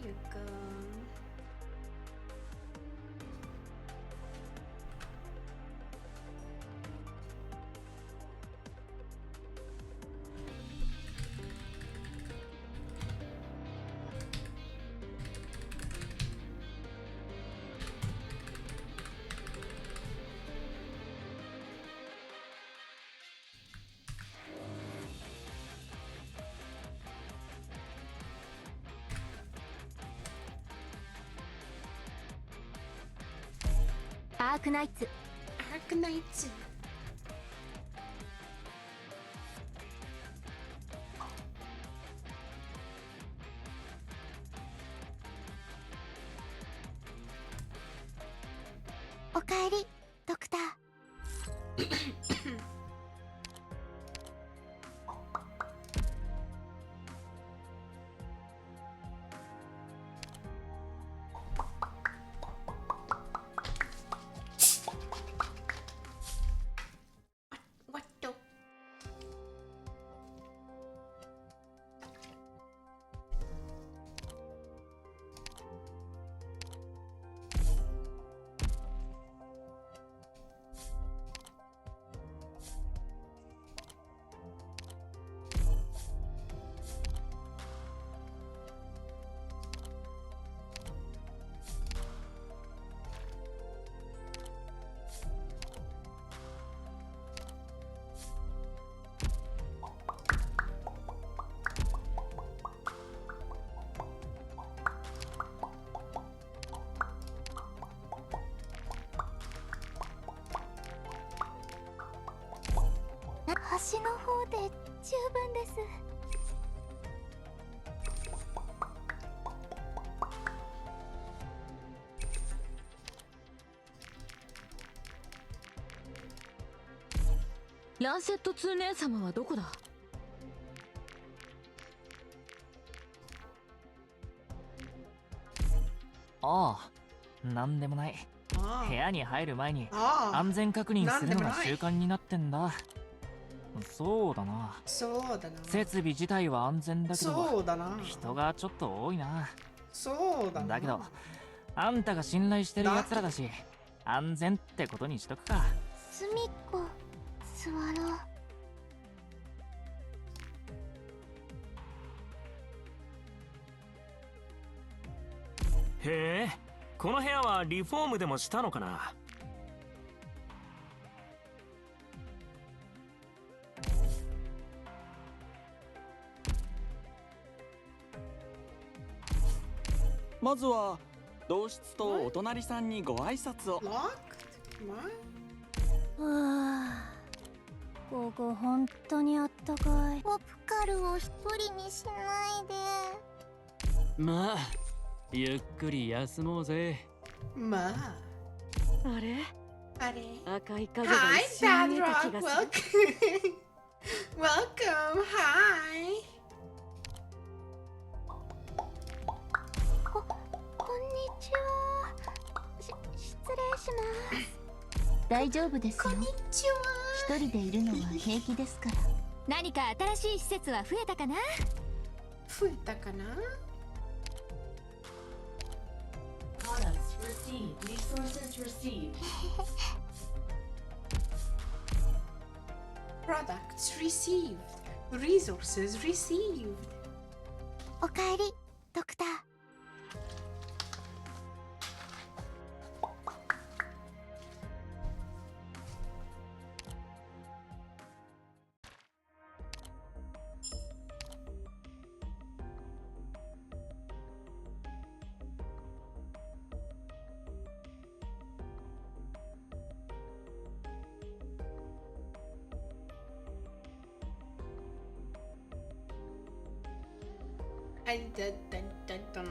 you go. Arknights. Arknights. おかえり、ドクター。What the?橋の方で十分です。ランセット2姉様はどこだ？ああ、なんでもない。部屋に入る前に安全確認するのが習慣になってんだ。そうだな。そうだな。設備自体は安全だけど、そうだな。人がちょっと多いな。そうだな。だけど、あんたが信頼してる奴らだし、安全ってことにしとくか。隅っこ座ろう。へえ、この部屋はリフォームでもしたのかな。まずは同室とお隣さんにご挨拶を。はあ、ここ本当にあったかい。ポプカルを一人にしないで。まあゆっくり休もうぜ。まあ。あれ？あれ？赤い影が Hi, 一瞬見えた Dadrock. 気がする。Welcome. Welcome. Hi. こんにちは。失礼します。大丈夫ですよ。こんにちは。一人でいるのは平気ですから。何か新しい施設は増えたかな？増えたかな？ Products received. Resources received. Products received. Resources received. おかえり、ドクター。I don't know.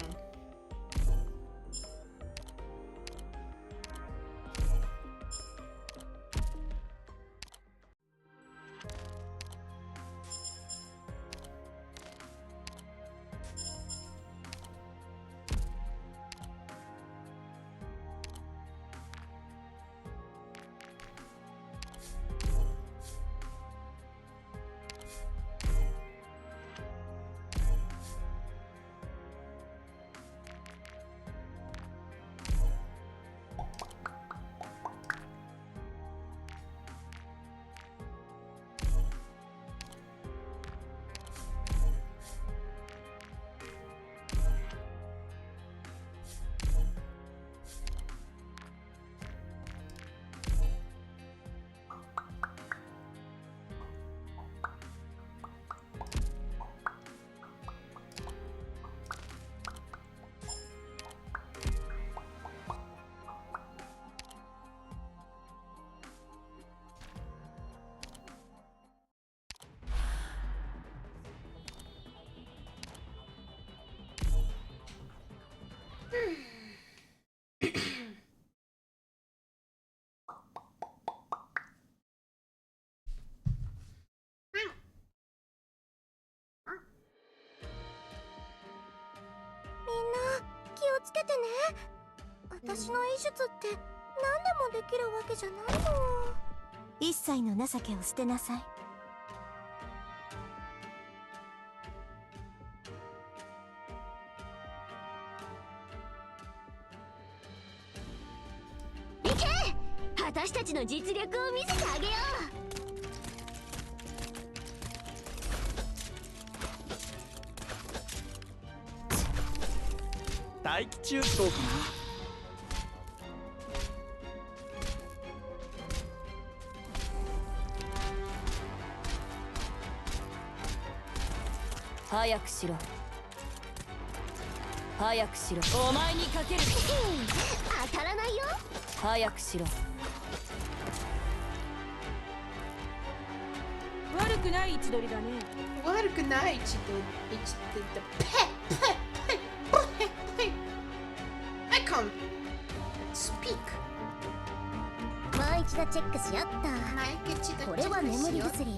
気をつけてね。私の医術って何でもできるわけじゃないの。一切の情けを捨てなさい。行け！私たちの実力を見せてあげよう。待機中どうかな。早くしろ。早くしろ。お前にかける。当たらないよ。早くしろ。悪くない位置取りだね。悪くない位置取り。I can't speak. もう一度チェックしよっと。これは眠り薬。負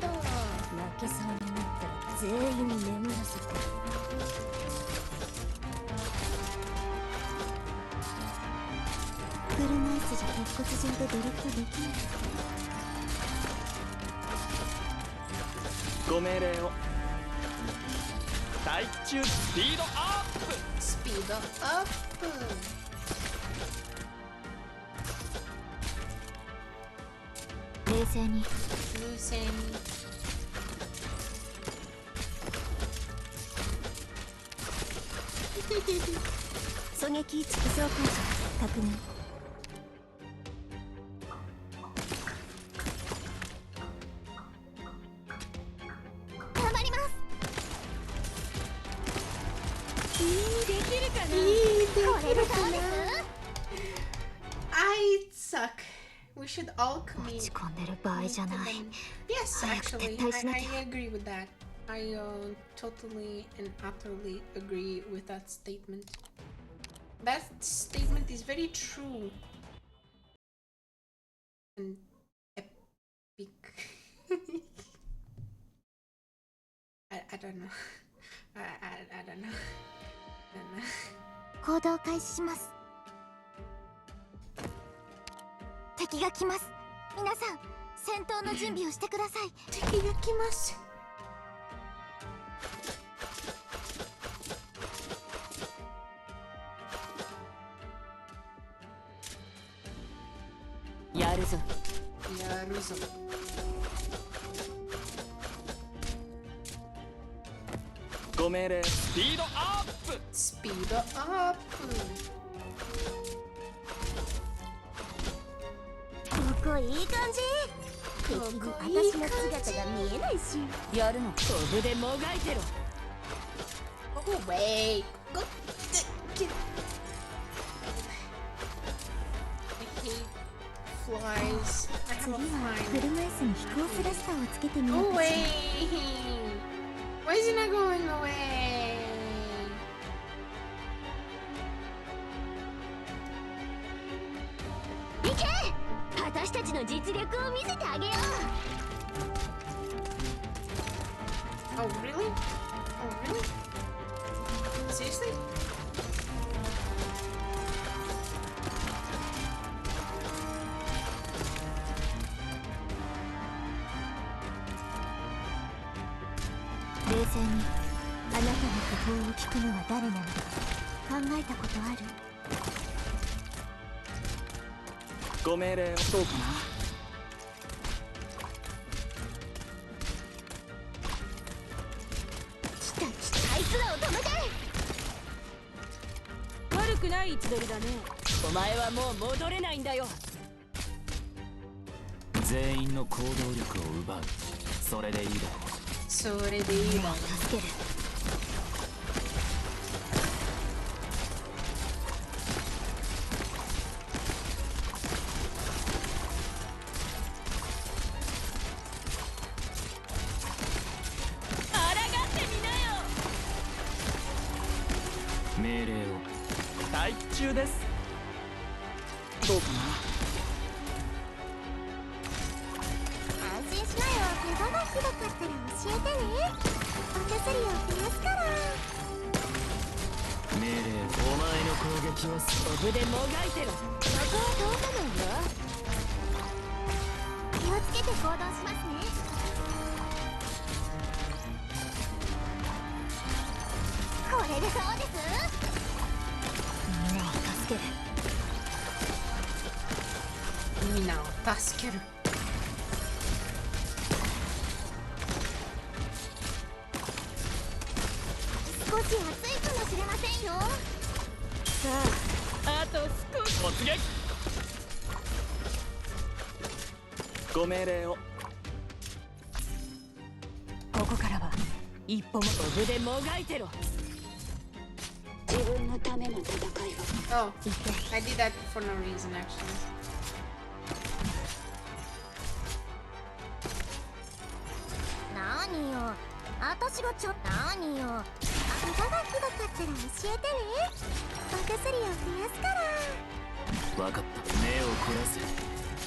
けそうになったら全員眠らせて。車椅子じゃ鉄骨上でドリフトできない。ご命令を。待機中スピードアップ。スピードアップ。冷静に。冷静に。狙撃畜生工事確認。頑張ります。できるかな。これでどうです？ I suck. We should all 落 commit. ち込んでる場合じゃない。 Yes, 早く actually, 撤退しなきゃ。 I agree with that. I totally and utterly agree with that statement. That statement is very true and epic. I don't know. I don't know. I don't know. 行動開始します。敵が来ます。皆さん、戦闘の準備をしてください。敵が来ます。やるぞ。やるぞ。ご命令スピードアップ。スピードアップ。ここいい感じ。敵に私の姿が見えないし。やるの。コブでもがいてろ。Go away. Go. I hate flies. I have a 次は fly. 車椅子に飛行スラスターをつけてみよ Go うかし away. ら。 Why is he not going away? 行け！私たちの実力を見せてあげよう。 Oh really? Oh really? Seriously?冷静に。あなたの工夫を聞くのは誰なのか考えたことある？ご命令を。どうかな。来た来た、あいつらを止めて。悪くない位置取りだね。お前はもう戻れないんだよ。全員の行動力を奪う。それでいいだろう。それでいいわ。助ける。命令を。待機中です。どうかな。安心しなよ。怪我がひどかったら教えてね。お薬を増やすから。命令、お前の攻撃は飛ぶでもがいてろ。そこは通さないよ。気をつけて行動しますね。これでどうです？みんなを助ける。みんなを助ける。少し暑いかもしれませんよ。さあ、あと少し。突撃。ご命令を。ここからは一歩も飛ぶでもがいてろ。自分のための戦いは。 Oh, I did that for no reason actually. 何よ、私が何よ、あんたがひどかったら教えてね。お薬を増やすから。分かった。目を凝らせ。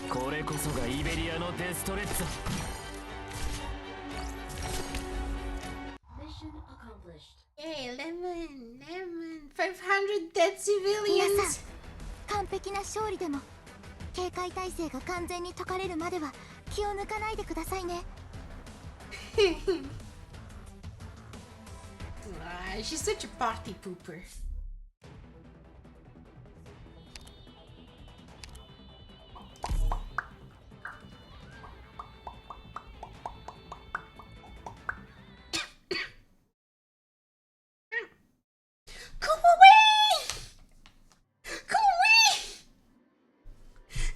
これこそがイベリアのデストレッツァ。 Mission accomplished. Yay, lemon. 500 dead 皆 civilians. さん、完璧な勝利でも警戒態勢が完全に解かれるまでは気を抜かないでくださいね。She's such a party pooper. Go away! Go away!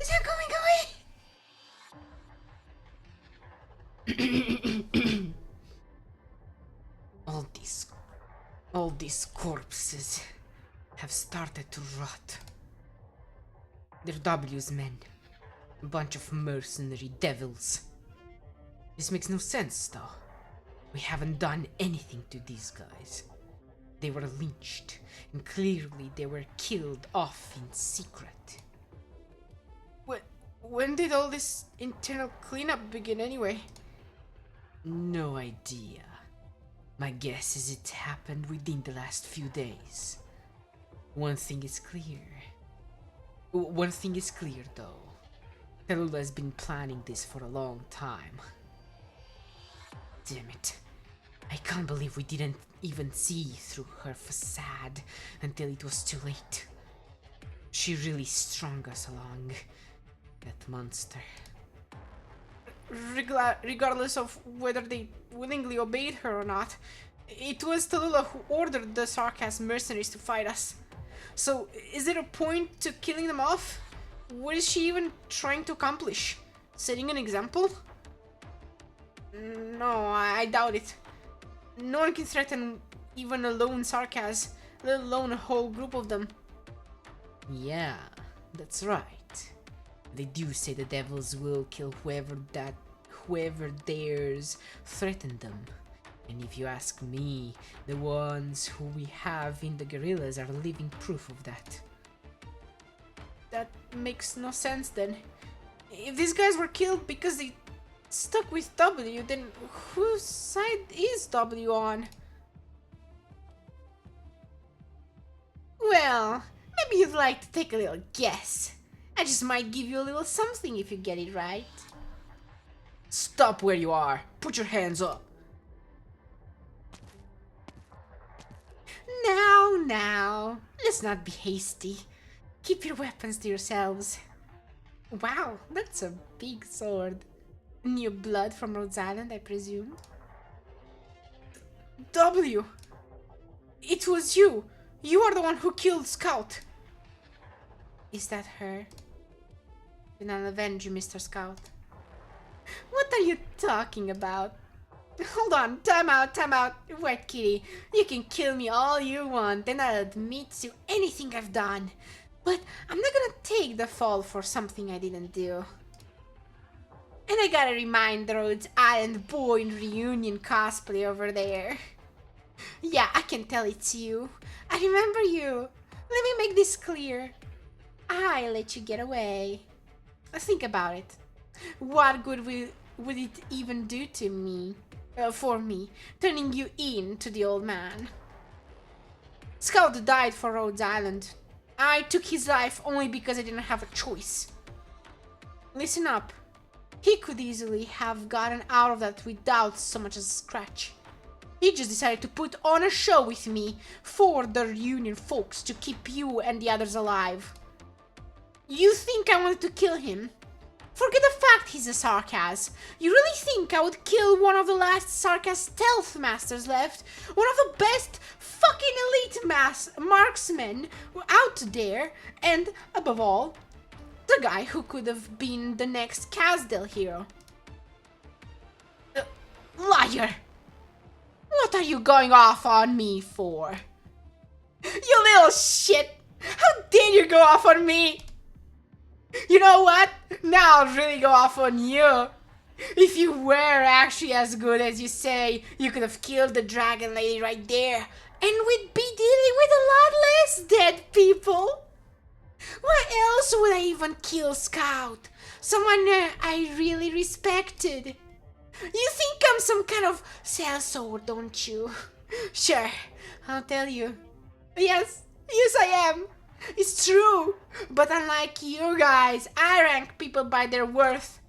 Is that going away? All these corpses have started to rot. They're W's men. A bunch of mercenary devils. This makes no sense, though. We haven't done anything to these guys. They were lynched, and clearly they were killed off in secret. When did all this internal cleanup begin anyway? No idea. My guess is it happened within the last few days. One thing is clear, though. Tallulah has been planning this for a long time. Damn it. I can't believe we didn't even see through her facade until it was too late. She really strung us along, that monster. Regardless of whether they willingly obeyed her or not, it was Tallulah who ordered the Sarkaz mercenaries to fight us. So, is there a point to killing them off? What is she even trying to accomplish? Setting an example? No, I doubt it. No one can threaten even a lone Sarkaz, let alone a whole group of them. Yeah, that's right. They do say the devils will kill whoever dares threaten them. And if you ask me, the ones who we have in the guerrillas are living proof of that. That makes no sense then. If these guys were killed because they stuck with W, then whose side is W on? Well, maybe you'd like to take a little guess. I just might give you a little something if you get it right. Stop where you are. Put your hands up. Now. Let's not be hasty. Keep your weapons to yourselves. Wow, that's a big sword. New blood from Rhodes Island, I presume. W! It was you! You are the one who killed Scout! Is that her? Then I'll avenge you, Mr. Scout. What are you talking about? Hold on, time out. White Kitty, you can kill me all you want, and I'll admit to anything I've done. But I'm not gonna take the fall for something I didn't do. And I gotta remind the Rhodes Island boy in reunion cosplay over there. Yeah, I can tell it's you. I remember you. Let me make this clear. I let you get away. Think about it. What good would it even do to me? For me, turning you in to the old man? Scout died for Rhodes Island. I took his life only because I didn't have a choice. Listen up. He could easily have gotten out of that without so much as a scratch. He just decided to put on a show with me for the Union folks to keep you and the others alive. You think I wanted to kill him? Forget the fact he's a Sarkaz. You really think I would kill one of the last Sarkaz stealth masters left? One of the best fucking elite marksmen out there, and above all, the guy who could have been the next Kazdel hero. Liar! What are you going off on me for? You little shit! How dare you go off on me? You know what? Now I'll really go off on you. If you were actually as good as you say, you could have killed the dragon lady right there, and we'd be dealing with a lot less dead people. Why else would I even kill Scout? Someone I really respected. You think I'm some kind of sellsword, don't you? Sure, I'll tell you. Yes, I am. It's true. But unlike you guys, I rank people by their worth.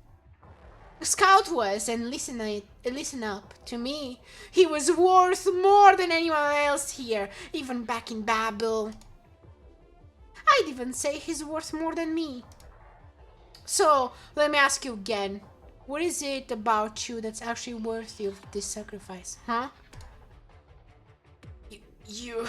Scout was, and listen up to me, he was worth more than anyone else here, even back in Babel. I'd even say he's worth more than me. So, let me ask you again. What is it about you that's actually worthy of this sacrifice, huh? You...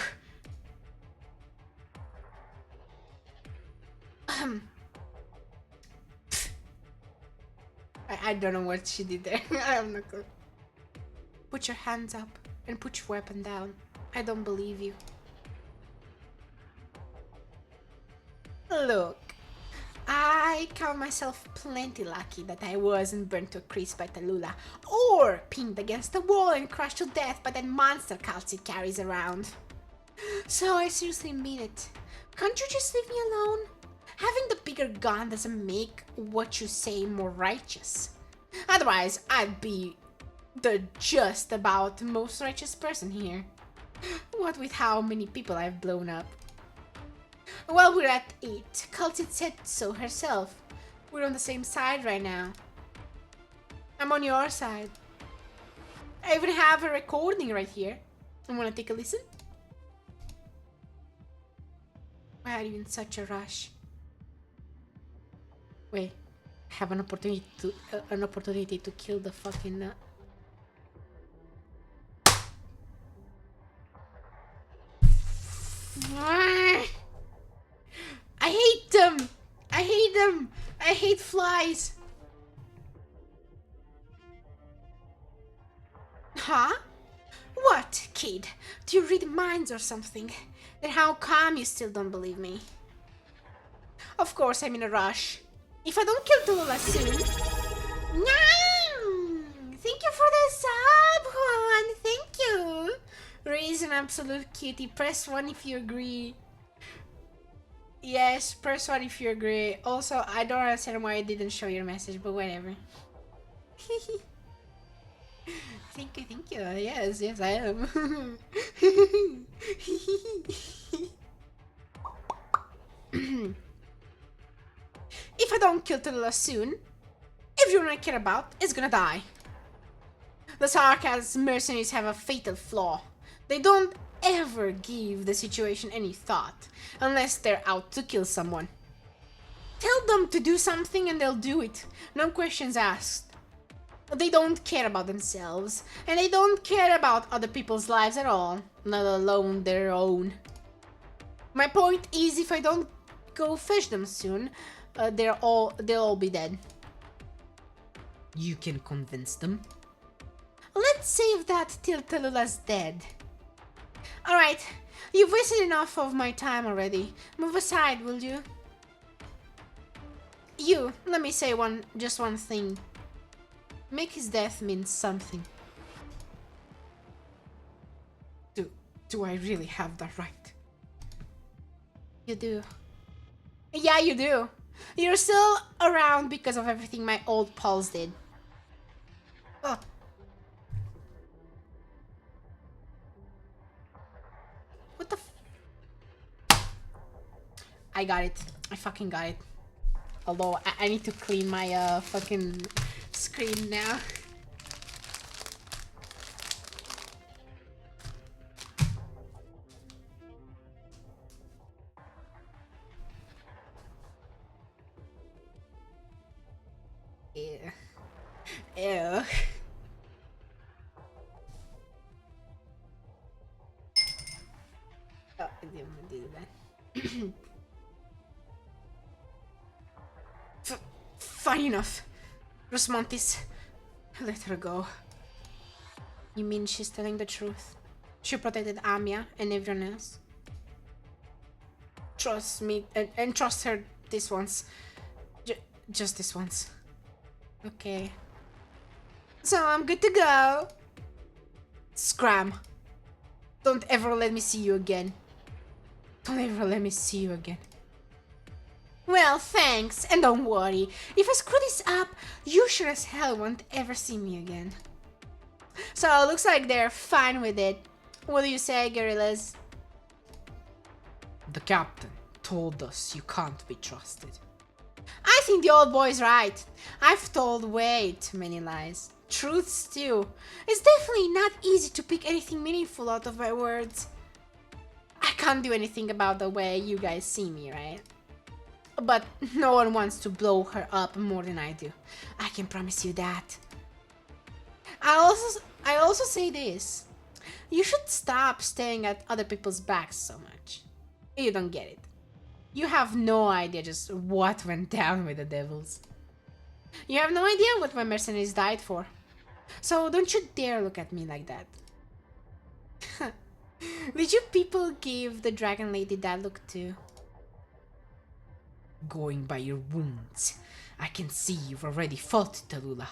I don't know what she did there. I have no clue. Put your hands up and put your weapon down. I don't believe you. Look, I count myself plenty lucky that I wasn't burnt to a crisp by Tallulah, or pinned against a wall and crushed to death by that monster cult it carries around. So I seriously mean it. Can't you just leave me alone? Having the bigger gun doesn't make what you say more righteous. Otherwise, I'd be the just about most righteous person here. What with how many people I've blown up. Well, we're at 8. Cultit said so herself. We're on the same side right now. I'm on your side. I even have a recording right here. I wanna take a listen? Why are you in such a rush? Wait, I have an opportunity to kill the fucking I hate them! I hate them! I hate flies! Huh? What, kid? Do you read minds or something? Then how come you still don't believe me? Of course I'm in a rush. If I don't kill Tallulah soon... No! Thank you for the sub, Juan! Thank you! Raise an absolute cutie. Press 1 if you agree. Yes, press 1 if you agree. Also, I don't understand why I didn't show your message, but whatever. Thank you. Yes, I am. If I don't kill Tallulah soon, everyone I care about is gonna die. The Sarkaz mercenaries have a fatal flaw. They don't ever give the situation any thought, unless they're out to kill someone. Tell them to do something and they'll do it, no questions asked. They don't care about themselves, and they don't care about other people's lives at all, not alone their own. My point is, if I don't go fetch them soon, they'll all be dead. You can convince them. Let's save that till Tallulah's dead. Alright, you've wasted enough of my time already. Move aside, will you? You, let me say just one thing. Make his death mean something. Do I really have that right? You do. Yeah, you do. You're still around because of everything my old pals did. Oh. What the f- I got it. I fucking got it. Although I need to clean my fucking screen now. Ew. Ew. Oh, I didn't want to do that. Fine enough. Rosmontis, let her go. You mean she's telling the truth? She protected Amia and everyone else? Trust me, and trust her this once. Just this once. Okay. So I'm good to go. Scram. Don't ever let me see you again. Don't ever let me see you again. Well, thanks, and don't worry. If I screw this up, you sure as hell won't ever see me again. So, looks like they're fine with it. What do you say, guerrillas? The captain told us you can't be trusted. I think the old boy's right. I've told way too many lies. Truths too. It's definitely not easy to pick anything meaningful out of my words. I can't do anything about the way you guys see me, right? But no one wants to blow her up more than I do. I can promise you that. I also say this. You should stop staring at other people's backs so much. You don't get it. You have no idea just what went down with the devils. You have no idea what my mercenaries died for. So don't you dare look at me like that. Did you people give the dragon lady that look too? Going by your wounds, I can see you've already fought Tallulah.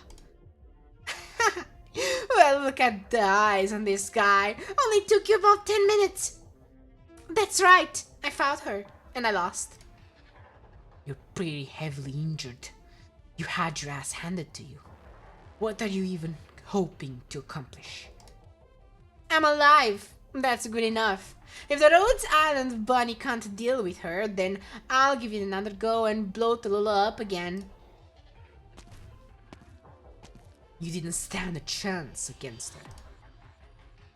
Well, look at the eyes on this guy. Only took you about 10 minutes. That's right, I fought her, and I lost. You're pretty heavily injured. You had your ass handed to you. What are you even hoping to accomplish? I'm alive. That's good enough. If the Rhodes Island bunny can't deal with her, then I'll give it another go and blow Tallulah up again. You didn't stand a chance against her.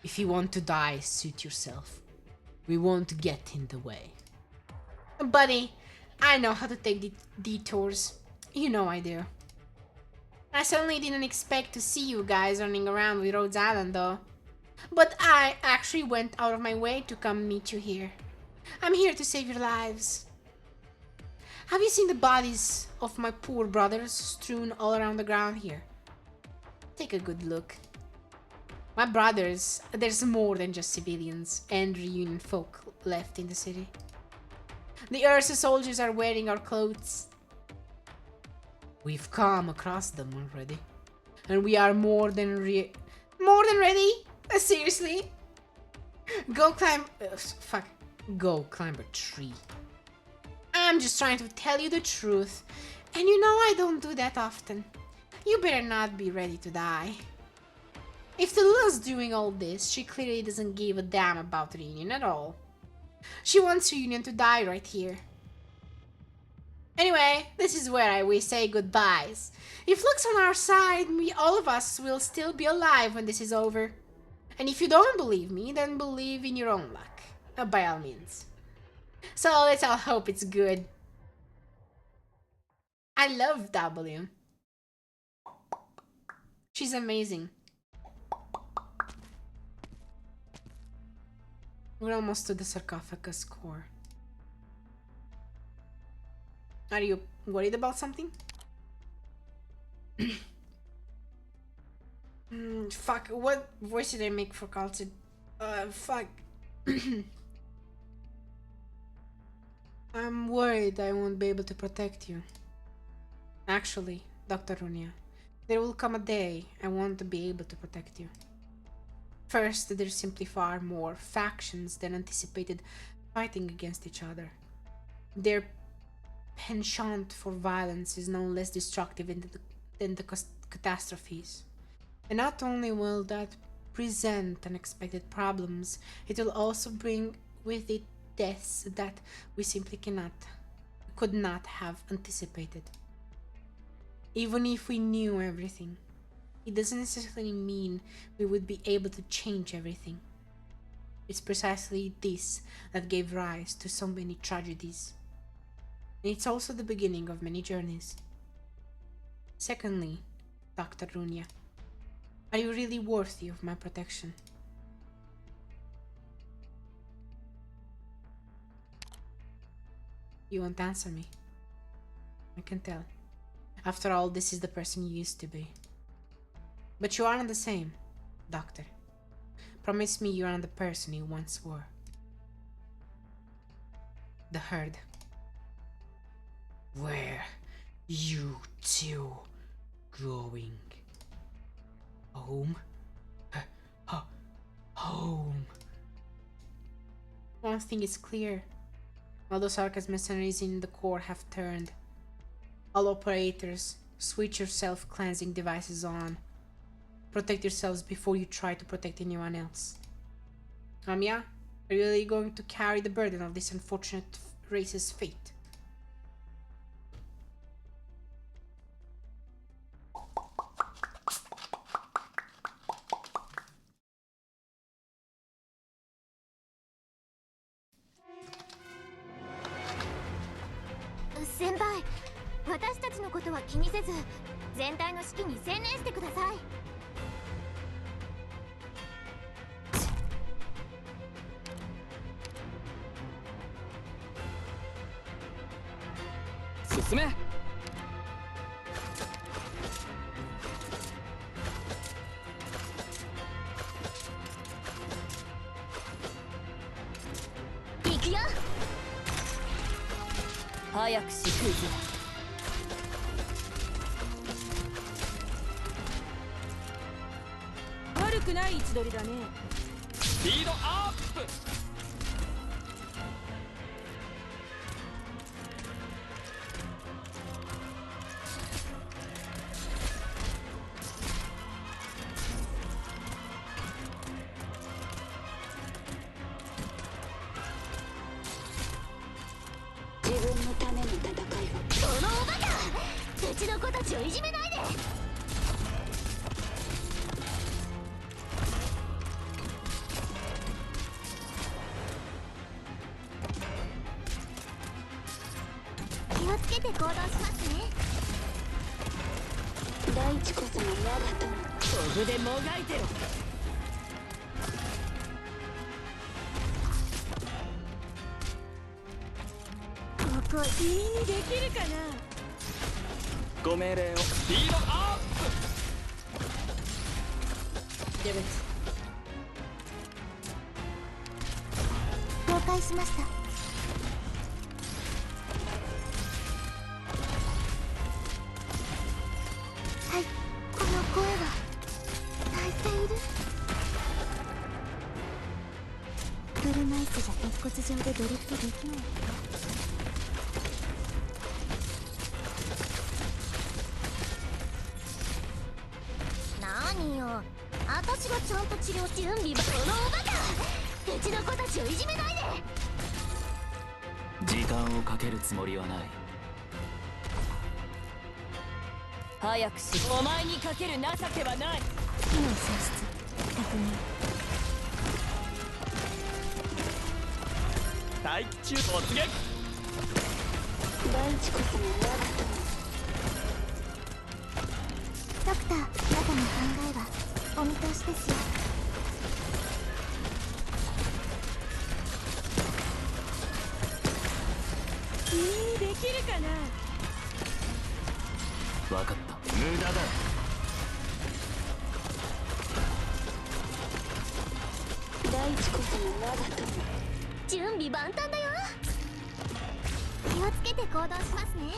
If you want to die, suit yourself. We won't get in the way. Buddy, I know how to take detours. You know I do. I certainly didn't expect to see you guys running around with Rhodes Island though. But I actually went out of my way to come meet you here. I'm here to save your lives. Have you seen the bodies of my poor brothers strewn all around the ground here? Take a good look. My brothers, there's more than just civilians and reunion folk left in the city. The Ursa soldiers are wearing our clothes. We've come across them already. And we are more than ready? Seriously? Go climb... Go climb a tree. I'm just trying to tell you the truth. And you know I don't do that often. You better not be ready to die. If Tallulah's doing all this, she clearly doesn't give a damn about reunion at all. She wants reunion to die right here. Anyway, this is where we say goodbyes. If luck's on our side, all of us will still be alive when this is over. And if you don't believe me, then believe in your own luck. By all means. So let's all hope it's good. I love W. She's amazing. We're almost to the sarcophagus core. Are you worried about something? Fuck, what voice did I make for Calcid? Fuck. I'm worried I won't be able to protect you. Actually, Dr. Runia, there will come a day I won't be able to protect you. First, there's simply far more factions than anticipated fighting against each other. Their penchant for violence is no less destructive than the catastrophes. And not only will that present unexpected problems, it will also bring with it deaths that we simply cannot could not have anticipated. Even if we knew everything, it doesn't necessarily mean we would be able to change everything. It's precisely this that gave rise to so many tragedies. And it's also the beginning of many journeys. Secondly, Dr. Runya, are you really worthy of my protection? You won't answer me. I can tell. After all, this is the person you used to be. But you aren't the same, Doctor. Promise me you aren't the person you once were. The herd. Where you two going? Home? Home. One thing is clear. All those Archives mercenaries in the core have turned. All operators, switch your self-cleansing devices on. Protect yourselves before you try to protect anyone else. Yeah? Are you really going to carry the burden of this unfortunate race's fate? Senpai, 私たちのことは気にせず、全体の指揮に専念してください。進め。行くよ。早くしクイズ。悪くない位置取りだね。スピードアップ。自分のための戦いを。このおバカ！うちの子たちをいじめないで！気をつけて行動しますね。大地こそが我が友。ここでもがいてろ。ここいいにできるかな。ご命令を。スピードアップ。Give it. 了解しました。はい、この声は泣いている。車椅子じゃ鉄骨上でドリフトできない。何よ、私がちゃんと治療準備ば。このおバカ！うちの子たちをいじめないで！時間をかけるつもりはない。早くし。お前にかける情けはない。機能喪失確認。待機中突撃。大地こそが我が友。ドクター、あなたの考えはお見通しですよ。君にできるかな。分かった。無駄だ。大地こそが我が友。準備万端だよ。気をつけて行動しますね。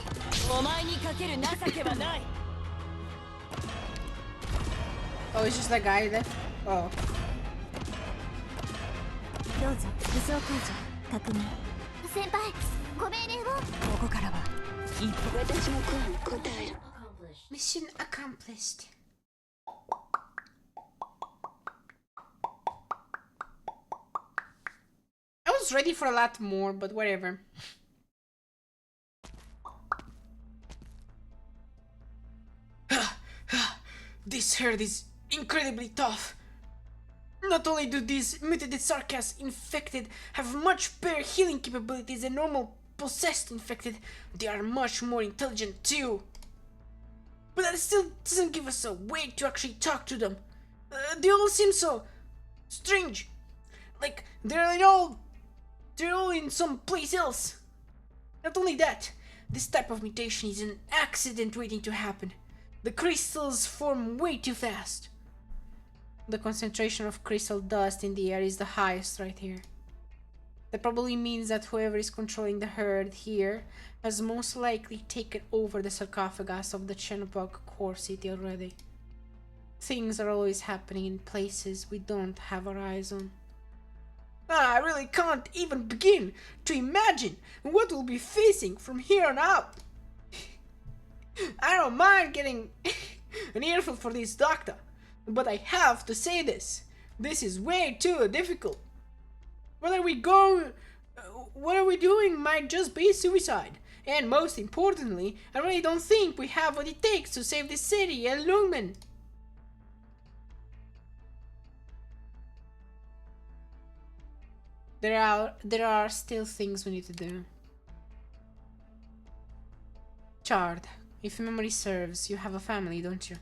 お前にかける情けはない。Oh, it's just that guy there? Oh. どうぞ、武装解除確認。先輩、ご命令を。ここからは一歩。私の声に答える。 Mission accomplished. I was ready for a lot more, but whatever. This herd is incredibly tough. Not only do these mutated sarcas infected have much better healing capabilities than normal possessed infected, they are much more intelligent too. But that still doesn't give us a way to actually talk to them. They all seem so strange. Like they're all in some place else. Not only that, this type of mutation is an accident waiting to happen. The crystals form way too fast. The concentration of crystal dust in the air is the highest right here. That probably means that whoever is controlling the herd here has most likely taken over the sarcophagus of the Chenobog core city already. Things are always happening in places we don't have our eyes on. I really can't even begin to imagine what we'll be facing from here on out. I don't mind getting an earful for this doctor, but I have to say this. This is way too difficult. Where we are doing might just be suicide. And most importantly, I really don't think we have what it takes to save the city and Lungmen. There are still things we need to do. Chard, if memory serves, you have a family, don't you?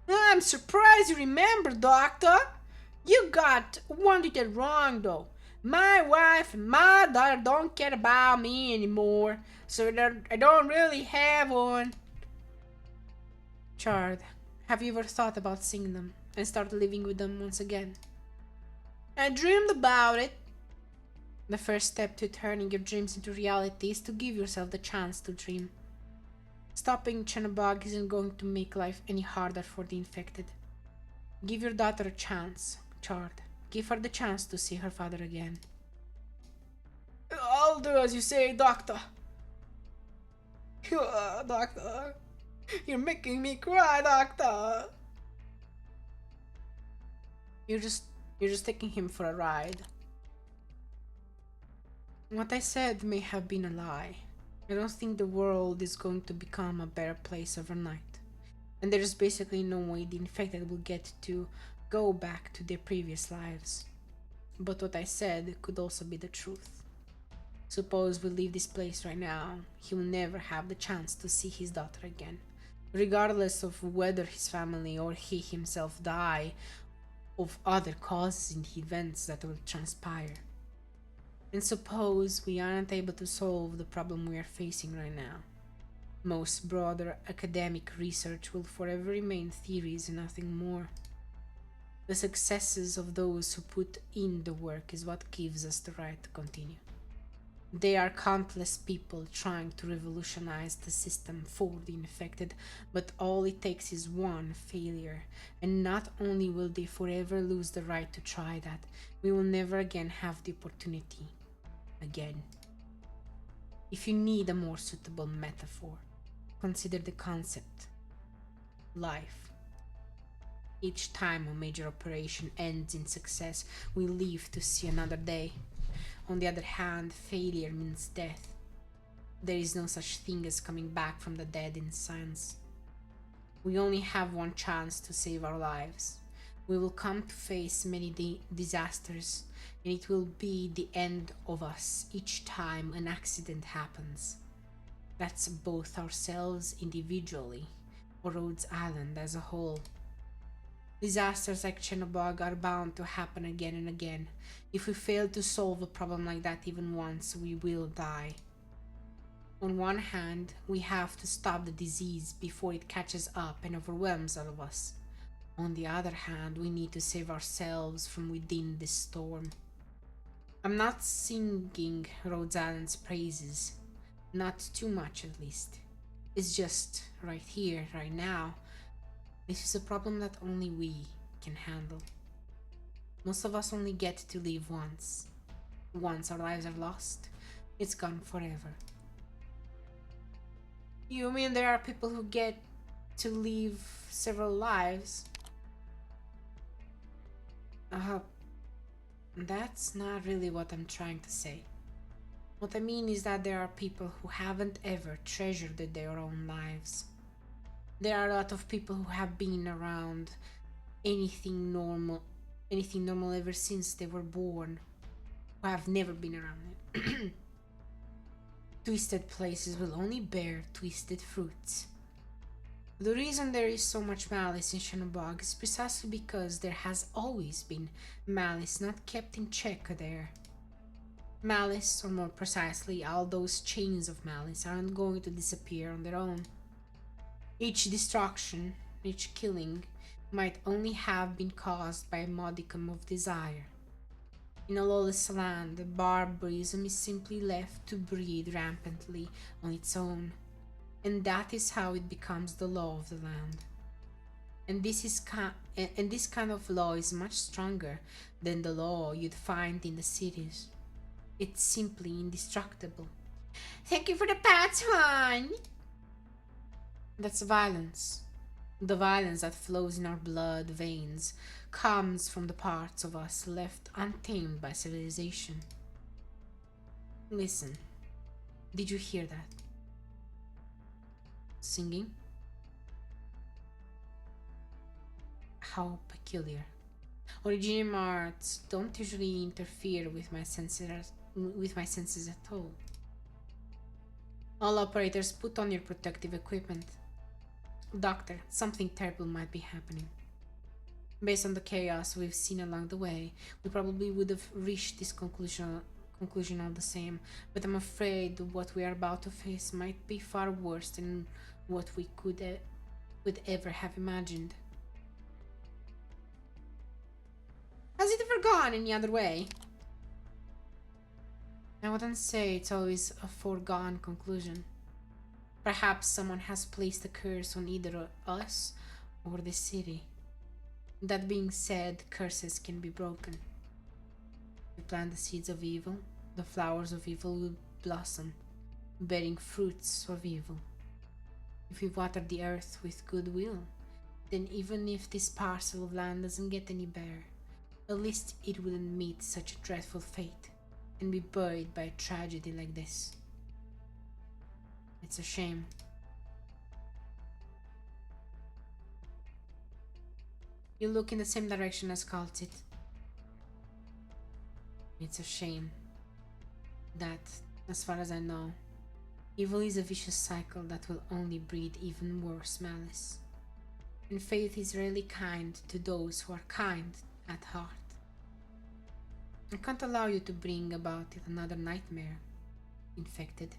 I'm surprised you remember, Doctor. You got one detail wrong, though. My wife and my daughter don't care about me anymore, so I don't really have one. Chard, have you ever thought about seeing them and start living with them once again? I dreamed about it. The first step to turning your dreams into reality is to give yourself the chance to dream. Stopping Chenobog isn't going to make life any harder for the infected. Give your daughter a chance, Chard. Give her the chance to see her father again. I'll do as you say, Doctor. Doctor. You're making me cry, Doctor. You're just taking him for a ride. What I said may have been a lie. I don't think the world is going to become a better place overnight. And there's basically no way the infected will get to go back to their previous lives. But what I said could also be the truth. Suppose we leave this place right now, he will never have the chance to see his daughter again, regardless of whether his family or he himself die of other causes in the events that will transpire. And suppose we aren't able to solve the problem we are facing right now. Most broader academic research will forever remain theories and nothing more. The successes of those who put in the work is what gives us the right to continue. There are countless people trying to revolutionize the system for the infected, but all it takes is one failure, and not only will they forever lose the right to try that, we will never again have the opportunity. Again. If you need a more suitable metaphor, consider the concept. Life. Each time a major operation ends in success, we live to see another day. On the other hand, failure means death. There is no such thing as coming back from the dead in science. We only have one chance to save our lives. We will come to face many disasters, and it will be the end of us each time an accident happens. That's both ourselves individually or Rhodes Island as a whole. Disasters like Chenobog are bound to happen again and again. If we fail to solve a problem like that even once, we will die. On one hand, we have to stop the disease before it catches up and overwhelms all of us. On the other hand, we need to save ourselves from within this storm. I'm not singing Rhodes Island's praises. Not too much, at least. It's just, right here, right now, this is a problem that only we can handle. Most of us only get to live once. Once our lives are lost, it's gone forever. You mean there are people who get to live several lives? That's not really what I'm trying to say. What I mean is that there are people who haven't ever treasured their own lives. There are a lot of people who have been around anything normal ever since they were born, who have never been around it. Twisted places will only bear twisted fruits. The reason there is so much malice in Shannonbog is precisely because there has always been malice not kept in check there. Malice, or more precisely, all those chains of malice, aren't going to disappear on their own. Each destruction, each killing, might only have been caused by a modicum of desire. In a lawless land, barbarism is simply left to breed rampantly on its own, and that is how it becomes the law of the land. And this kind of law is much stronger than the law you'd find in the cities. It's simply indestructible. Thank you for the pats, hon! That's violence. The violence that flows in our blood veins comes from the parts of us left untamed by civilization. Listen, did you hear that? Singing? How peculiar. Originium arts don't usually interfere with my senses at all. All operators, put on your protective equipment. Doctor, something terrible might be happening. Based on the chaos we've seen along the way, we probably would have reached this conclusion all the same, but I'm afraid what we are about to face might be far worse than what we could ever have imagined. Has it ever gone any other way? I wouldn't say it's always a foregone conclusion. Perhaps someone has placed a curse on either us or the city. That being said, curses can be broken. If we plant the seeds of evil, the flowers of evil will blossom, bearing fruits of evil. If we water the earth with goodwill, then even if this parcel of land doesn't get any better, at least it wouldn't meet such a dreadful fate and be buried by a tragedy like this. It's a shame. You look in the same direction as Kaltit. It's a shame that, as far as I know, evil is a vicious cycle that will only breed even worse malice. And fate is rarely kind to those who are kind at heart. I can't allow you to bring about yet another nightmare, infected.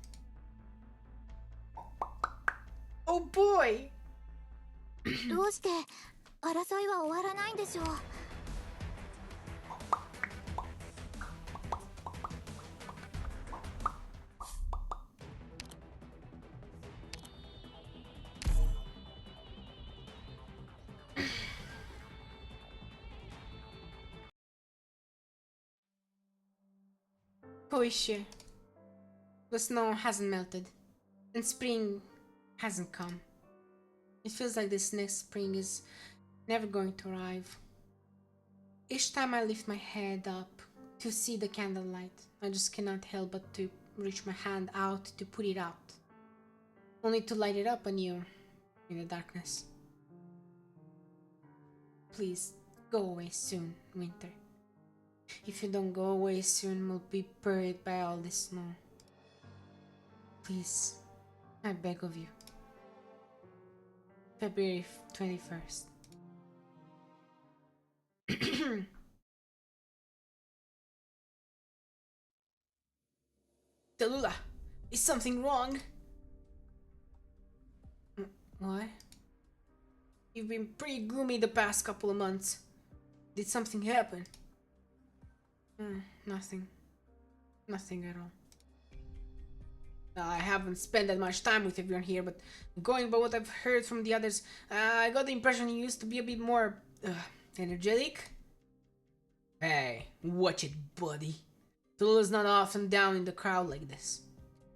Oh boy! どうして争いは終わらないんでしょう。Koishe. The snow hasn't melted, and spring hasn't come. It feels like this next spring is never going to arrive. Each time I lift my head up to see the candlelight, I just cannot help but to reach my hand out to put it out, only to light it up anew in the darkness. Please, go away soon, winter. If you don't go away soon, we'll be buried by all this snow. Please, I beg of you. February 21st. Tallulah, is something wrong? What? You've been pretty gloomy the past couple of months. Did something happen? Nothing. Nothing at all. I haven't spent that much time with everyone here, but going by what I've heard from the others, I got the impression you used to be a bit more energetic. Hey, watch it, buddy. Tulu's not often down in the crowd like this.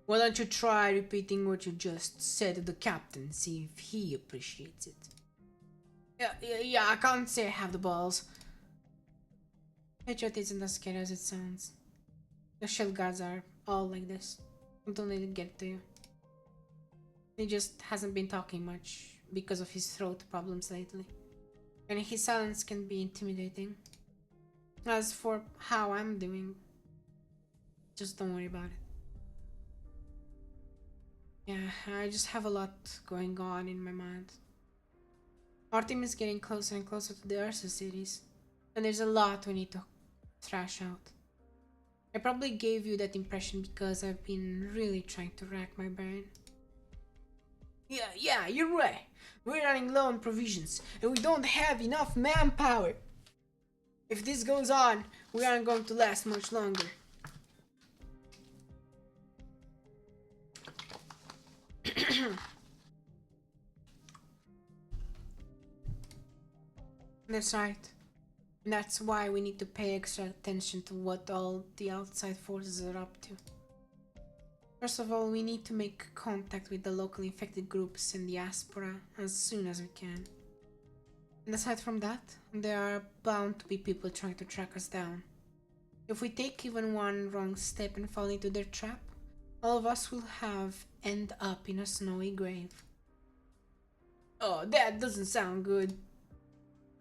Why don't you try repeating what you just said to the captain, see if he appreciates it. Yeah, I can't say I have the balls. Headshot isn't as scary as it sounds. The shield guards are all like this. Don't let it get to you. He just hasn't been talking much because of his throat problems lately. And his silence can be intimidating. As for how I'm doing, just don't worry about it. Yeah, I just have a lot going on in my mind. Our team is getting closer and closer to the Ursa cities, and there's a lot we need to thrash out. I probably gave you that impression because I've been really trying to rack my brain. Yeah, you're right. We're running low on provisions, and we don't have enough manpower. If this goes on, we aren't going to last much longer. That's right. And that's why we need to pay extra attention to what all the outside forces are up to. First of all, we need to make contact with the local infected groups and diaspora as soon as we can. And aside from that, there are bound to be people trying to track us down. If we take even one wrong step and fall into their trap, all of us will end up in a snowy grave. Oh, that doesn't sound good.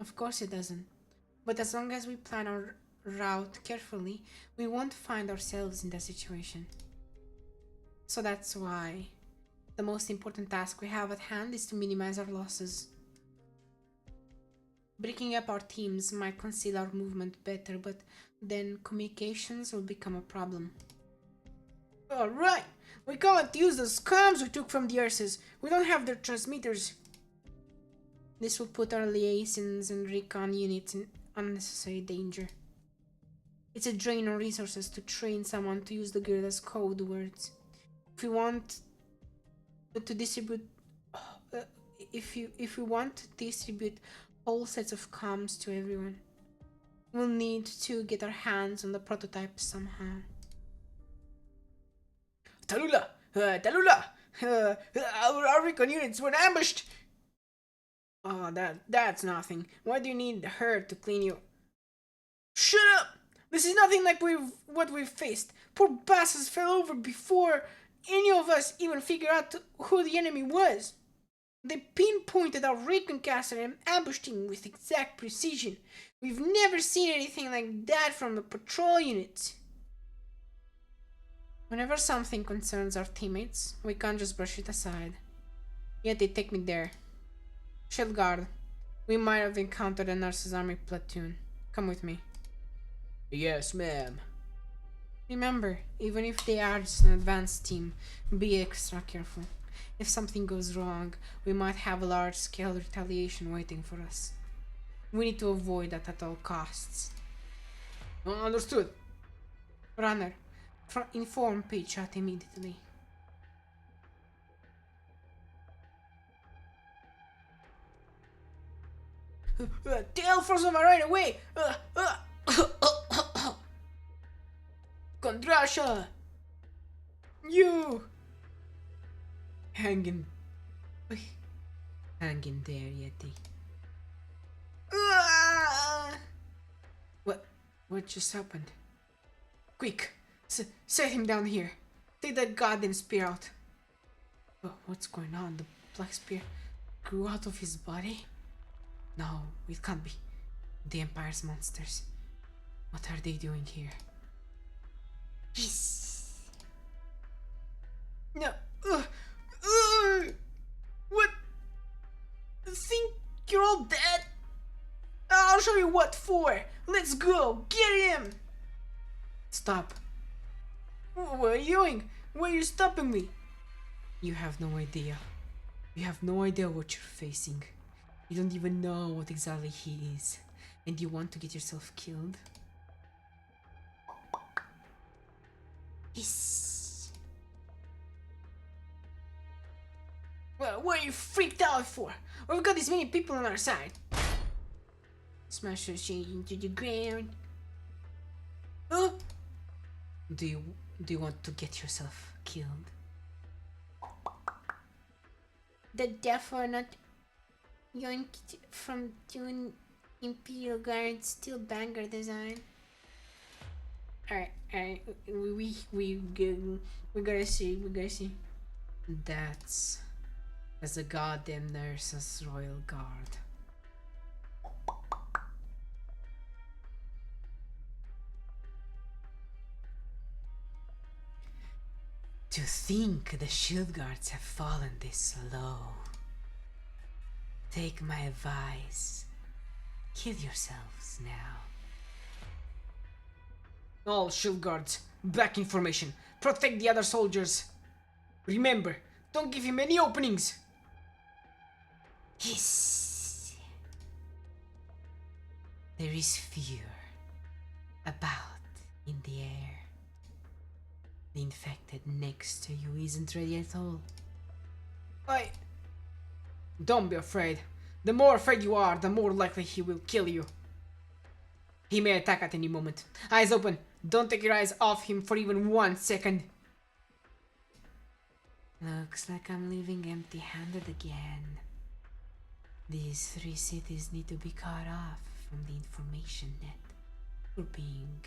Of course it doesn't. But as long as we plan our route carefully, we won't find ourselves in that situation. So that's why the most important task we have at hand is to minimize our losses. Breaking up our teams might conceal our movement better, but then communications will become a problem. Alright, we can't use those comms we took from the Urses. We don't have their transmitters. This will put our liaisons and recon units in unnecessary danger. It's a drain on resources to train someone to use the guerrilla's code words. If we want to distribute, if we want to distribute whole sets of comms to everyone, we'll need to get our hands on the prototype somehow. Tallulah! Our recon units were ambushed! Oh, that's nothing. Why do you need her to clean you? Shut up! This is nothing like what we've faced. Poor bastards fell over before any of us even figured out who the enemy was. They pinpointed our recon caster and ambushed him with exact precision. We've never seen anything like that from the patrol units. Whenever something concerns our teammates, we can't just brush it aside. Yet they take me there. Shield guard, we might have encountered a nurse's army platoon. Come with me. Yes, ma'am. Remember, even if they are just an advanced team, be extra careful. If something goes wrong, we might have a large-scale retaliation waiting for us. We need to avoid that at all costs. Understood. Runner, inform Paychat immediately. Tell Frozova right away! Kondrasha! You! Hang in there, Yeti. What just happened? Quick! Set him down here. Take that goddamn spear out. What's going on? The black spear grew out of his body? No, it can't be. The Empire's monsters. What are they doing here? Yes. No. What? Think you're all dead? I'll show you what for. Let's go. Get him. Stop. What are you doing? Why are you stopping me? You have no idea. You have no idea what you're facing. You don't even know what exactly he is. And you want to get yourself killed? Yes. Well, what are you freaked out for? We've got this many people on our side. Smash your shit into the ground. Huh? Do you want to get yourself killed? The deaf are not yoinked from doing Imperial Guard still banger design. Alright, we gotta see. That's as a goddamn nurse's royal guard. To think the shield guards have fallen this low. Take my advice. Kill yourselves now. All shield guards, back in formation. Protect the other soldiers. Remember, don't give him any openings. Hiss. There is fear about in the air. The infected next to you isn't ready at all. Don't be afraid. The more afraid you are, the more likely he will kill you. He may attack at any moment. Eyes open. Don't take your eyes off him for even 1 second. Looks like I'm leaving empty-handed again. These 3 cities need to be cut off from the information net for being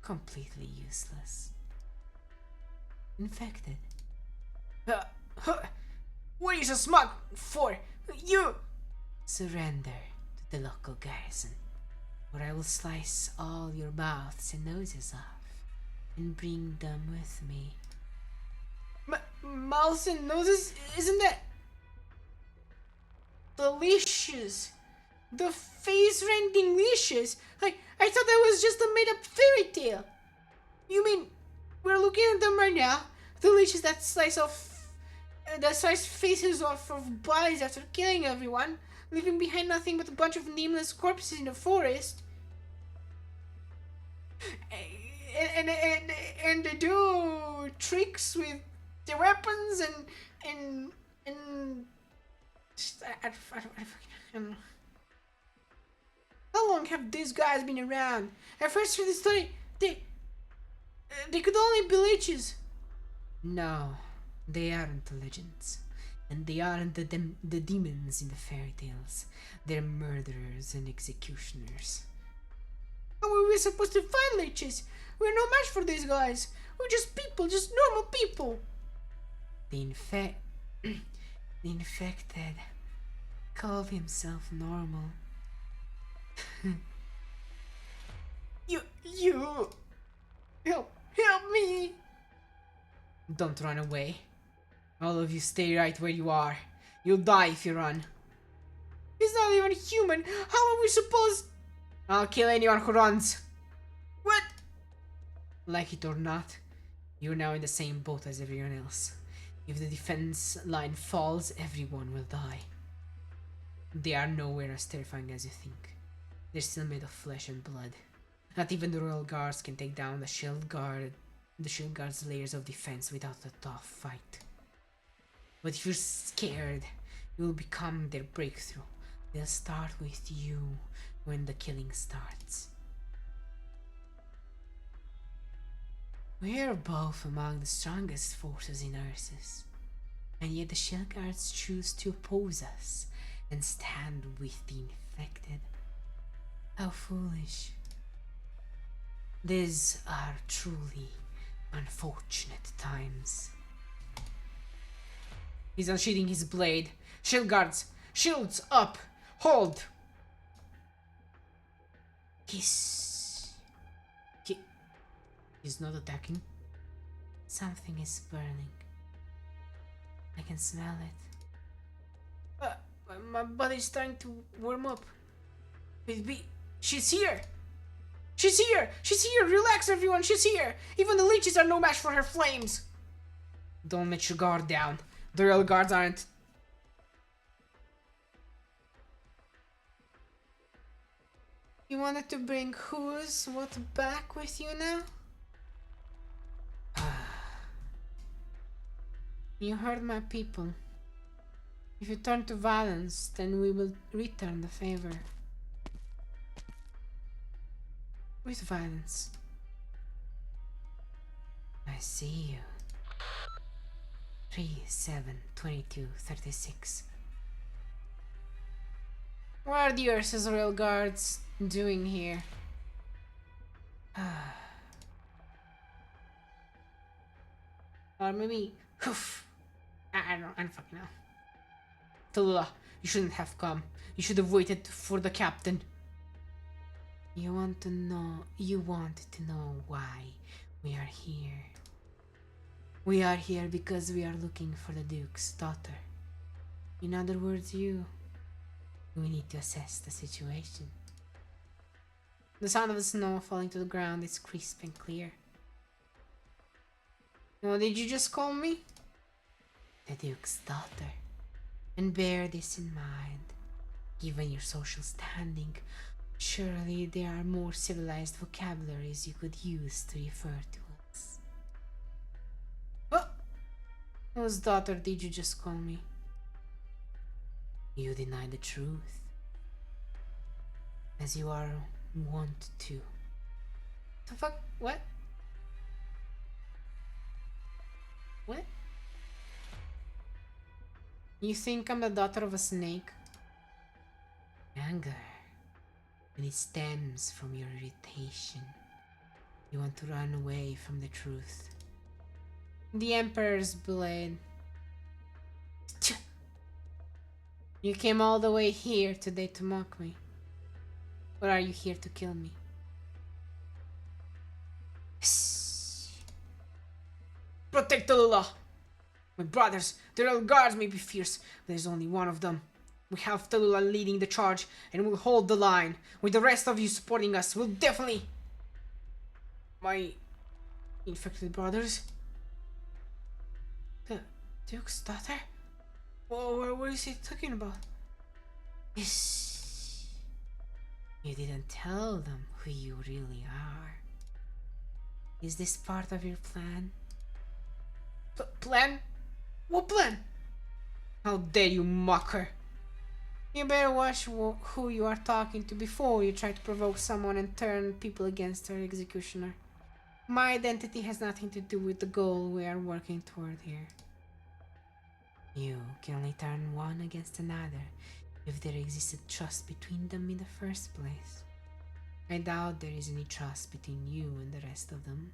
completely useless. Infected. What is a smug for? You surrender to the local garrison, or I will slice all your mouths and noses off and bring them with me. Mouths and noses? Isn't that delicious? The face-rending leashes. I thought that was just a made-up fairy tale. You mean we're looking at them right now? The leashes that slice faces off of bodies after killing everyone, leaving behind nothing but a bunch of nameless corpses in the forest. And they do tricks with their weapons and I don't know. How long have these guys been around? At first heard the story, they could only be leeches. No, they aren't the legends. And they aren't the demons in the fairy tales. They're murderers and executioners. How are we supposed to find leeches? We're no match for these guys. We're just people, just normal people. The infected called himself normal. You help me. Don't run away. All of you stay right where you are. You'll die if you run. He's not even human. How are we supposed? I'll kill anyone who runs. What? Like it or not, you're now in the same boat as everyone else. If the defense line falls, everyone will die. They are nowhere as terrifying as you think. They're still made of flesh and blood. Not even the royal guards can take down the shield guard's layers of defense without a tough fight. But if you're scared, you will become their breakthrough. They'll start with you when the killing starts. We are both among the strongest forces in Ursus, and yet the shield guards choose to oppose us and stand with the infected. How foolish. These are truly unfortunate times. He's unsheathing his blade. Shield guards, shields up, hold. He's not attacking. Something is burning. I can smell it. My body's starting to warm up. She's here! She's here! She's here! Relax, everyone! She's here! Even the leeches are no match for her flames! Don't let your guard down. The real guards aren't. You wanted to bring who's what back with you now? You heard my people. If you turn to violence, then we will return the favor. With violence. I see you. 3, 7, 22, 36. What are the Ursus Royal Guards doing here? Or maybe, I don't fucking know. Tallulah, you shouldn't have come. You should have waited for the captain. You want to know why we are here. We are here because we are looking for the Duke's daughter. In other words, we need to assess the situation. The sound of the snow falling to the ground is crisp and clear. What did you just call me? The Duke's daughter. And bear this in mind. Given your social standing, surely there are more civilized vocabularies you could use to refer to us. Oh! Whose daughter did you just call me? You deny the truth. As you are wont to. The fuck? What? What? You think I'm the daughter of a snake? Anger. And it stems from your irritation. You want to run away from the truth. The Emperor's blade. You came all the way here today to mock me. Or are you here to kill me? Protect Tallulah! My brothers, the royal guards may be fierce, but there's only one of them. We have Tallulah leading the charge, and we'll hold the line. With the rest of you supporting us, we'll definitely... My... infected brothers? The Duke's daughter? What is he talking about? You didn't tell them who you really are. Is this part of your plan? Plan? What plan? How dare you, mocker! You better watch who you are talking to before you try to provoke someone and turn people against our executioner. My identity has nothing to do with the goal we are working toward here. You can only turn one against another if there existed trust between them in the first place. I doubt there is any trust between you and the rest of them.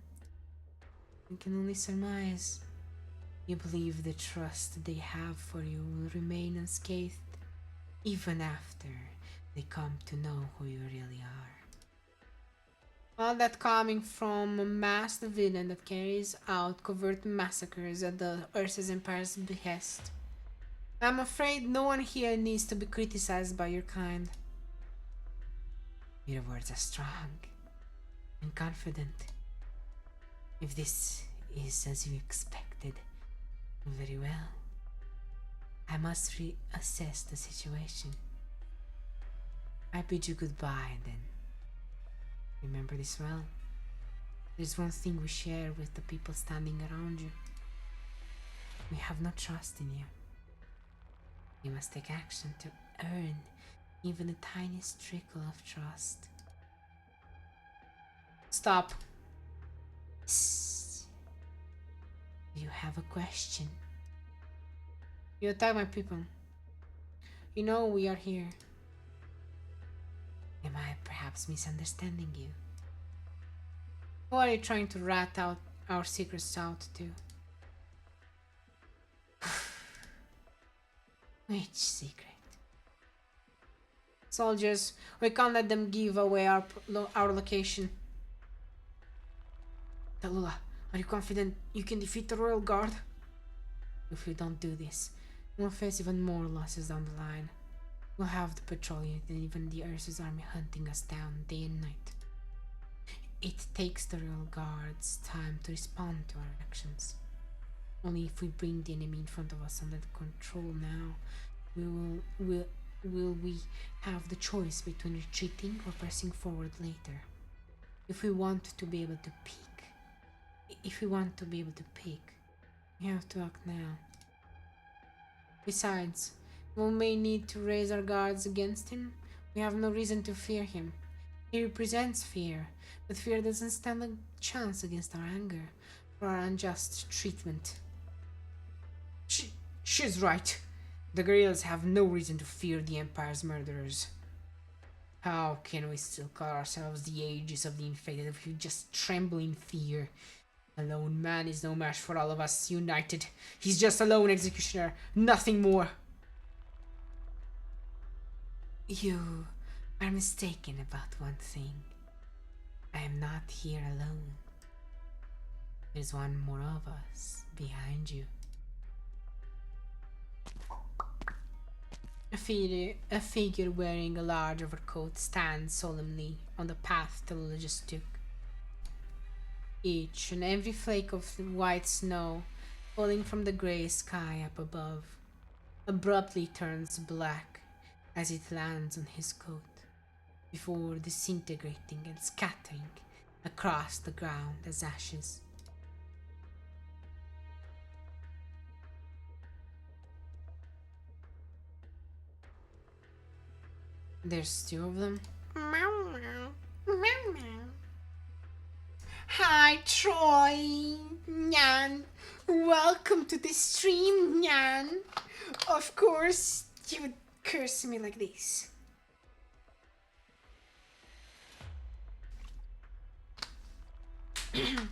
I can only surmise. You believe the trust they have for you will remain unscathed even after they come to know who you really are. All that coming from a masked villain that carries out covert massacres at the Ursa's Empire's behest. I'm afraid no one here needs to be criticized by your kind. Your words are strong and confident. If this is as you expected, very well. I must reassess the situation. I bid you goodbye then. Remember this well. There's one thing we share with the people standing around you. We have no trust in you. You must take action to earn even the tiniest trickle of trust. Stop. Psst. You have a question. You attack my people. You know we are here. Am I perhaps misunderstanding you? Who are you trying to rat out our secrets out to? Which secret? Soldiers, we can't let them give away our location. Tallulah, are you confident you can defeat the Royal Guard? If we don't do this, we'll face even more losses down the line. We'll have the patrol unit and even the Ursa's army hunting us down day and night. It takes the Royal Guards time to respond to our actions. Only if we bring the enemy in front of us under control now, will we have the choice between retreating or pressing forward later. If we want to be able to pick, we have to act now. Besides, we may need to raise our guards against him. We have no reason to fear him. He represents fear, but fear doesn't stand a chance against our anger or our unjust treatment. She's right. The guerrillas have no reason to fear the Empire's murderers. How can we still call ourselves the Aegis of the Infected if we just tremble in fear? A lone man is no match for all of us united. He's just a lone executioner, nothing more. You are mistaken about one thing. I am not here alone. There's one more of us behind you. A figure wearing a large overcoat stands solemnly on the path the villagers took. Each and every flake of white snow falling from the grey sky up above abruptly turns black as it lands on his coat, before disintegrating and scattering across the ground as ashes. There's two of them. Meow, meow, meow, meow. Hi, Troy. Nyan. Welcome to the stream, Nyan. Of course, you would curse me like this. But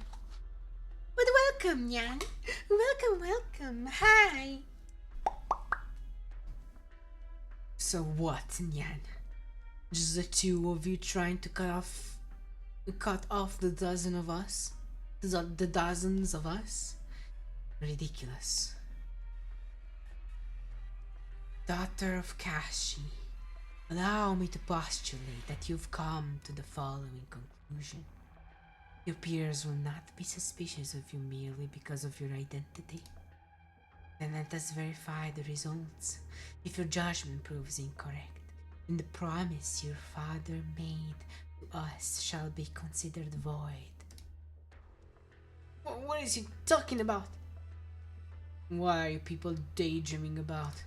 welcome, Nyan. Welcome, welcome. Hi. So what, Nyan? Just the two of you trying to cut off the dozen of us? The dozens of us? Ridiculous. Daughter of Kashi, allow me to postulate that you've come to the following conclusion. Your peers will not be suspicious of you merely because of your identity. Then let us verify the results. If your judgment proves incorrect, then the promise your father made to us shall be considered void. What is he talking about? What are you people daydreaming about?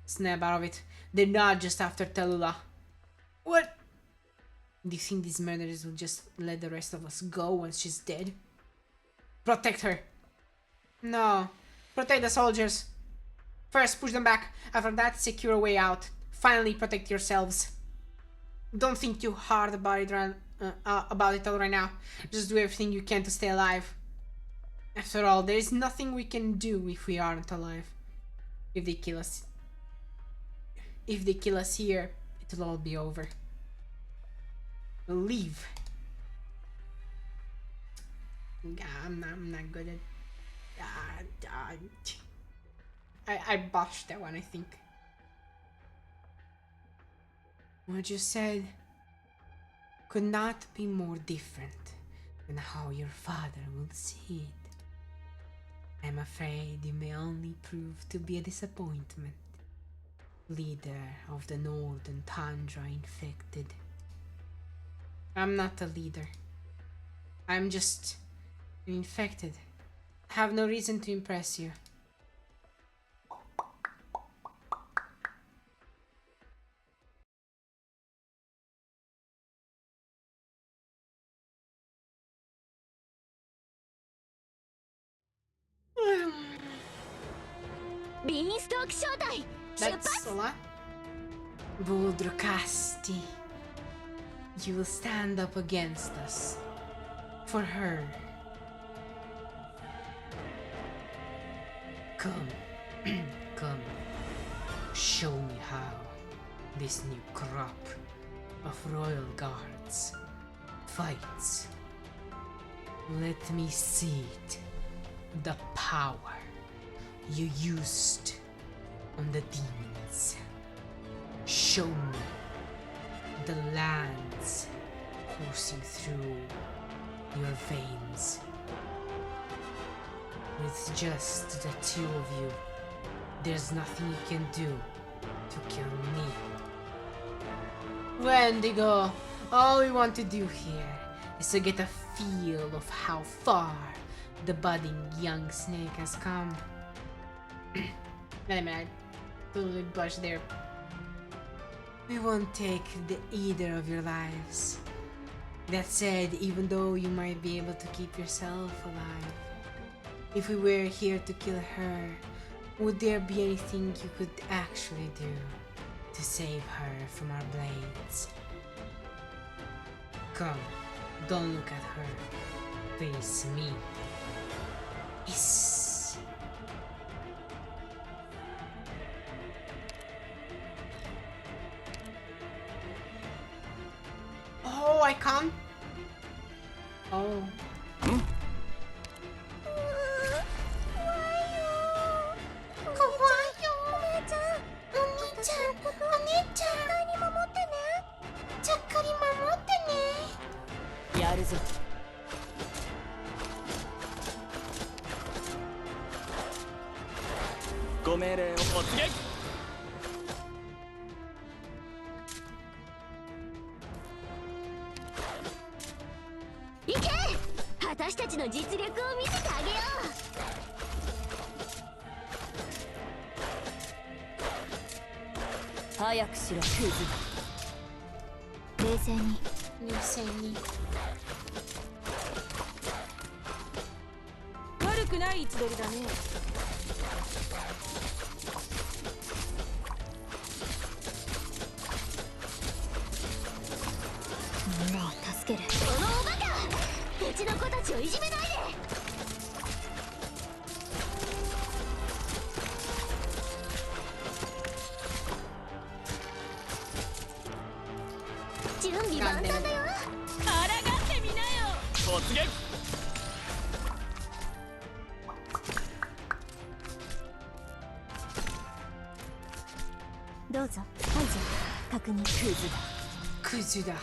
Snap out of it. They're not just after Tallulah. What? Do you think these murderers will just let the rest of us go once she's dead? Protect her. No. Protect the soldiers. First, push them back. After that, secure a way out. Finally, protect yourselves. Don't think too hard about it all right now. Just do everything you can to stay alive. After all, there is nothing we can do if we aren't alive. If they kill us here, it'll all be over. We'll leave. I'm not good at. I botched that one, I think. What you said could not be more different than how your father will see it. I'm afraid you may only prove to be a disappointment. Leader of the Northern Tundra infected. I'm not a leader. I'm just infected. I have no reason to impress you. That's a lot. Buldrukasti, you will stand up against us. For her. Come. Come. Show me how this new crop of royal guards fights. Let me see it. The power you used on the demons. Show me the lands coursing through your veins. With just the two of you, there's nothing you can do to kill me. Wendigo, all we want to do here is to get a feel of how far the budding young snake has come. I totally blushed there. We won't take either of your lives. That said, even though you might be able to keep yourself alive, if we were here to kill her, would there be anything you could actually do to save her from our blades? Come, don't look at her. Face me. Yes. I can't. Oh. やるぞ。ご命令をお告げ。行け、私たちの実力を見せてあげよう。早くしろクズ。冷静に。冷静に。悪くない位置取りだね。みんなを助ける。このおバカ、うちの子たちをいじめないで。準備万端だよ。抗ってみなよ。突撃。どうぞ。排除。確認。クズだ。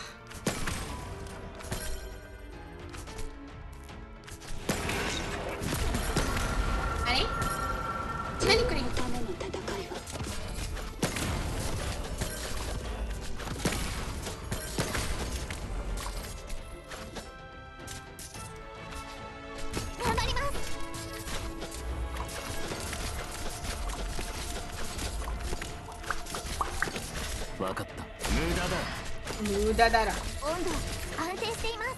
あれ？何これ？ための戦いは。頑張ります。わかった。無駄だ。無駄だら。温度安定しています。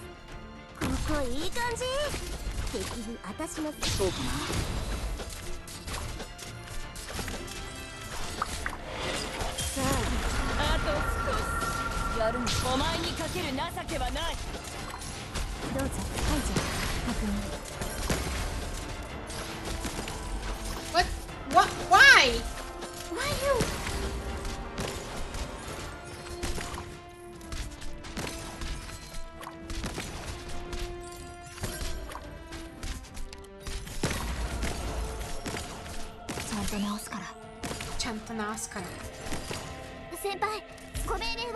ここいい感じ。敵に私のそうかな。さあ、あと少し。やるの。お前にかける情けはない。どうぞ。排除。確認。What? Why? Why you? ちゃんと直すから。ちゃんと直すから。先輩、ご命令を。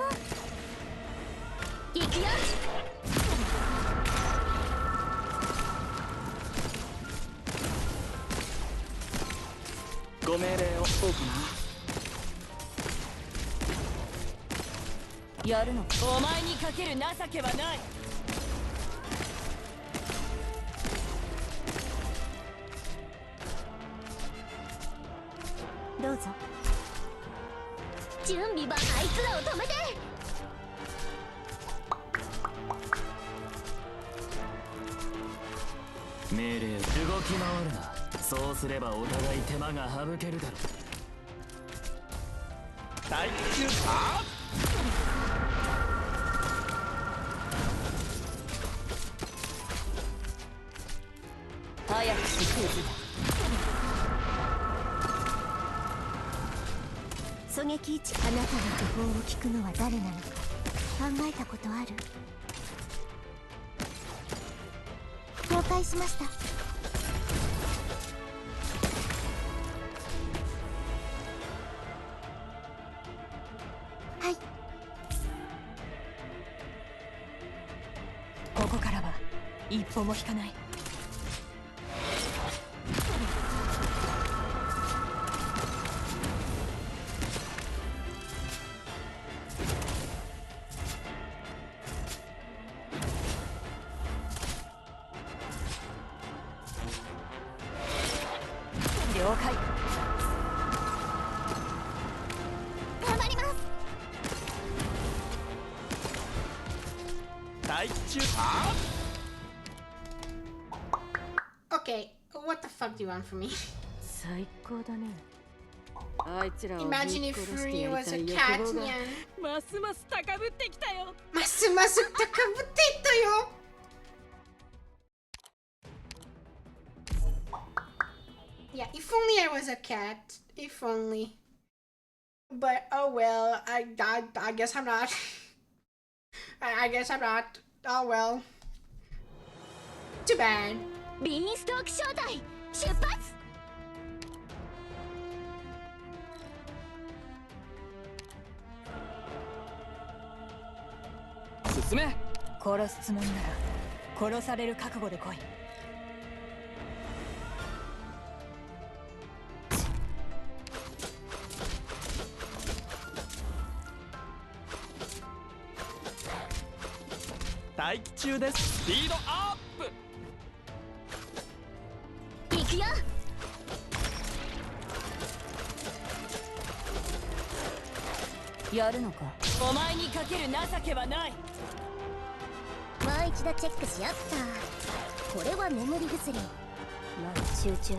行くよ。ご命令をそうかな。やるの。お前にかける情けはない。どうぞ。準備ばあいつらを止めて。命令動き回るな。そうすればお互い手間が省けるだろう。大中か。早くしクズだ。狙撃位置。あなたの情報を聞くのは誰なのか考えたことある？了解しました。はい。ここからは一歩も引かない。了解。頑張ります。大中か。 Okay, what the fuck do you want from me? 最高だね。あいつらをぶっ Imagine if 殺して Rooney やり was た a い欲 cat 望が niyan. ますます高ぶってきたよ。ますます高ぶっていったよ。Yeah, if only I was a cat. If only. But oh well, I guess I'm not. I guess I'm not. Oh well. Too bad. ビーンストーク小隊出発。進め。殺すつもりなら殺される覚悟で来い。待機中です。スピードアップ。行くよ。やるのか。お前にかける情けはない。もう一度チェックしよっと。これは眠り薬。まあ集中。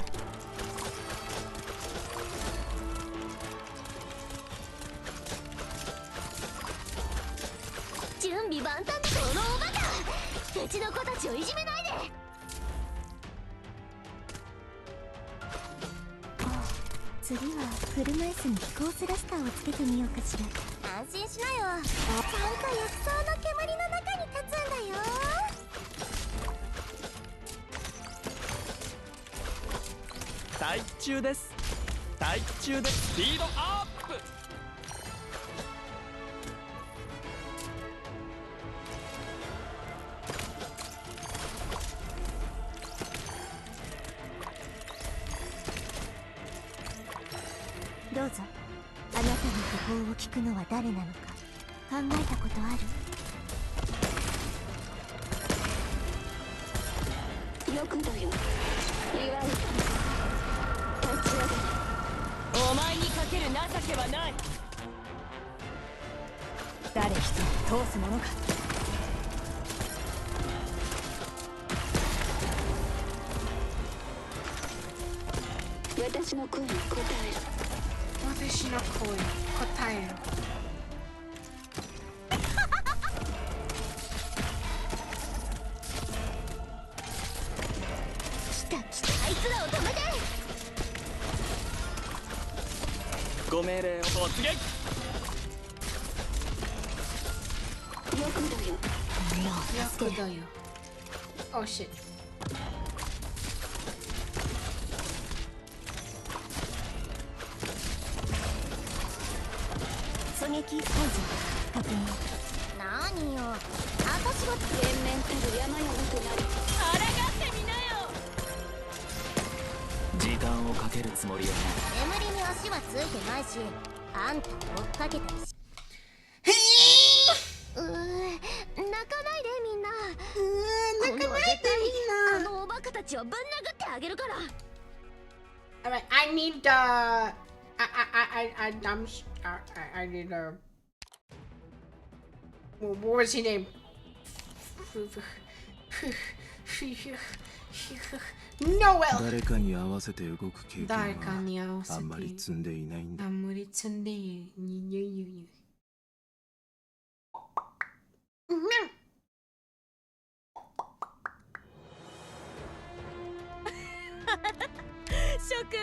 準備万端。このおバカ、うちの子たちをいじめないで。次は車椅子に飛行スラスターをつけてみようかしら。安心しなよ。ちゃんと薬草の煙の中に立つんだよ。待機中です。待機中です。スピードアップ。どうぞ。あなたの訃報を聞くのは誰なのか考えたことある？よくだよ。言われた。立ち上がる。お前にかける情けはない。誰一人通すものか。私の声に答える。私の声に答える。来た来た、あいつらを止めて。ご命令を突撃。よくだよ。みんなを助ける。よくだよ。Oh shit。狙撃解除確認。何よ、私が全面たる山々となる。抗ってみなよ。時間をかけるつもりは眠りに足はついてないし、あんたを追っかけたりし。泣かないでみんな。泣かないでみんな。あのおバカたちをぶん殴ってあげるから。Alright, I need I need what was his name? Noel! 誰かに合わせて動く経験誰かに合わせてはあんまり積んでいないんだ。あんまり積んでいない。諸君、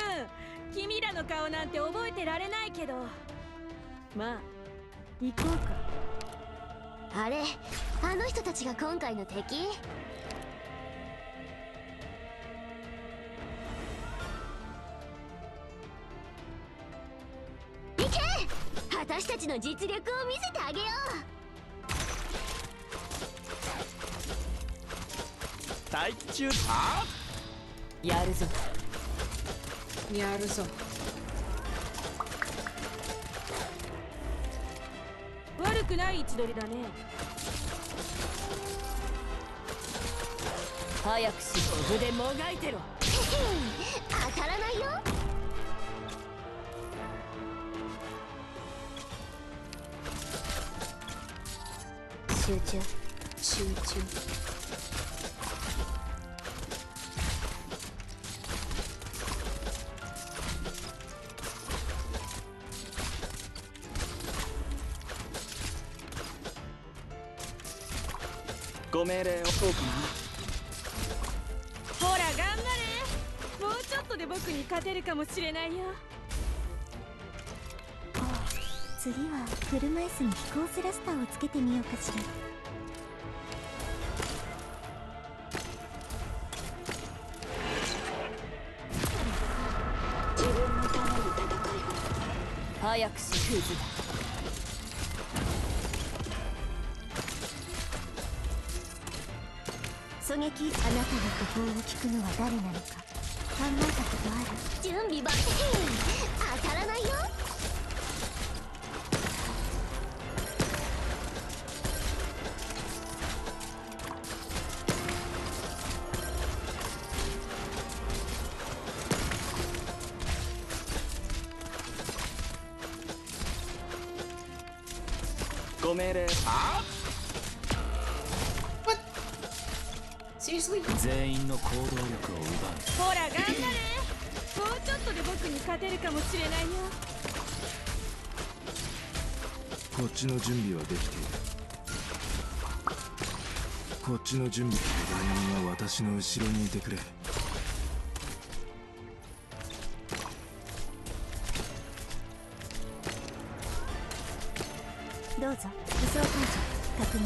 君らの顔なんて覚えてられないけど、まあ行こうか。あれ、あの人たちが今回の敵？行け！私たちの実力を見せてあげよ待機中。やるぞ。やるぞ。悪くない位置取りだね。早くしろ。腕もがいてろ。当たらないよ。集中。集中。ご命令をそうかほら頑張れ。もうちょっとで僕に勝てるかもしれないよ。次は車椅子に飛行スラスターをつけてみようかしら。早くしクズだ。狙撃、あなたの途方を聞くのは誰なのか考えたことある？準備万全。当たらないよ。ご命令。Seriously? 全員の行動力を奪う。ほら頑張れ。もうちょっとで僕に勝てるかもしれないよ。こっちの準備はできている。こっちの準備。隊員は私の後ろにいてくれ。どうぞ。武装解除確認。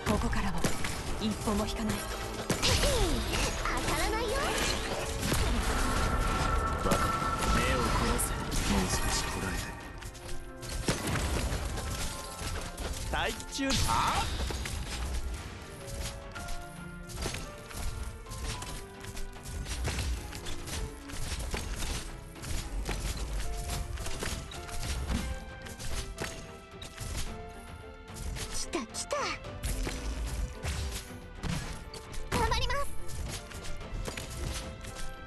ここからは一歩も引かない。当たらないよ。バカ、目を凝らせ。もう少しこらえて。待機中。来た来た。頑張ります。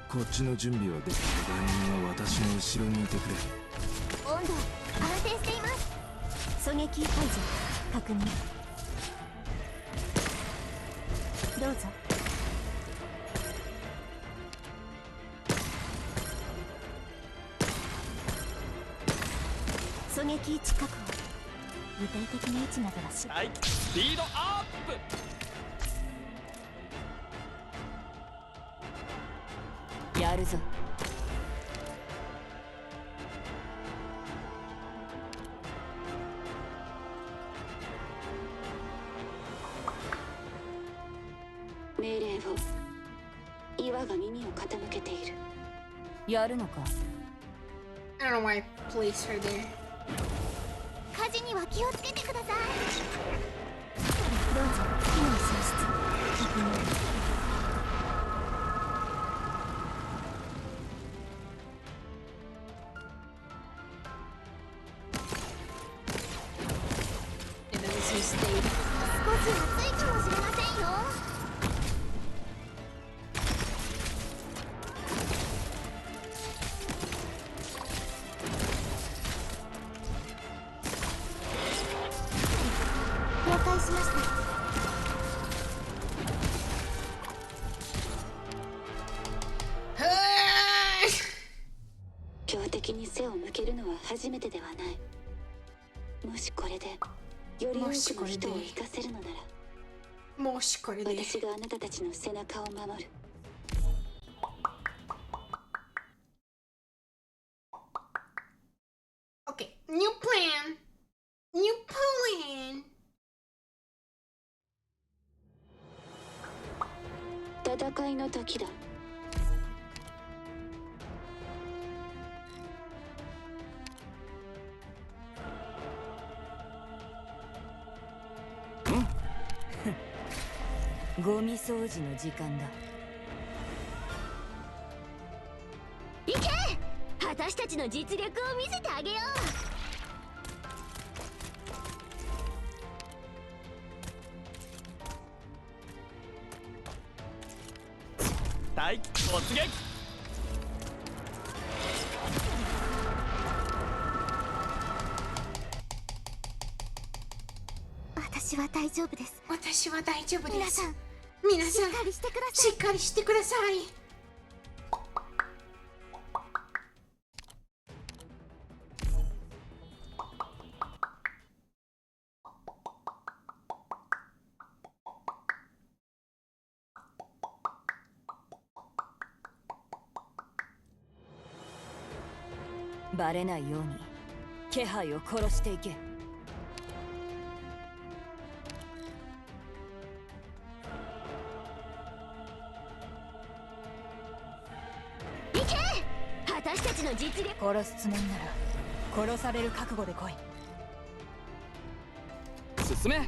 こっちの準備はできて、隊員は私の後ろにいてくれ。温度安定しています。狙撃解除確認。どうぞ。狙撃位置確保。具体的な位置などははい、スピードアップ。やるぞ。命令を。岩が耳を傾けている。やるのか。I don't know why I placed her there. 火事には気をつけてください。どうぞ。機能喪失確認。And then she stayed. 少し暑いかもしれませんよ。了解しました。強敵に背を向けるのは初めてではない。もしこれでより多くの人を生かせるのなら、もしこれで私があなたたちの背中を守る。Okay, new plan. New plan. 戦いの時だ。ゴミ掃除の時間だ。行け！私たちの実力を見せてあげよ待機突撃。う。私は大丈夫です。私は大丈夫です。皆さん、皆さん、しっかりしてください。しっかりしてください。バレないように気配を殺していけ。私たちの実力。殺すつもりなら殺される覚悟で来い。進め。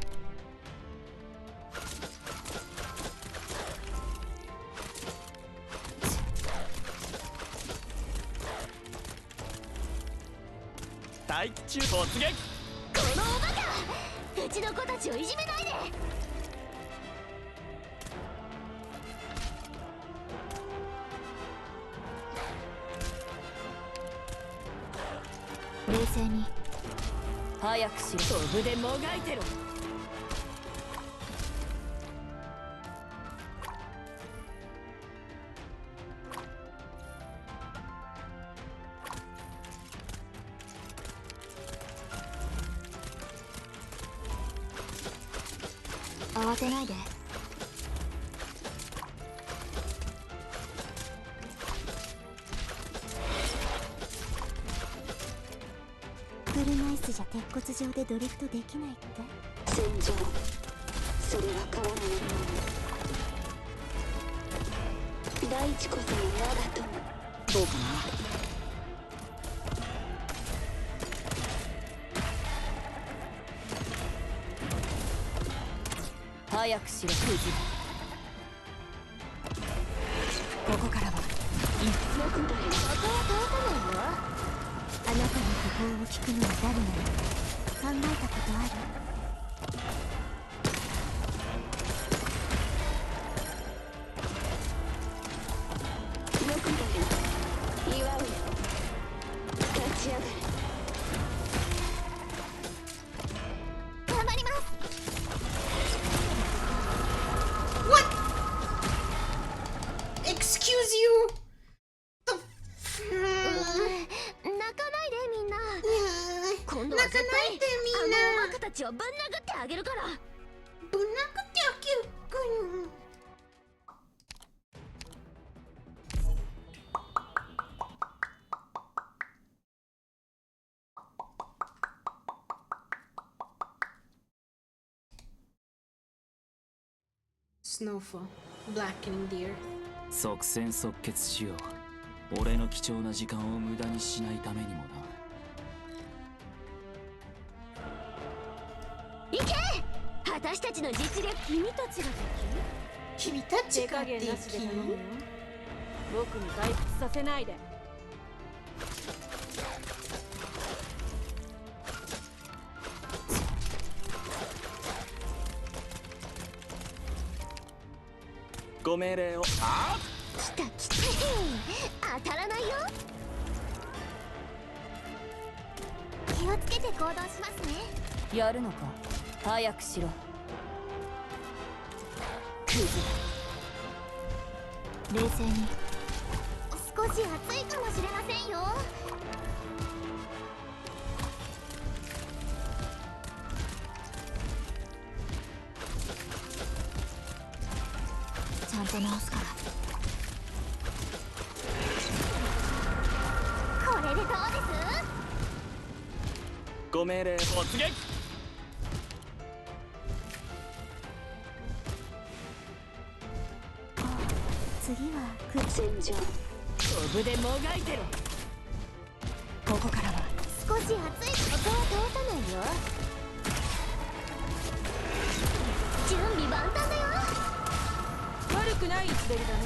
大中突撃。このおバカ、うちの子たちをいじめないで。冷静に。早くしろ。飛ぶでもがいてろ。慌てないで。車椅子じゃ鉄骨上でドリフトできないって。戦場、それは変わらないもの。大地こその我が友。どうかな。早くしろクズ。ここからは僕だよ。ここは通さないよ。あなたの訃報を聞くのは誰なの？考えたことある？僕だよ。祝うよ。立ち上がる。頑張ります。What? Excuse you? 泣かないでみんな。今度は泣かないでみんな。あのおバカたちをぶん殴ってあげるから。ぶん殴ってあげるかよ。Snowfall, blackening the earth. 即戦即決しよう。俺の貴重な時間を無駄にしないためにもな。行け。私たちの実力。君たちが敵？君たちが敵？僕に退屈させないで。ご命令を。あ来た来た。当たらないよ。気をつけて行動しますね。やるのか。早くしろクズ。冷静に。少し暑いかもしれませんよ。ちゃんと直すから。これでどうです？ご命令突撃。次は戦場。飛ぶでもがいてろ。ここからは少し暑い。ここは通さないよ。準備万端だよ。悪くない位置取りだね。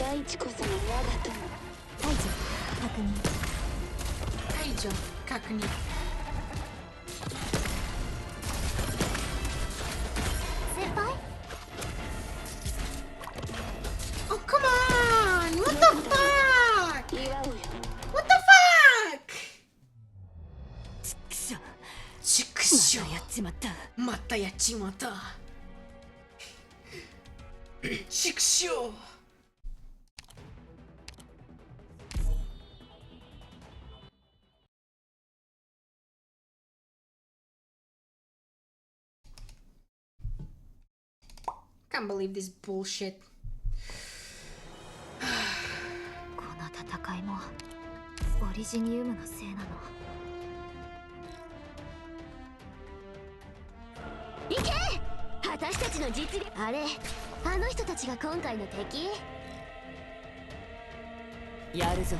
大地こその我が友。排除確認。排除確認。先輩。Oh come on! What the fuck? 祝うよ。 What the fuck? ちくしょ。またやっちまった。またやっちまった。ちくしょう。Can't believe this bullshit. この戦いもオリジニウムのせいなの。行け。私たちの実力。あれあの人たちが今回の敵？やるぞ。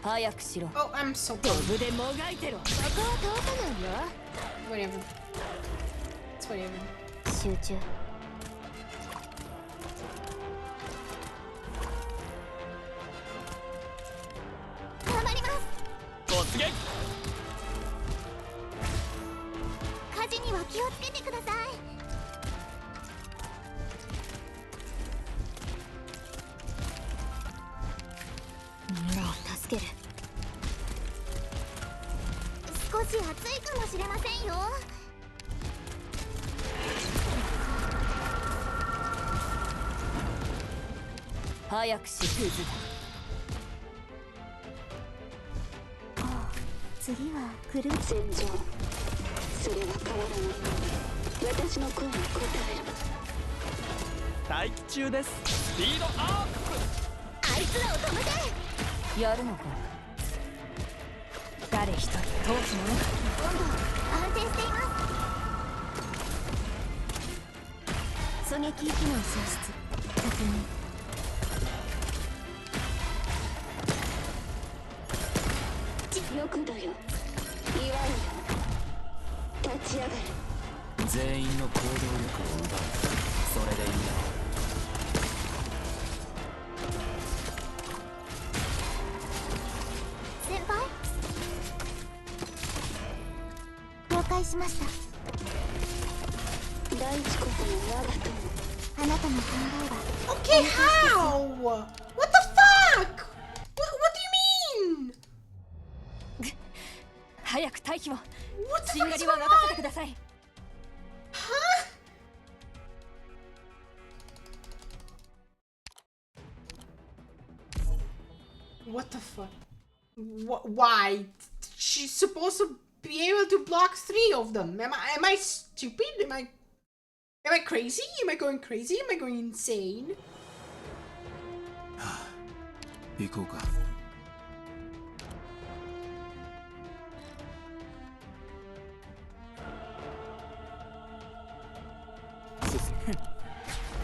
早くしろ。 Oh, I'm so ドブでもがいてろ。ここは通さないよ。 whatever. It's whatever. 集中。頑張ります。突撃。火事には気をつけてください。みんなを助ける。少し暑いかもしれませんよ。早くしクズだ。次は来る戦場。それは変わらない。私の声に応える。待機中です。スピードアップ。あいつらを止めて。やるのか。誰一人通すものか。温度安定しています。狙撃機能喪失。確認。よくだよ。祝うよ。立ち上がる。全員の行動力を奪う。それでいいんだろう。先輩？了解しました。第一国の我が友。あなたの考えは。Okay, how? What the fuck? What do you mean? 早く退避を。 What the しん fuck が is りは going 任せて on? ください。 What the fuck? Why? She's supposed to be able to block 3 of them. Am I stupid? Am I crazy? Am I going crazy? Am I going insane? 行こうか。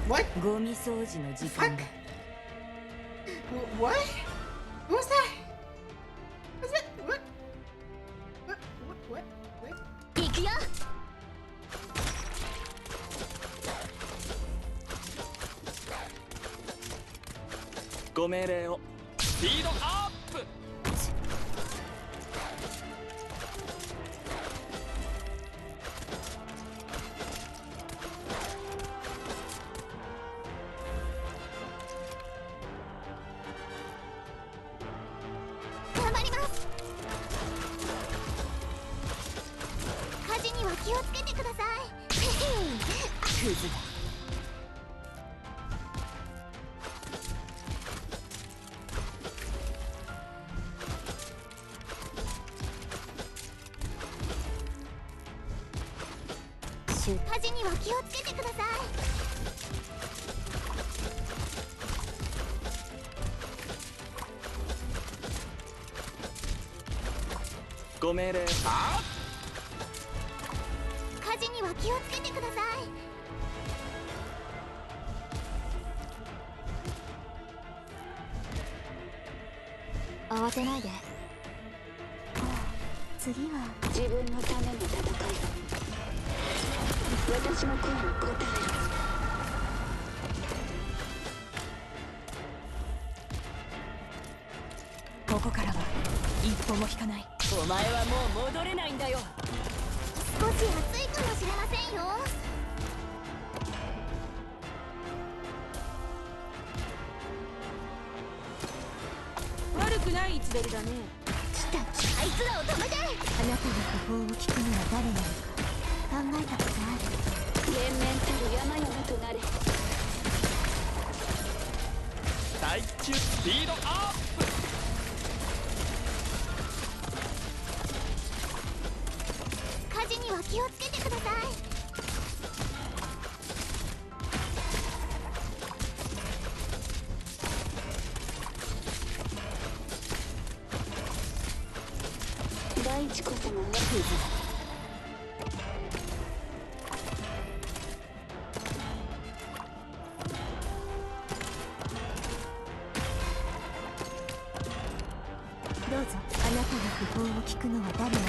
What? ゴミ掃除の時間だ。What? What was that? What's that? What? 行くよ。ご命令を。スピードアップ。頑張ります。火事には気をつけてください。クズだ。火事には気をつけてください。ご命令。あ火事には気をつけてください。慌てないで。次は自分のための戦いだ。私の声に応える。ここからは一歩も引かない。お前はもう戻れないんだよ。少し暑いかもしれませんよ。悪くない位置取りだね。来た。あいつらを止めて。あなたの途方を聞くには誰なのか考えたことある。連綿たる山々となれ。待機中。スピードアップ。火事には気をつけてください。第一こそもクズどうぞ。あなたが不法を聞くのは誰なの？考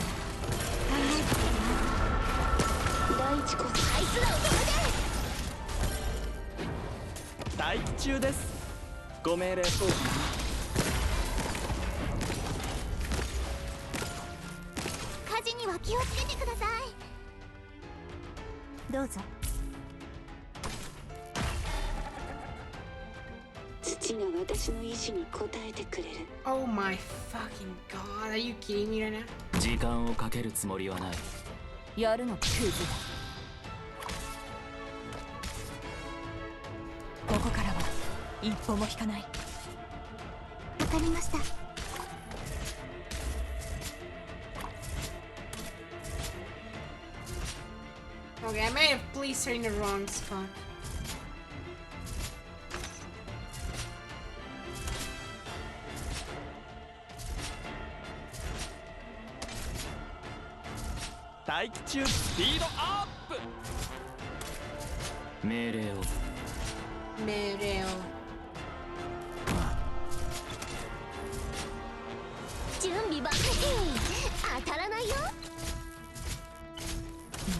えたことない。第一こそあいつらを止めて。待機中です。ご命令そうか火事には気をつけてください。どうぞ。父が私の意志に応えてくれる。Oh my fucking god, are you kidding me right now? 時間をかけるつもりはない。やるのクズだ。ここからは一歩も引かない。わかりました。Okay, I may have placed her in the wrong spot.待機中。スピードアップ。命令を。命令を。準備万全。当たらないよ。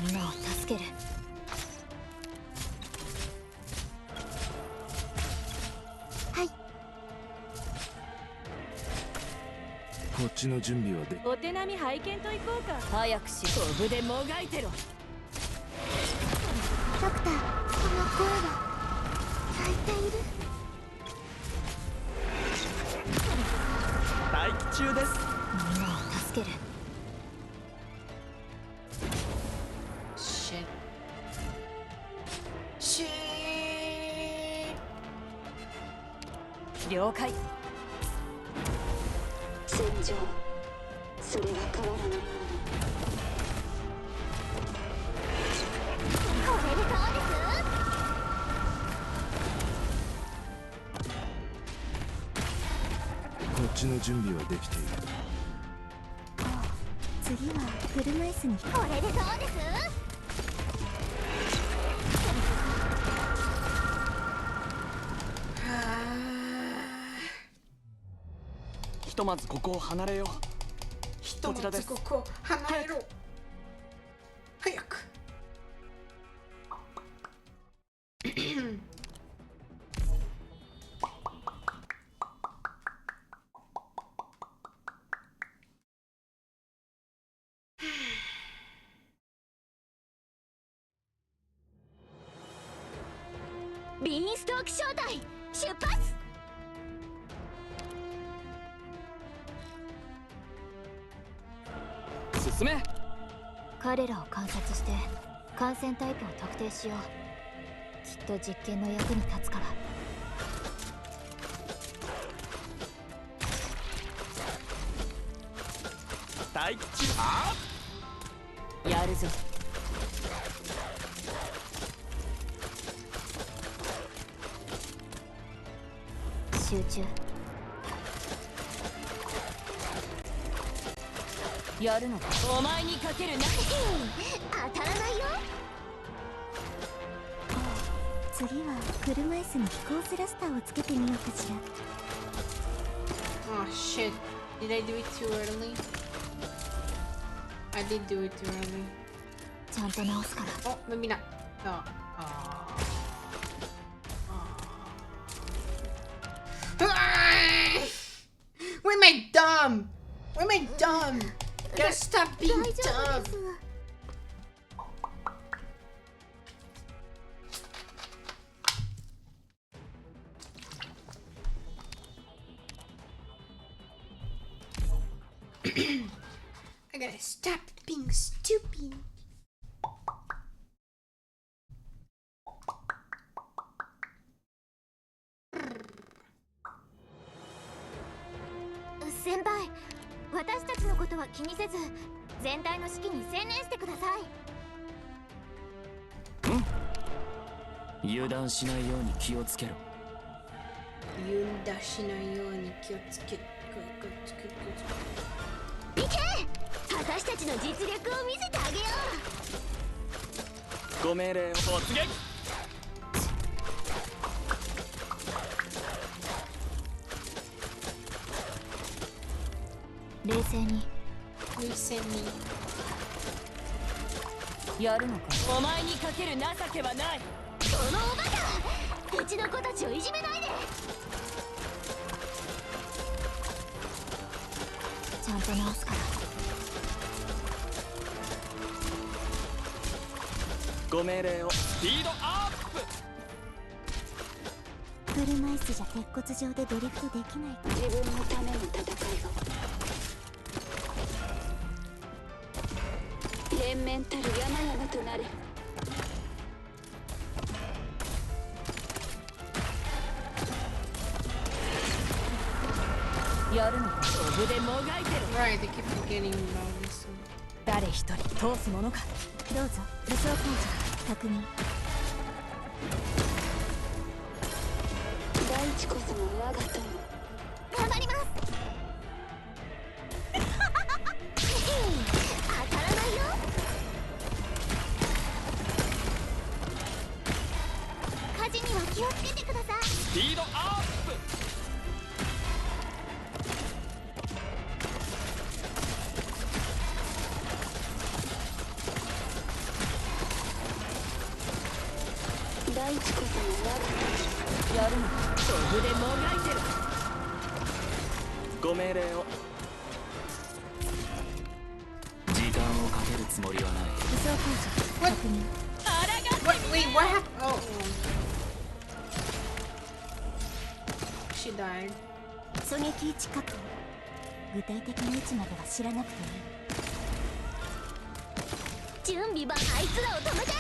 みんなを助ける。はい。こっちの準備はで。お手並み拝見といこうか。早くし、飛ぶでもがいてろ。ドクター、その声は泣いている。待機中です。みんなを助ける。Shit. Shit. 了解。戦場、それは変わらないもの。これでどうです？こっちの準備はできている。次は車椅子に。これでどうです？ひとまずここを離れよう。ひとまずここ離れろ。早く。ビーンストーク小隊出発。進め。彼らを観察して感染タイプを特定しよう。きっと実験の役に立つから。待機中。あっやるぞ。集中。やるのか。お前にかけるな。当たらないよ。次は車椅子に飛行スラスターをつけてみようかしら。Oh shit. Did I do it too early? I did do it too early. ちゃんと直すから。Oh, maybe not. No. Why am I dumb? Why am I dumb? Gotta stop being dumb. I gotta stop being stupid. Senpai, 私たちのことは気にせず全体の指揮に専念してください。油断しないように気をつけろ。油断しないように気をつけ。行け。始私たちの実力を見せてあげよご命令を突撃。う。冷静に冷静にやるのか。お前にかける情けはない。このおバカ、うちの子たちをいじめないで。ちゃんと直すから。ご命令をスピードアップ。車椅子じゃ鉄骨上でドリフトできない。自分のための戦いを。連綿たる山々となれ。やるのか。飛ぶでもがいてる。 Right, they keep forgetting about this. 誰一人通すものか。どうぞ武装解除確認。大地こそも我が友。頑張ります。当たらないよ。火事には気をつけてください。スピードアップ。大地こそも我が友。やるのか。飛ぶでもがいてる。ご命令を。時間をかけるつもりはない。武装解除確認。 What? Wait, what happened? Oh. She died. 狙撃位置確保。具体的な位置までは知らなくていい。準備版あいつらを止めて。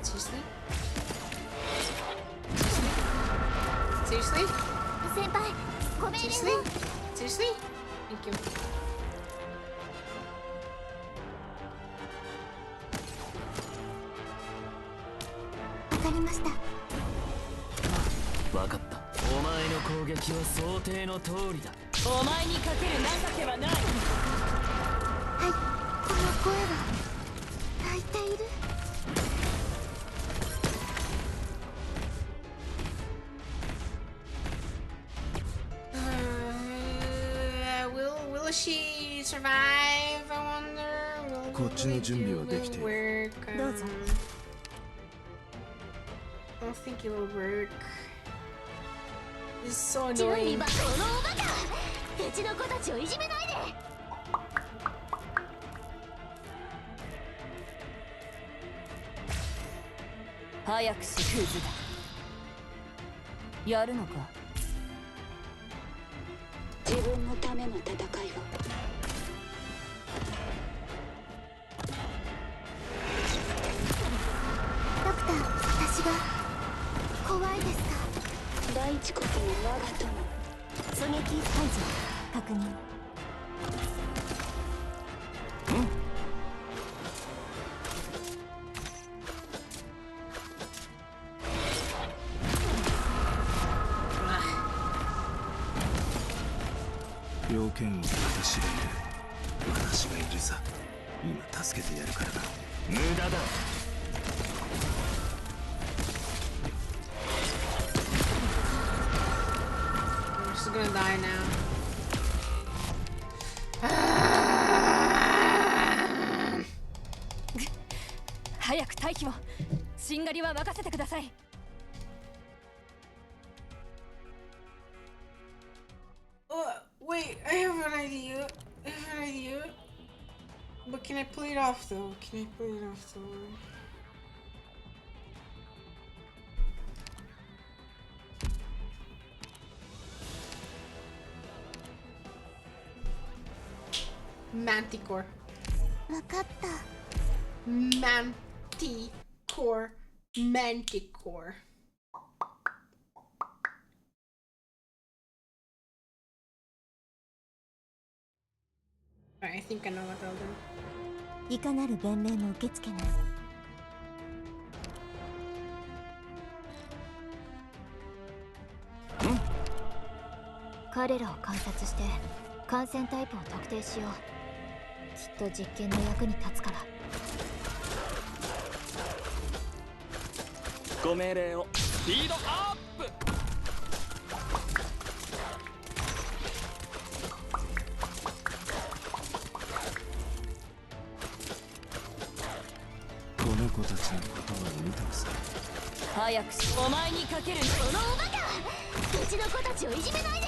Seriously? Seriously? 先輩、ご命令 Seriously? を。 Seriously? Thank you. わかりました。分かった。お前の攻撃は想定の通りだ。お前にかける情けはない。はい、この声は泣いている。Will she survive? I wonder. こっちの準備はできている。どうぞ。 I don't think it will work. This is so 準備 annoying. 版このおバカ、うちの子たちをいじめないで。早くしクズだ。やるのか。自分のための戦いを。ドクター、私が怖いですか。大地こそも我が友。狙撃解除確認。要件を私がいる。私がいるさ。今助けてやるからな。無駄だ。She's gonna die now. 早く退避を。しんがりは任せてください。Wait, I have an idea. I have an idea. But can I pull it off though? Can I pull it off though? Manticore. わかった。 Manticore. Manticore. Alright, I think I know what I'll do. いかなる弁明も受け付けない。彼らを観察して感染タイプを特定しよう。きっと実験の役に立つから。ご命令を。スピードアップ。この子たちのことは見たくさ。早くし、お前にかける。そのおバカ、うちの子たちをいじめないで。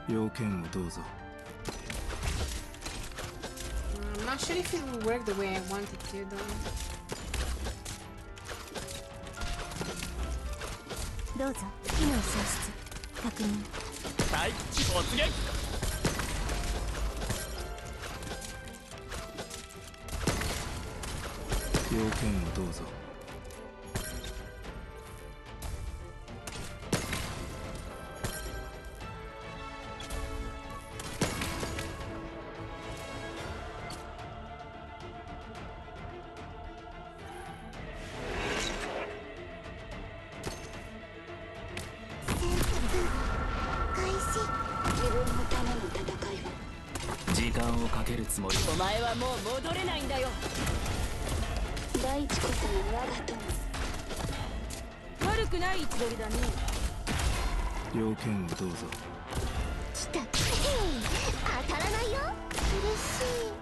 要件をどうぞ。I'm not sure if it will work the way I want it to, though. どうぞ。機能喪失確認。大地突撃。要件をどうぞ。時間をかけるつもり。お前はもう戻れないんだよ。大地こそが我が友。悪くない位置取りだね。要件をどうぞ。来た。当たらないよ。嬉しい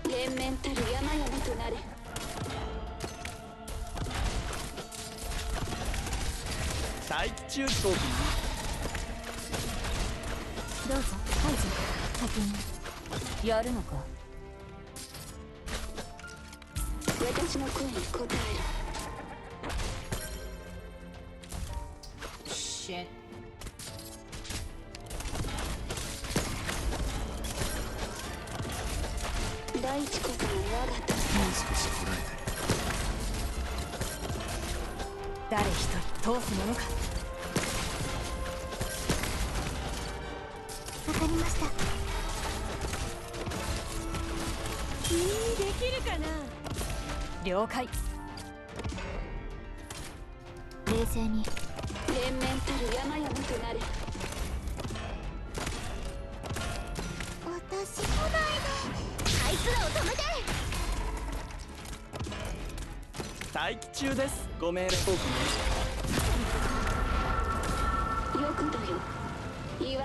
夢。連綿たる山々となれ。大気中飛行機。どうぞ。排除確認。やるのか。私の声に応える。Shit. 大地こそが我が友。もう少しこらえて。誰一人通すものか。わかりました。君にできるかな。了解。冷静に。連綿たる山々となれ。私来ないで。あいつらを止めて。大気中です。ご命令航空。よくどよ。祝うよ。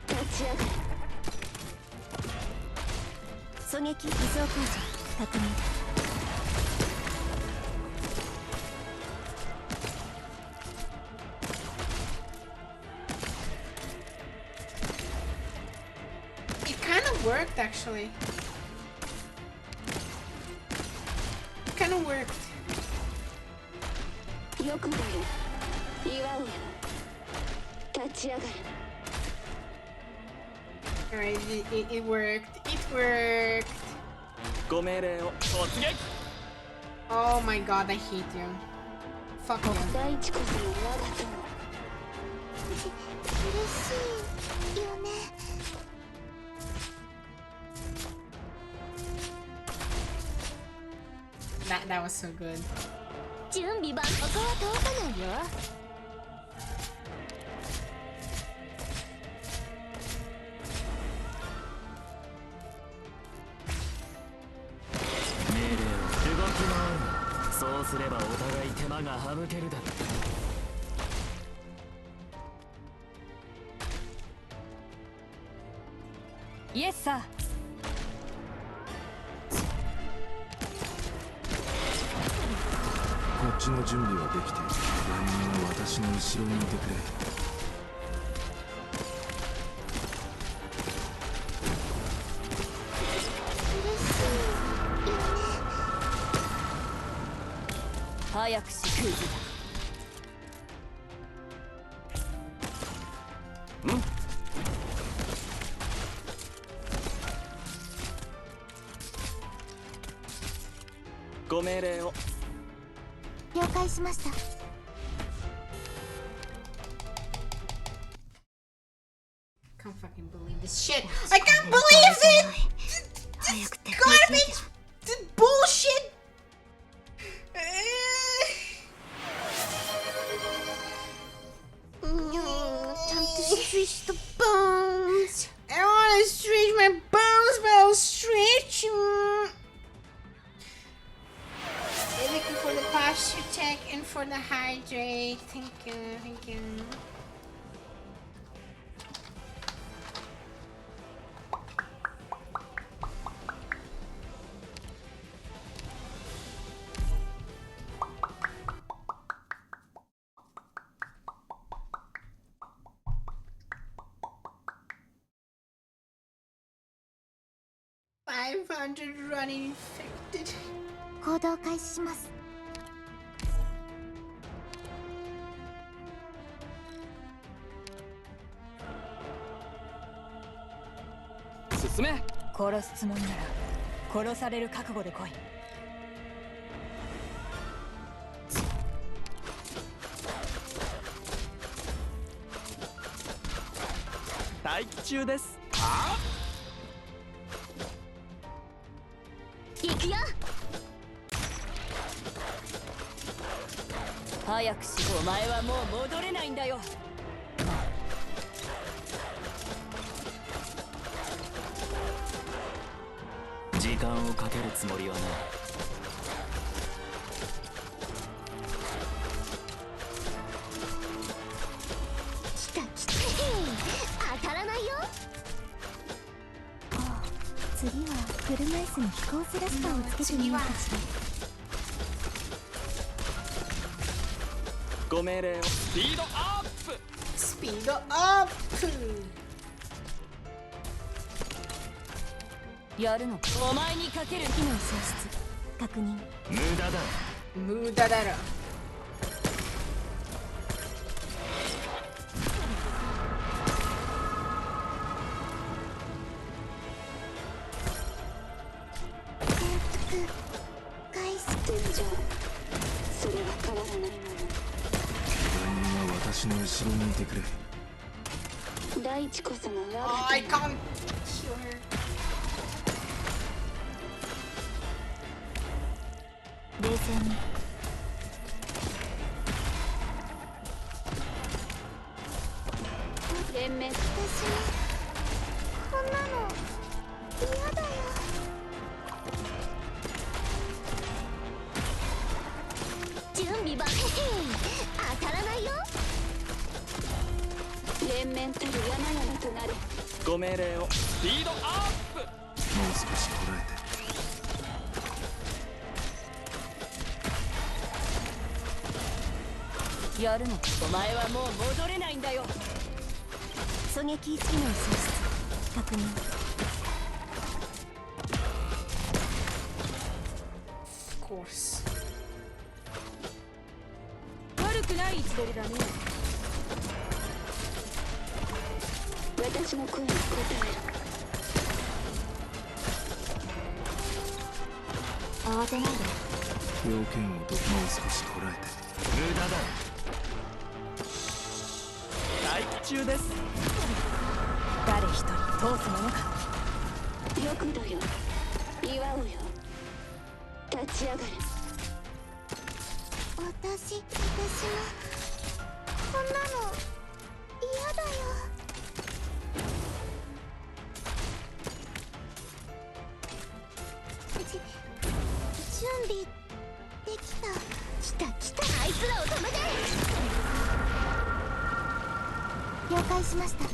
立ち上がれ。狙撃偽装解除確認。It kind of worked, actually. It kind of worked. よくどよ。祝うよ。立ち上がれ。Alright, it worked. It worked. ご命令を。突撃。 Oh my god, I hate you. Fuck you. 大地こそが我が友。嬉しいよね。That was so good. 準備万ここは通さないよ。命令を。動き回る。そうすればお互い手間が省けるだろう。イエスサー。こっちの準備はできている。来年は私の後ろにいてくれ。早くしクイズだ。ご命令を。了解しました。 Can't fucking believe this shit. I can't believe this garbage bullshit. Time to stretch the bones. I want to stretch my bones, but I'll stretch. Looking for the posture check and for the hydrate. Thank you, thank you. Running infected. 行動開始します。進め。殺すつもりなら殺される覚悟で来い。待機中です。行くよ。早くしろ。お前はもう戻れないんだよ。時間をかけるつもりはない。来た来た。当たらないよ。ああ、次は車椅子に飛行スラスターをつけてみようかしら。ご命令を。スピードアップ。スピードアップ。やるのか。お前にかける。機能喪失確認。無駄だ。無駄だろ。返してんじゃん。それは変わらないもの。来年は私の後ろにいてくれ。大地こそがOh, I can't kill her. 冷静に。連盟。私こんなの嫌だよ。準備万全。当たらないよ。連綿たる山々となる。ご命令を。スピードアップ。もう少しこらえて。やるのか。お前はもう戻れないんだよ。狙撃機能喪失確認。Of course. 悪くない位置取りだね。私の声に応える。慌てないで。要件をもう少しこらえて。無駄だ。待機中です。誰一人通すものか。よくだよ。祝おうよ。立ち上がる。私もこんなの嫌だよ。準備できた。来た来た。あいつらを止めて。了解しました。ド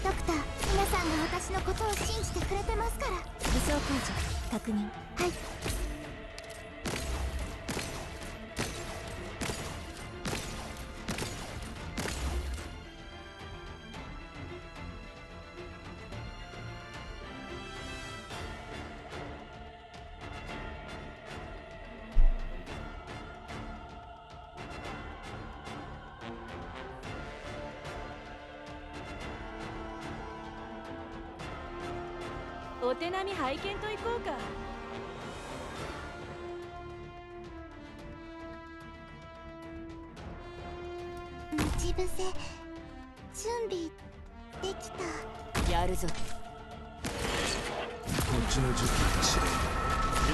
クター、皆さんが私のことを信じてくれてますから。武装解除確認。はい。お手並み拝見といこうか。待ち伏せ準備できた。やるぞ。こっちの準備が知れん。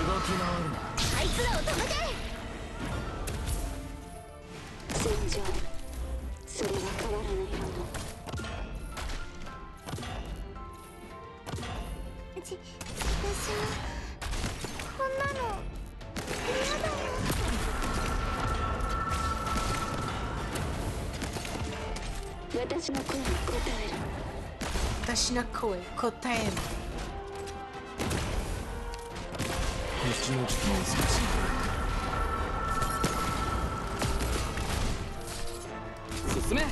動き回るな。あいつらを止めて。戦場、それは変わらないもの。私はこんなの嫌だよ。私の声に答える。私の声答える。こっちの時間を少し。進め。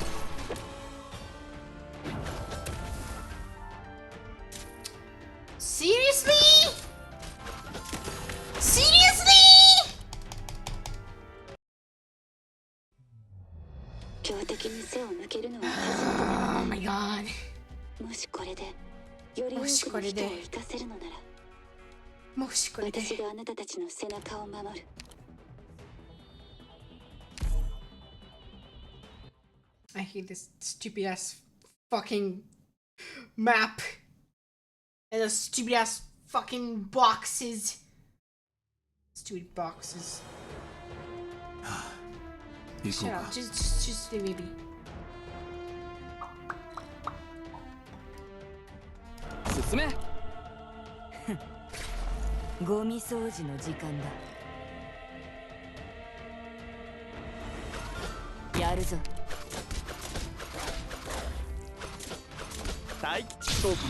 Seriously? Seriously?強敵に背を向けるのは初めてではない。 Oh my god. もしこれでより多くの人を生かせるのなら、もしこれで私があなたたちの背中を守る。I hate this stupid ass fucking map and the stupid ass fucking boxes. Stupid boxes. Shut up. Just leave me be. 進め。ゴミ掃除の時間だ。やるぞ。大吉どうかな。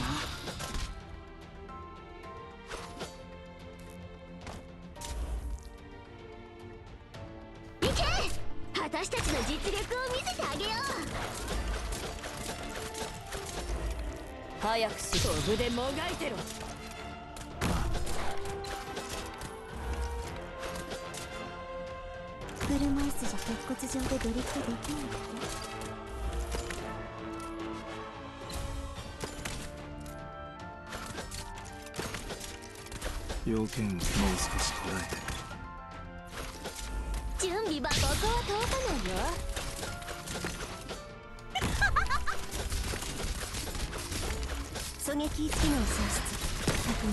行け。私たちの実力を見せてあげよう。早くしろ。飛ぶでもがいてろ。車椅子じゃ鉄骨上でドリフトできないって。要件をもう少し捉えて。準備はここは通さないよ。狙撃機能喪失確認。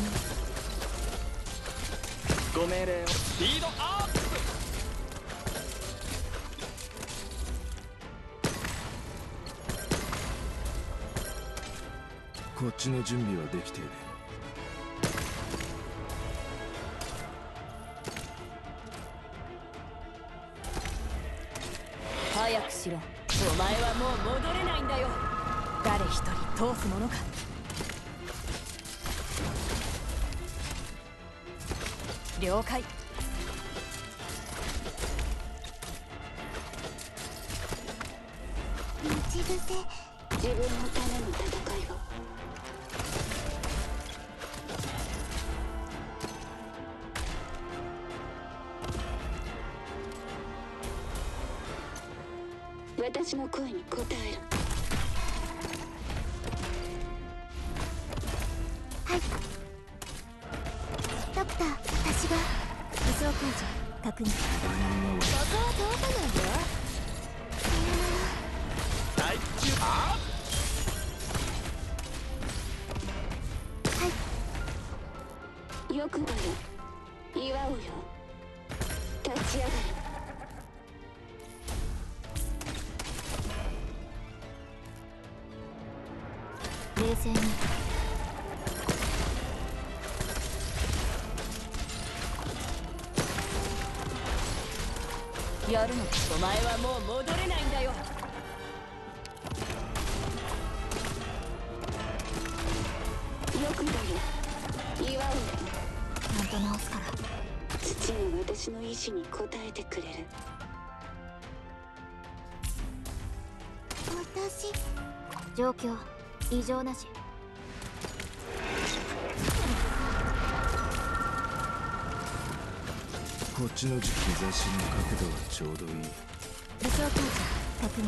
ご命令を。スピードアップ。こっちの準備はできている。早くしろ。お前はもう戻れないんだよ。誰一人通すものか。了解。待ち伏せ。自分のための戦いを。私の声に答える。はい。ドクター、私が武装解除確認。ここは通さないよ。さよなら。大吉あはい。よくだよ。祝うよ。立ち上がる。冷静に。やるの。お前はもう戻れないんだよ。よくだよ。祝うよ。ちゃんと直すから。父が私の意志に応えてくれる。私。状況異常なし。こっちの日差しの角度はちょうどいい。武装解除確認。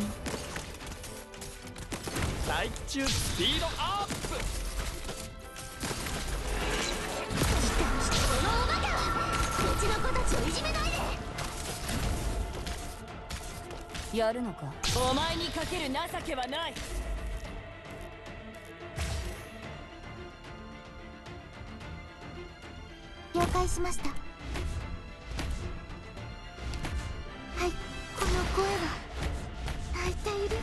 大吉スピードアップ。やるのか。お前にかける情けはない。了解しました。はい、この声は泣いている。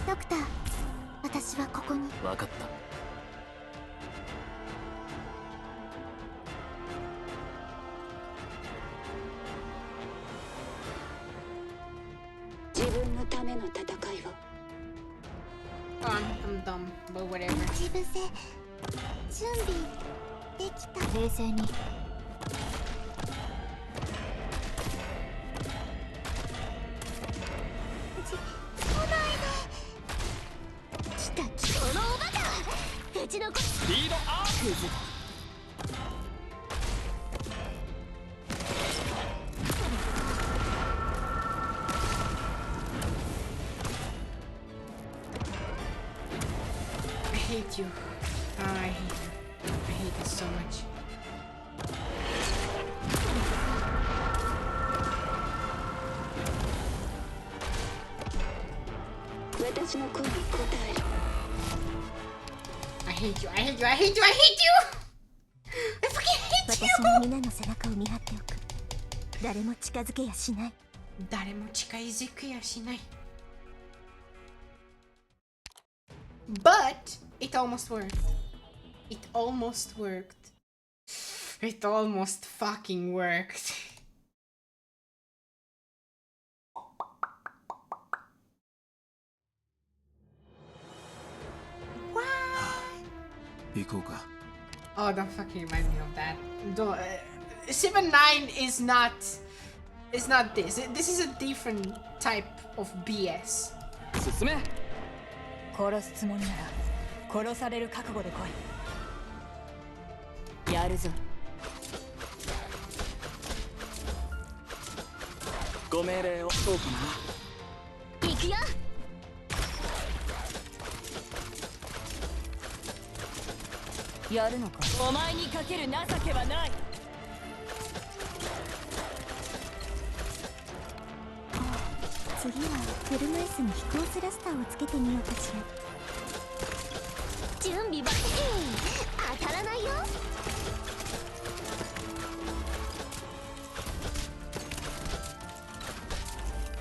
ドクター、私はここに。分かった。自分のための戦いを。I'm dumb, but whatever. 待ち伏せ、準備できた。冷静に。来ないで。来た来た。このおバカ。うちの子。スピードアップ。I hate you. Oh, I hate you. I hate this so much. 私の声に応える。I hate you. I hate you. I hate you. I hate you. I fucking hate 私の皆の背中を見張っておく。誰も近づけやしない。誰も近づくやしない。But it almost worked. It almost worked. It almost fucking worked. What? 行こうか。 Oh, don't fucking remind me of that. Don't. 7-9 is not. It's not this. This is a different type of BS. 進め。殺すつもりなら殺される覚悟で来い。やるぞ。ご命令をどうかな。行くよ。やるのか。お前にかける情けはない。次は車椅子に飛行スラスターをつけてみようかしら。準備ばっちり。当たらないよ。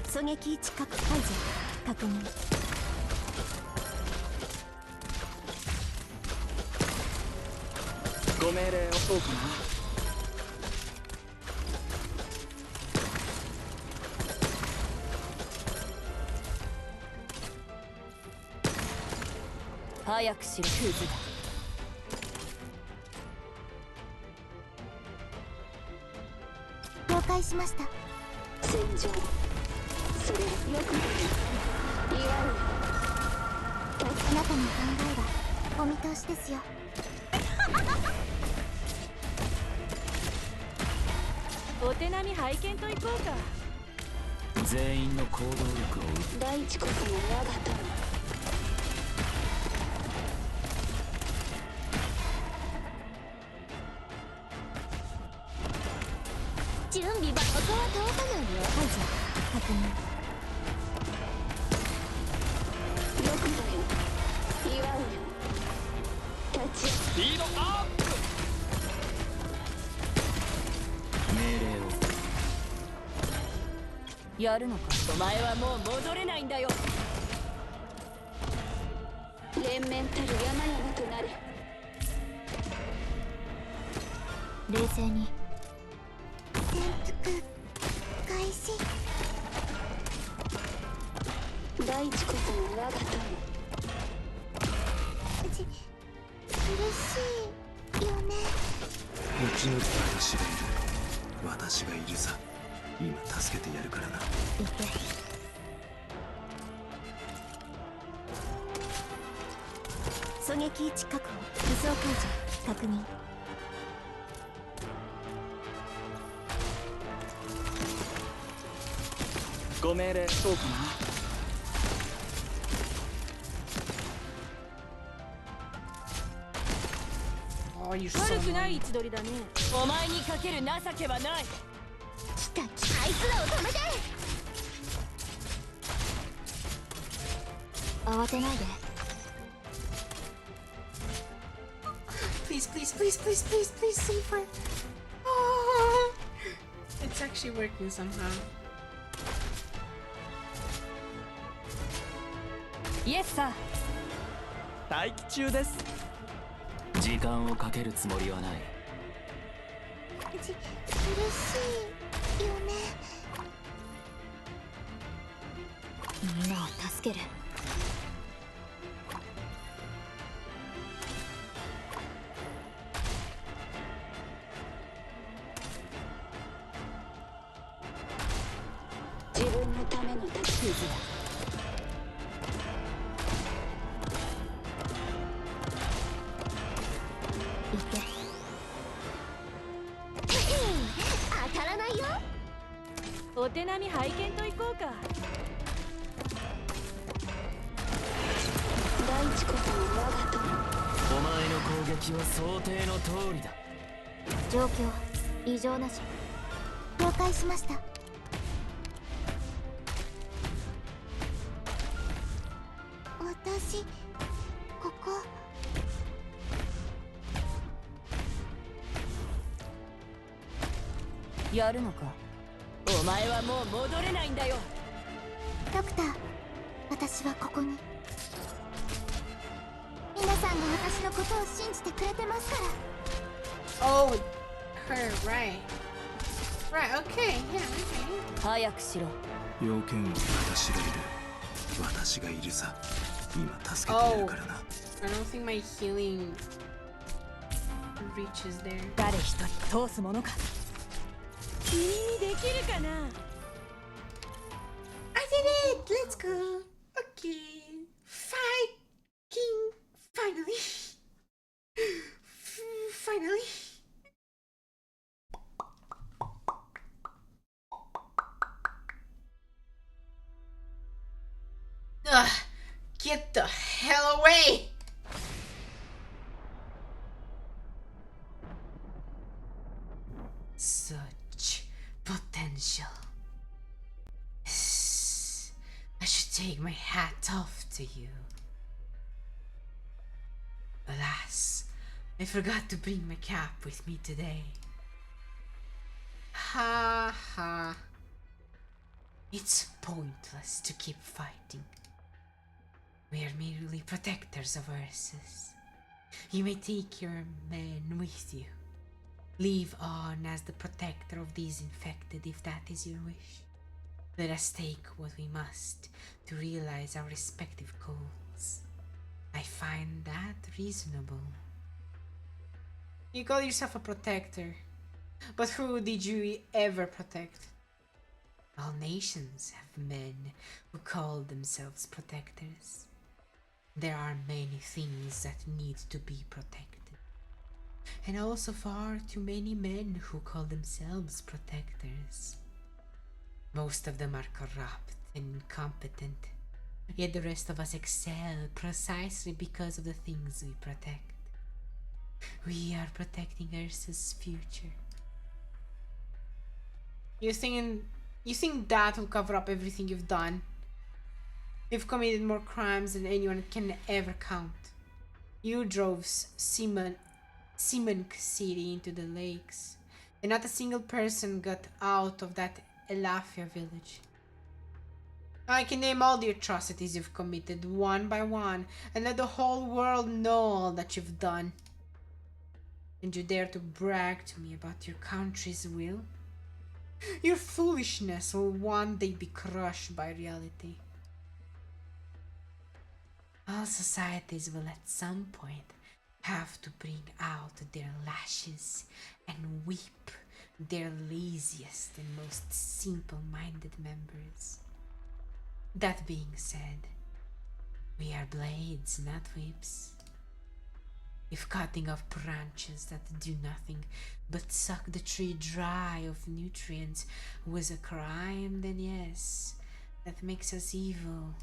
狙撃位置確解除。確認。ご命令をどうかな。早くしろクズだ。了解しました。戦場。それよくない。言わんよ。あなたの考えはお見通しですよ。お手並み拝見といこうか。全員の行動力を第一こその我が友。準備ばここは通さないよ。はいじゃ確認。よくだよ。言わんよ。立ち。スピードアップ。命令を。やるのか。お前はもう戻れないんだよ。連綿たる山々となれ。冷静に。潜伏開始。第一こその我が友。苦しいよね。生き延びた兵士がいる。私がいるさ。今助けてやるからな。いて。狙撃位置確保。武装解除確認。ご命令どうかな。Oh, you're so 悪くない位 annoying. 置取りだね。お前にかける情けはない。いつらを止めて。慌てないで。Please, please, please, please, please, please, save her. Oh, it's actually working somehow. イエスさ。待機中です。時間をかけるつもりはない。苦しいよね。みんなを助ける。自分のための立ち水だ。いて。当たらないよ。お手並み拝見と行こうか。大地こそ我が友。お前の攻撃は想定の通りだ。状況異常なし。了解しました。私ここ。やるのか。お前はもう戻れないんだよ。ドクター、私はここに。皆さんが私のことを信じてくれてますから。Oh, her, right. Right, okay, yeah, okay. 早くしろ。要件を私がいる。私がいるさ。今助けてやるからな。I don't think my healing reaches there. 誰一人通すものか。君にできるかな。 I did it! Let's go! Okay. Fighting! Finally! Finally! Ugh! Get the hell away! Such potential. I should take my hat off to you. Alas, I forgot to bring my cap with me today. Ha ha. It's pointless to keep fighting. We are merely protectors of Ursus. You may take your men with you. Leave on as the protector of these infected if that is your wish. Let us take what we must to realize our respective goals. I find that reasonable. You call yourself a protector, but who did you ever protect? All nations have men who call themselves protectors. There are many things that need to be protected, and also far too many men who call themselves protectors. Most of them are corrupt and incompetent, yet the rest of us excel precisely because of the things we protect. We are protecting Ursa's future. You think that will cover up everything you've done? You've committed more crimes than anyone can ever count. You drove Simonk City into the lakes, and not a single person got out of that Elafia village. I can name all the atrocities you've committed one by one and let the whole world know all that you've done. And you dare to brag to me about your country's will? Your foolishness will one day be crushed by reality. All societies will at some point have to bring out their lashes and whip their laziest and most simple-minded members. That being said, we are blades, not whips. If cutting off branches that do nothing but suck the tree dry of nutrients was a crime, then yes, that makes us evil.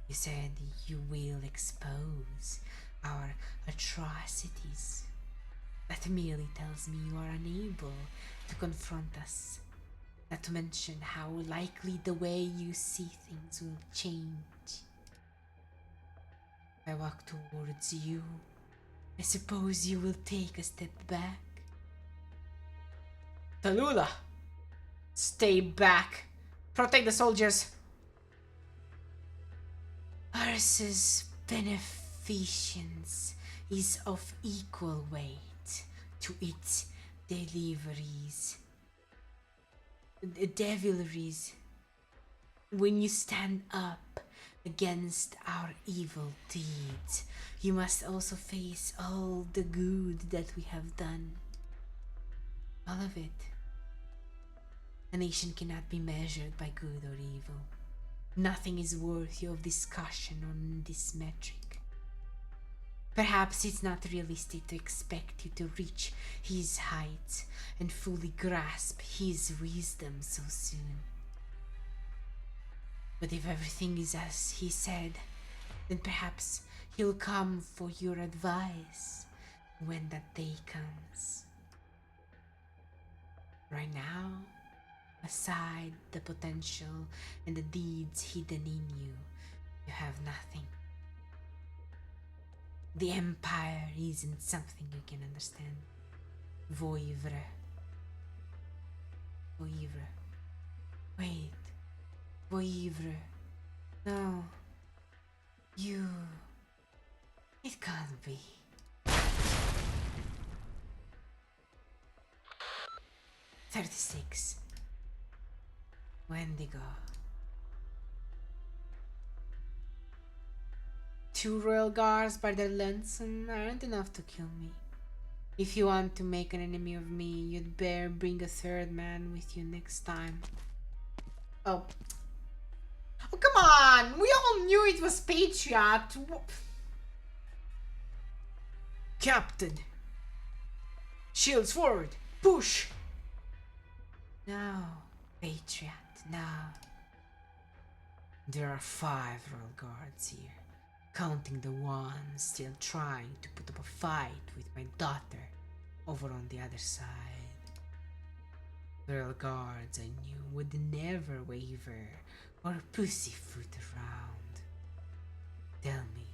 You said you will expose our atrocities. That merely tells me you are unable to confront us. Not to mention how likely the way you see things will change. If I walk towards you, I suppose you will take a step back. Tallulah! Stay back! Protect the soldiers! Ursa's beneficence is of equal weight to its devilries. When you stand up against our evil deeds, you must also face all the good that we have done. All of it. A nation cannot be measured by good or evil. Nothing is worthy of discussion on this metric. Perhaps it's not realistic to expect you to reach his heights and fully grasp his wisdom so soon. But if everything is as he said, then perhaps he'll come for your advice when that day comes. Right now, aside the potential and the deeds hidden in you, you have nothing. The Empire isn't something you can understand. Voivre. Wait. Voivre. No. You. It can't be. "36. Wendigo. 2 royal guards by their lonesome aren't enough to kill me. If you want to make an enemy of me, you'd better bring a 3rd man with you next time." Oh, come on! We all knew it was Patriot. "Captain! Shields forward! Push!" "No, Patriot, no. There are 5 royal guards here, counting the one still trying to put up a fight with my daughter over on the other side. The royal guards I knew would never waver or pussyfoot around. Tell me,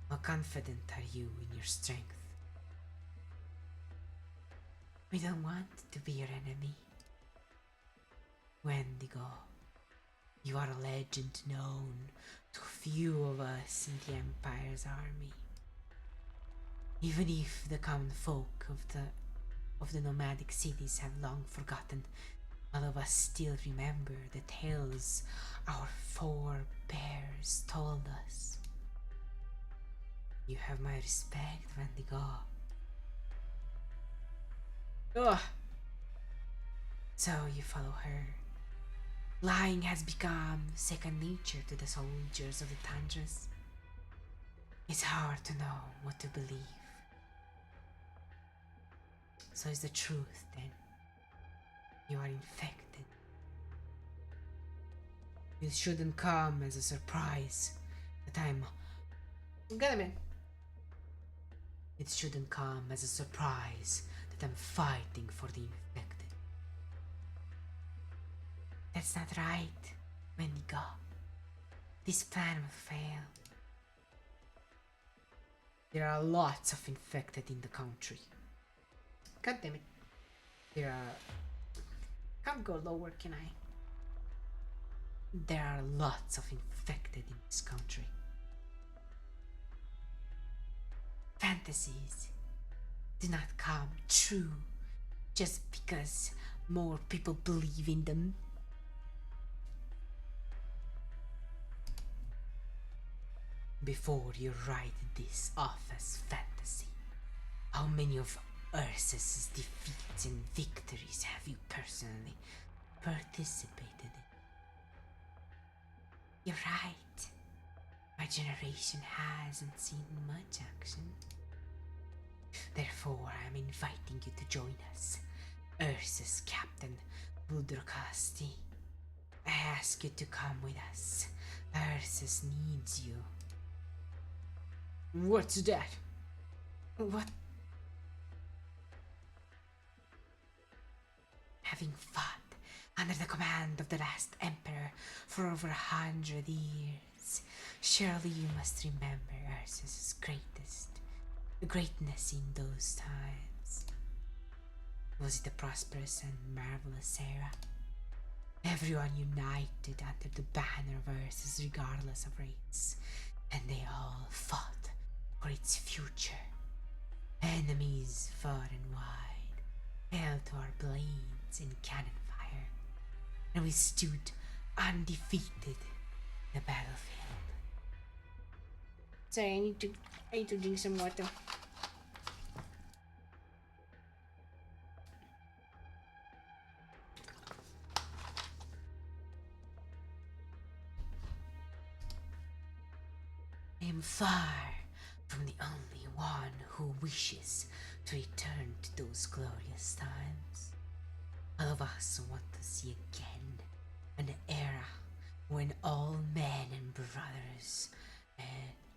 how confident are you in your strength?" "We don't want to be your enemy. Wendigo, you are a legend known to few of us in the Empire's army. Even if the common folk of the nomadic cities have long forgotten, all of us still remember the tales our forebears told us. You have my respect, Wendigo." Ugh. "So you follow her. Lying has become second nature to the soldiers of the Tundras. It's hard to know what to believe. So is the truth, then. You are infected. It shouldn't come as a surprise that I'm... It shouldn't come as a surprise that I'm fighting for the infected. That's not right, Wendigo. This plan will fail. There are lots of infected in the country. God damn it. There are... Can't go lower, can I? There are lots of infected in this country. Fantasies do not come true just because more people believe in them. Before you write this off as fantasy, how many of Ursa's defeats and victories have you personally participated in? You're right. My generation hasn't seen much action. Therefore, I'm inviting you to join us, Ursa's Captain Buldrokasti. I ask you to come with us. Ursus needs you. What's that? What? Having fought under the command of the last emperor for over 100 years. Surely you must remember Ursus's greatness in those times. Was it a prosperous and marvelous era? Everyone united under the banner of Ursus regardless of race, and they all fought for its future. Enemies far and wide fell to our blades and cannon fire, and we stood undefeated in the battlefield. Sorry, I need to drink some water. I am far from the only one who wishes to return to those glorious times. All of us want to see again an era when all men and brothers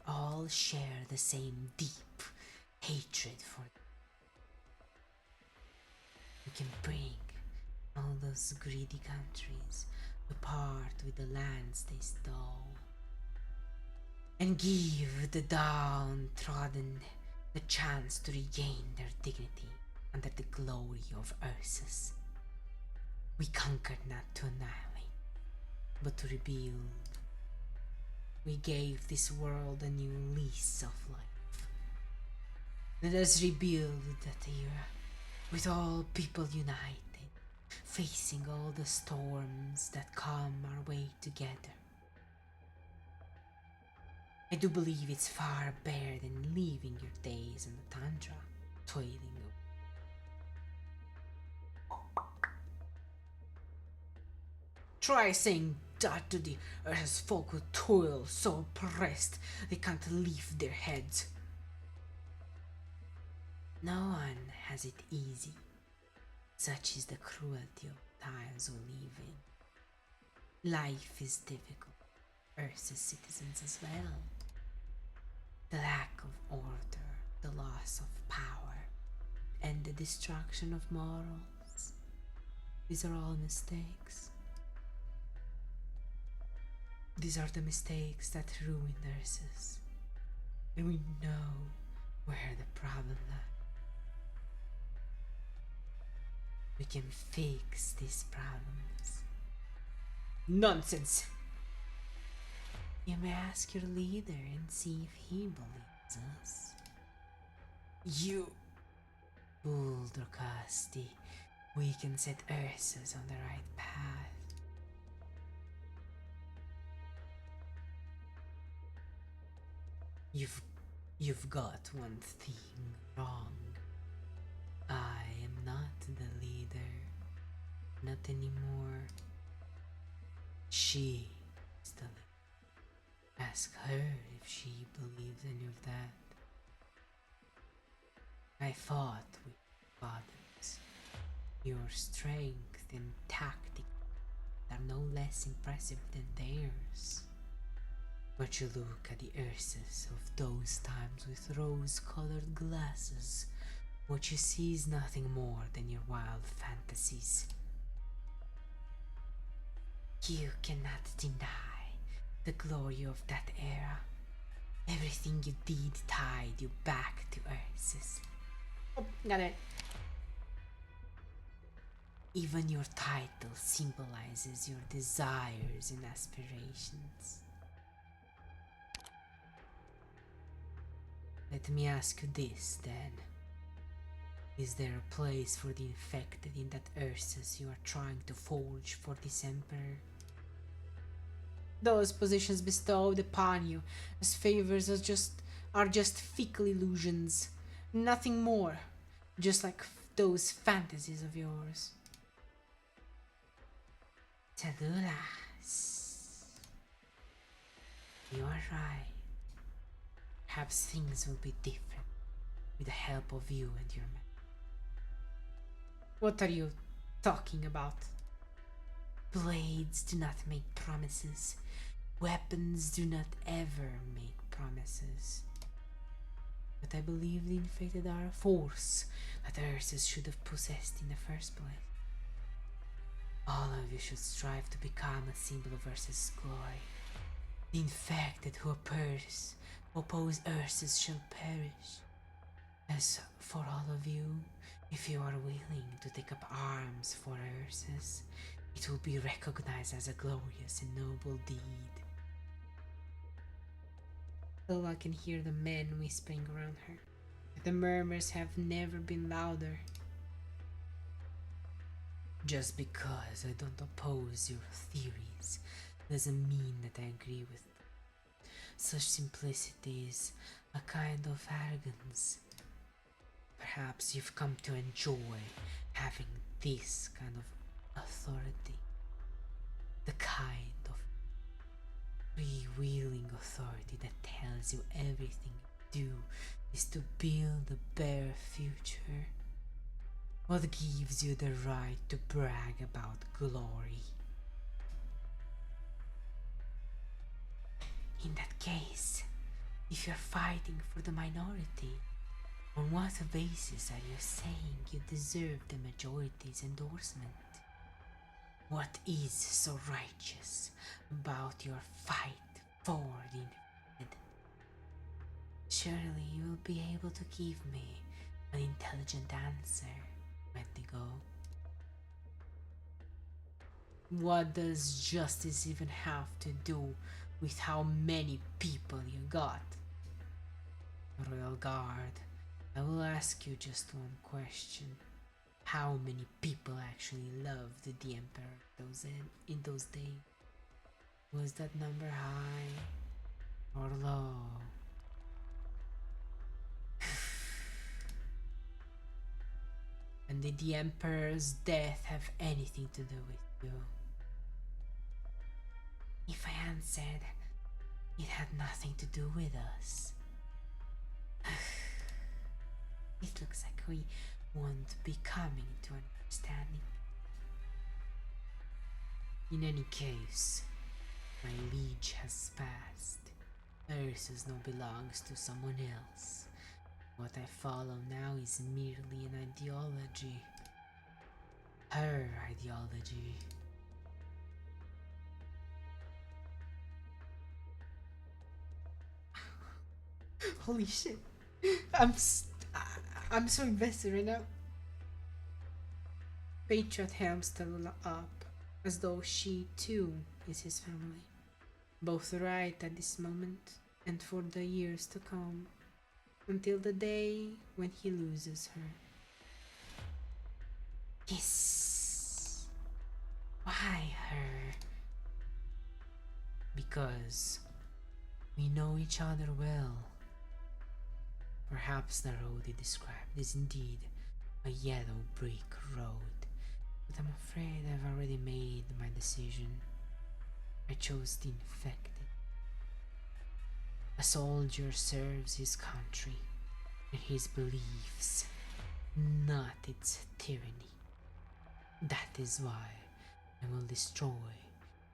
all share the same deep hatred for them. We can bring all those greedy countries to part with the lands they stole, and give the downtrodden the chance to regain their dignity under the glory of Ursus. We conquered not to annihilate, but to rebuild. We gave this world a new lease of life. Let us rebuild that era, with all people united, facing all the storms that come our way together. I do believe it's far better than leaving your days in the tundra, toiling away. Try saying that to the Earth's folk who toil so oppressed they can't lift their heads. No one has it easy. Such is the cruelty of times we live in. Life is difficult, Ursus citizens as well. The lack of order, the loss of power, and the destruction of morals. These are all mistakes. These are the mistakes that ruined Ursus. And we know where the problem lies. We can fix these problems. Nonsense! You may ask your leader and see if he believes us. You fool, Drocasti. We can set Ursus on the right path. You've got one thing wrong. I am not the leader. Not anymore. She is the leader. Ask her if she believes any of that. I fought with fathers. Your strength and tactics are no less impressive than theirs. But you look at the Ursus of those times with rose-colored glasses. What you see is nothing more than your wild fantasies. You cannot deny the glory of that era. Everything you did tied you back to Ursus. Oh, got it. Even your title symbolizes your desires and aspirations. Let me ask you this then. Is there a place for the infected in that Ursus you are trying to forge for this emperor? Those positions bestowed upon you as favors are just fickle illusions, nothing more, just like those fantasies of yours. Taduras, you are right. Perhaps things will be different with the help of you and your men. What are you talking about? Blades do not make promises. Weapons do not ever make promises. But I believe the infected are a force that Ursus should have possessed in the first place. All of you should strive to become a symbol of Ursa's glory. The infected who oppose Ursus shall perish. As for all of you, if you are willing to take up arms for Ursus, it will be recognized as a glorious and noble deed. Though I can hear the men whispering around her, the murmurs have never been louder. Just because I don't oppose your theories doesn't mean that I agree with them. Such simplicity is a kind of arrogance. Perhaps you've come to enjoy having this kind of authority. The kind of freewheeling authority that tells you everything you do is to build a better future. What gives you the right to brag about glory? In that case, if you're fighting for the minority, on what basis are you saying you deserve the majority's endorsement? What is so righteous about your fight for the infected? Surely you will be able to give me an intelligent answer, Wendigo. What does justice even have to do with how many people you got? Royal Guard, I will ask you just one question. How many people actually loved the Emperor in those days? Was that number high or low? And did the Emperor's death have anything to do with you? If I answered, it had nothing to do with us. It looks like we won't be coming to an understanding. In any case, my liege has passed. Ursus now belongs to someone else. What I follow now is merely an ideology. Her ideology. Holy shit. I'm so invested right now. Patriot helms Tallulah up, as though she too is his family. Both right at this moment and for the years to come, until the day when he loses her. Yes. Why her? Because we know each other well. Perhaps the road he described is indeed a yellow brick road, but I'm afraid I've already made my decision. I chose the infected. A soldier serves his country and his beliefs, not its tyranny. That is why I will destroy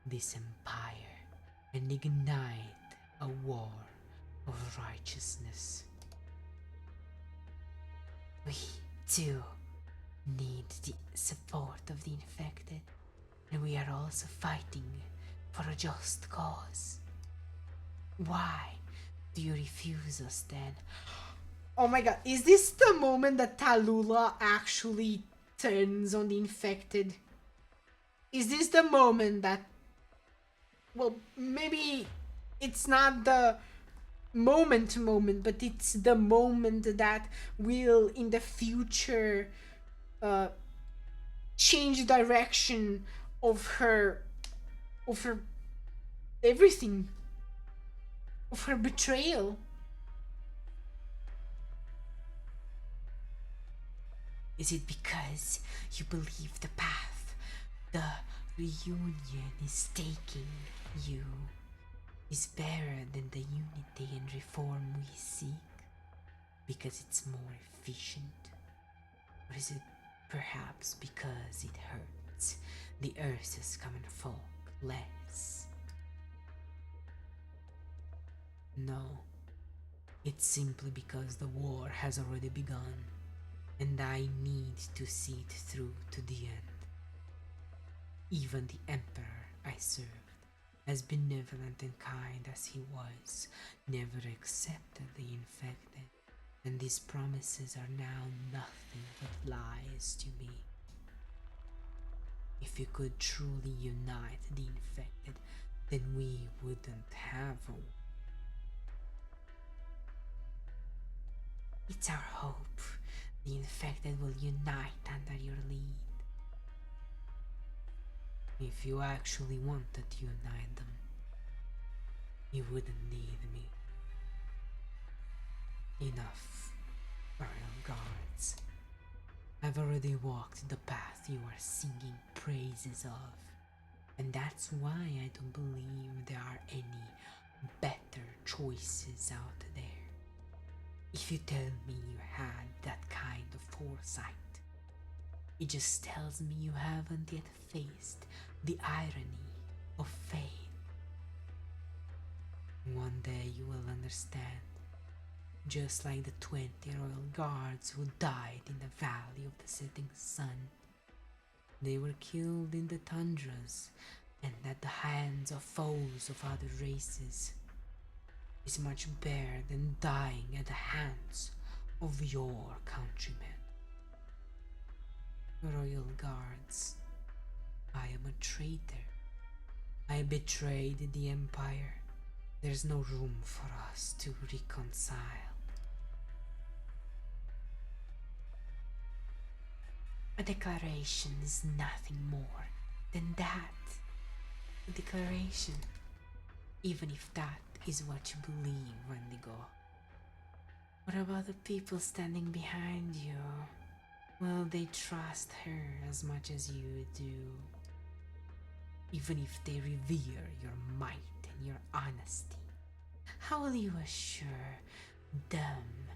this empire and ignite a war of righteousness. We too need the support of the infected, and we are also fighting for a just cause. Why do you refuse us then? Oh my god, is this the moment that Tallulah actually turns on the infected? Is this the moment that... Well, maybe it's not the moment, but it's the moment that will in the future change direction of her everything, of her betrayal. Is it because you believe the path the reunion is taking you is better than the unity and reform we seek? Because it's more efficient? Or is it perhaps because it hurts the Ursus common folk less? No, it's simply because the war has already begun, and I need to see it through to the end. Even the emperor I served, as benevolent and kind as he was, never accepted the infected, and these promises are now nothing but lies to me. If you could truly unite the infected, then we wouldn't have a war. It's our hope the infected will unite under your lead. If you actually wanted to unite them, you wouldn't need me. Enough, Royal Guards. I've already walked the path you are singing praises of, and that's why I don't believe there are any better choices out there. If you tell me you had that kind of foresight, it just tells me you haven't yet faced the irony of fate. One day you will understand, just like the 20 royal guards who died in the Valley of the Setting Sun. They were killed in the tundras and at the hands of foes of other races. Is much better than dying at the hands of your countrymen. Royal Guards, I am a traitor. I betrayed the Empire. There's no room for us to reconcile. A declaration is nothing more than that. A declaration, even if that is what you believe, Wendigo. What about the people standing behind you? Will they trust her as much as you do? Even if they revere your might and your honesty, how will you assure them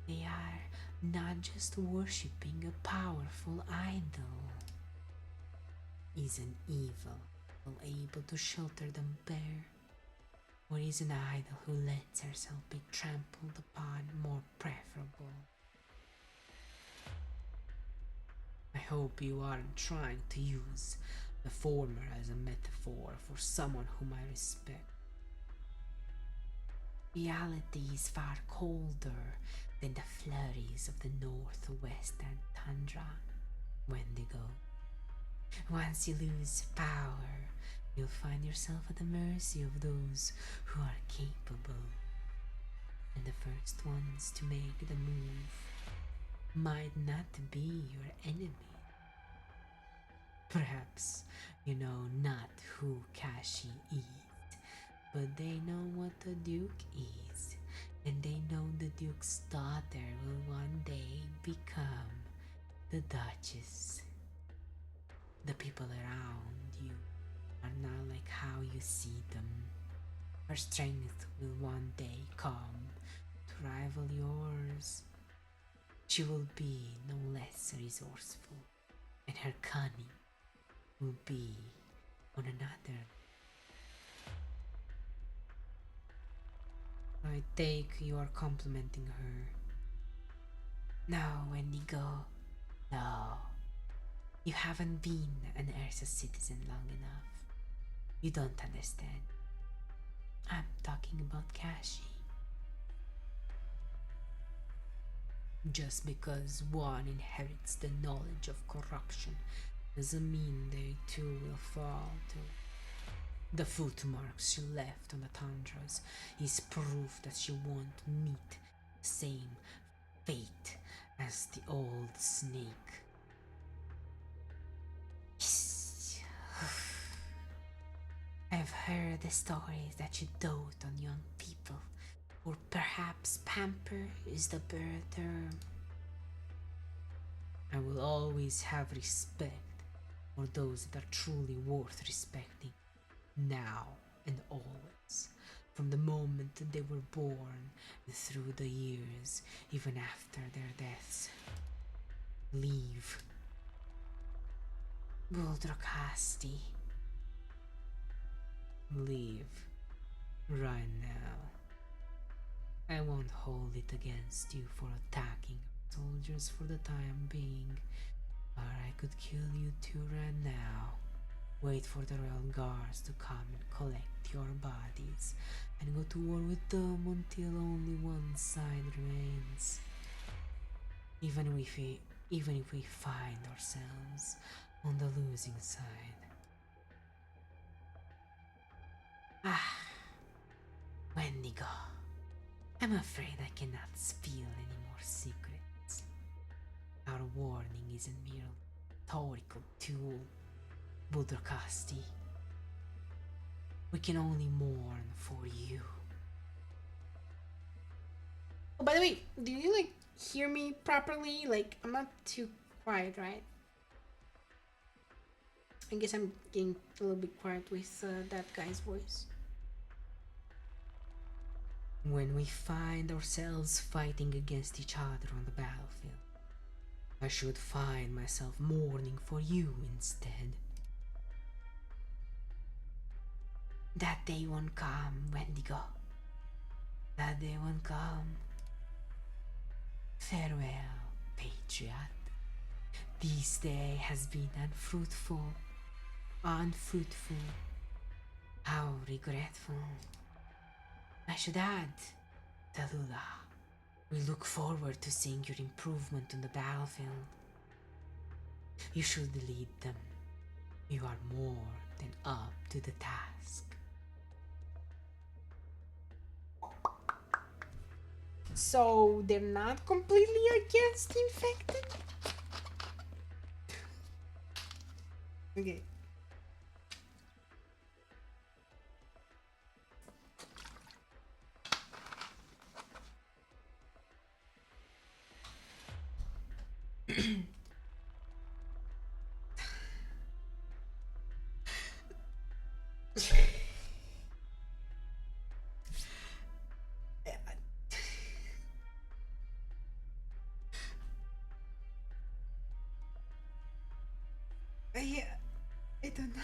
they are not just worshipping a powerful idol? Is an evil able to shelter them bare? Or is an idol who lets herself be trampled upon more preferable? I hope you aren't trying to use the former as a metaphor for someone whom I respect. Reality is far colder than the flurries of the northwestern tundra, Wendigo. Once you lose power, you'll find yourself at the mercy of those who are capable. And the first ones to make the move might not be your enemy. Perhaps you know not who Kashi is, but they know what the Duke is, and they know the Duke's daughter will one day become the Duchess. The people around you are not like how you see them. Her strength will one day come to rival yours. She will be no less resourceful, and her cunning will be on another. I take you are complimenting her. No, Wendigo, no. You haven't been an Ursa citizen long enough. You don't understand. I'm talking about Kashi. Just because one inherits the knowledge of corruption doesn't mean they too will fall to. The footmarks she left on the tundras is proof that she won't meet the same fate as the old snake. I've heard the stories that you dote on young people, or perhaps pamper is the better term. I will always have respect for those that are truly worth respecting, now and always, from the moment that they were born and through the years, even after their deaths. Leave. Buldracasti. Leave. Right now. I won't hold it against you for attacking soldiers for the time being, or I could kill you too right now, Wait for the royal guards to come and collect your bodies and go to war with them until only one side remains. Even if we find ourselves on the losing side. Ah, Wendigo. I'm afraid I cannot spill any more secrets. Our warning is a mere rhetorical tool, Budrakasti. We can only mourn for you. Oh, by the way, do you like hear me properly? Like, I'm not too quiet, right? I guess I'm getting a little bit quiet with that guy's voice. When we find ourselves fighting against each other on the battlefield, I should find myself mourning for you instead. That day won't come, Wendigo. That day won't come. Farewell, Patriot. This day has been unfruitful. How regretful. I should add, Tallulah, we look forward to seeing your improvement on the battlefield. You should lead them. You are more than up to the task. So they're not completely against infected? Okay. I don't know.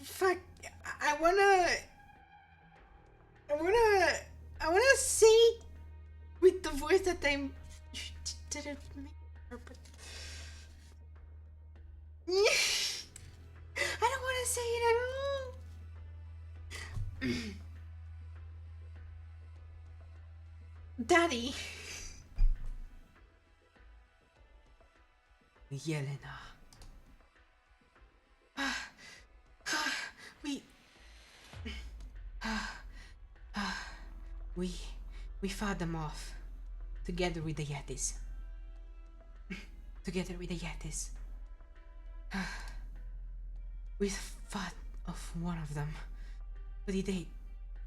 Fuck. I wanna say it with the voice that I'm didn't make her, but I don't wanna say it at all. Daddy. Yelena. We fought them off together with the Yetis. We fought off one of them. But did they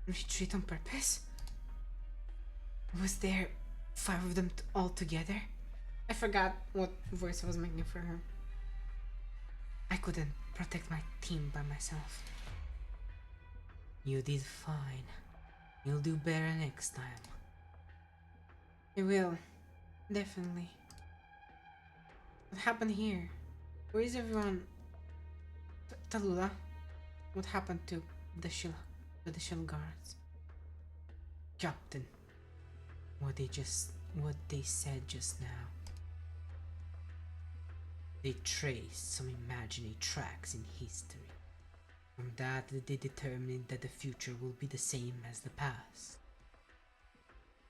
retreat on purpose? Was there 5 of them all together? I forgot what voice I was making for her. I couldn't protect my team by myself. You did fine. You'll do better next time. I will. Definitely. What happened here? Where is everyone? Tallulah? What happened to the shield guards? Captain. What they said just now. They traced some imaginary tracks in history. From that, they determined that the future will be the same as the past.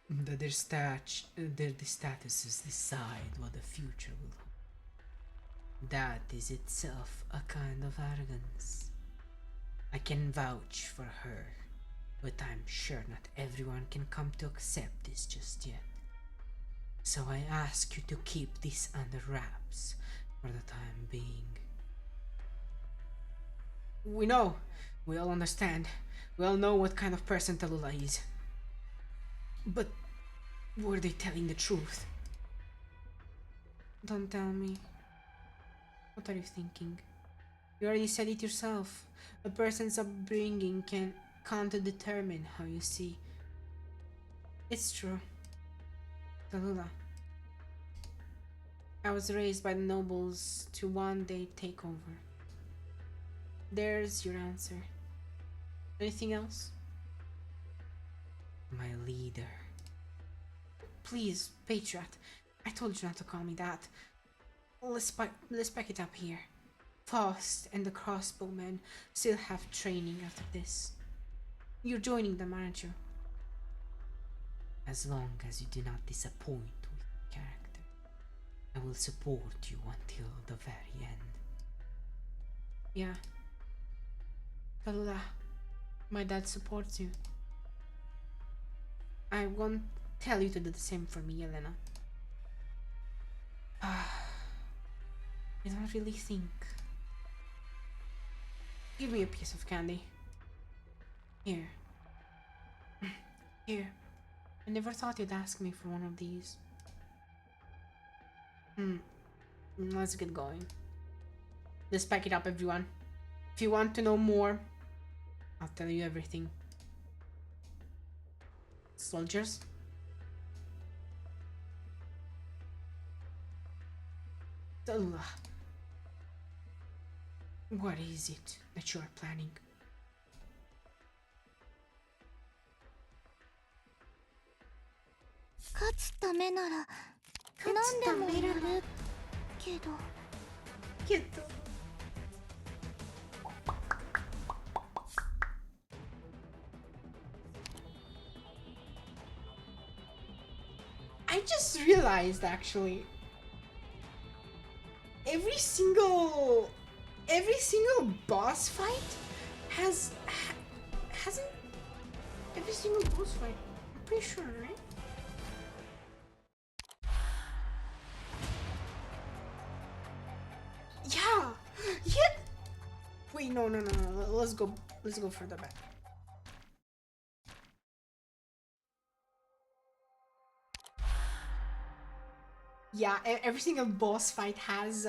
That their statuses decide what the future will hold. That is itself a kind of arrogance. I can vouch for her, but I'm sure not everyone can come to accept this just yet. So I ask you to keep this under wraps for the time being. We know. We all understand. We all know what kind of person Tallulah is. But were they telling the truth? Don't tell me. What are you thinking? You already said it yourself. A person's upbringing can't determine how you see. It's true. Tallulah. I was raised by the nobles to one day take over. There's your answer. Anything else? My leader. Please, Patriot. I told you not to call me that. Let's pack it up here. Faust and the crossbowmen still have training after this. You're joining them, aren't you? As long as you do not disappoint with character, I will support you until the very end. Yeah. Kalula, my dad supports you. I won't tell you to do the same for me, Elena. I don't really think. Give me a piece of candy. Here. Here. I never thought you'd ask me for one of these. Let's get going. Let's pack it up, everyone. If you want to know more, I'll tell you everything. Soldiers? What is it that you are planning? I just realized, actually, every single boss fight hasn't every single boss fight. I'm pretty sure, right? Yeah. Wait, no. Let's go further back. Yeah, every single boss fight has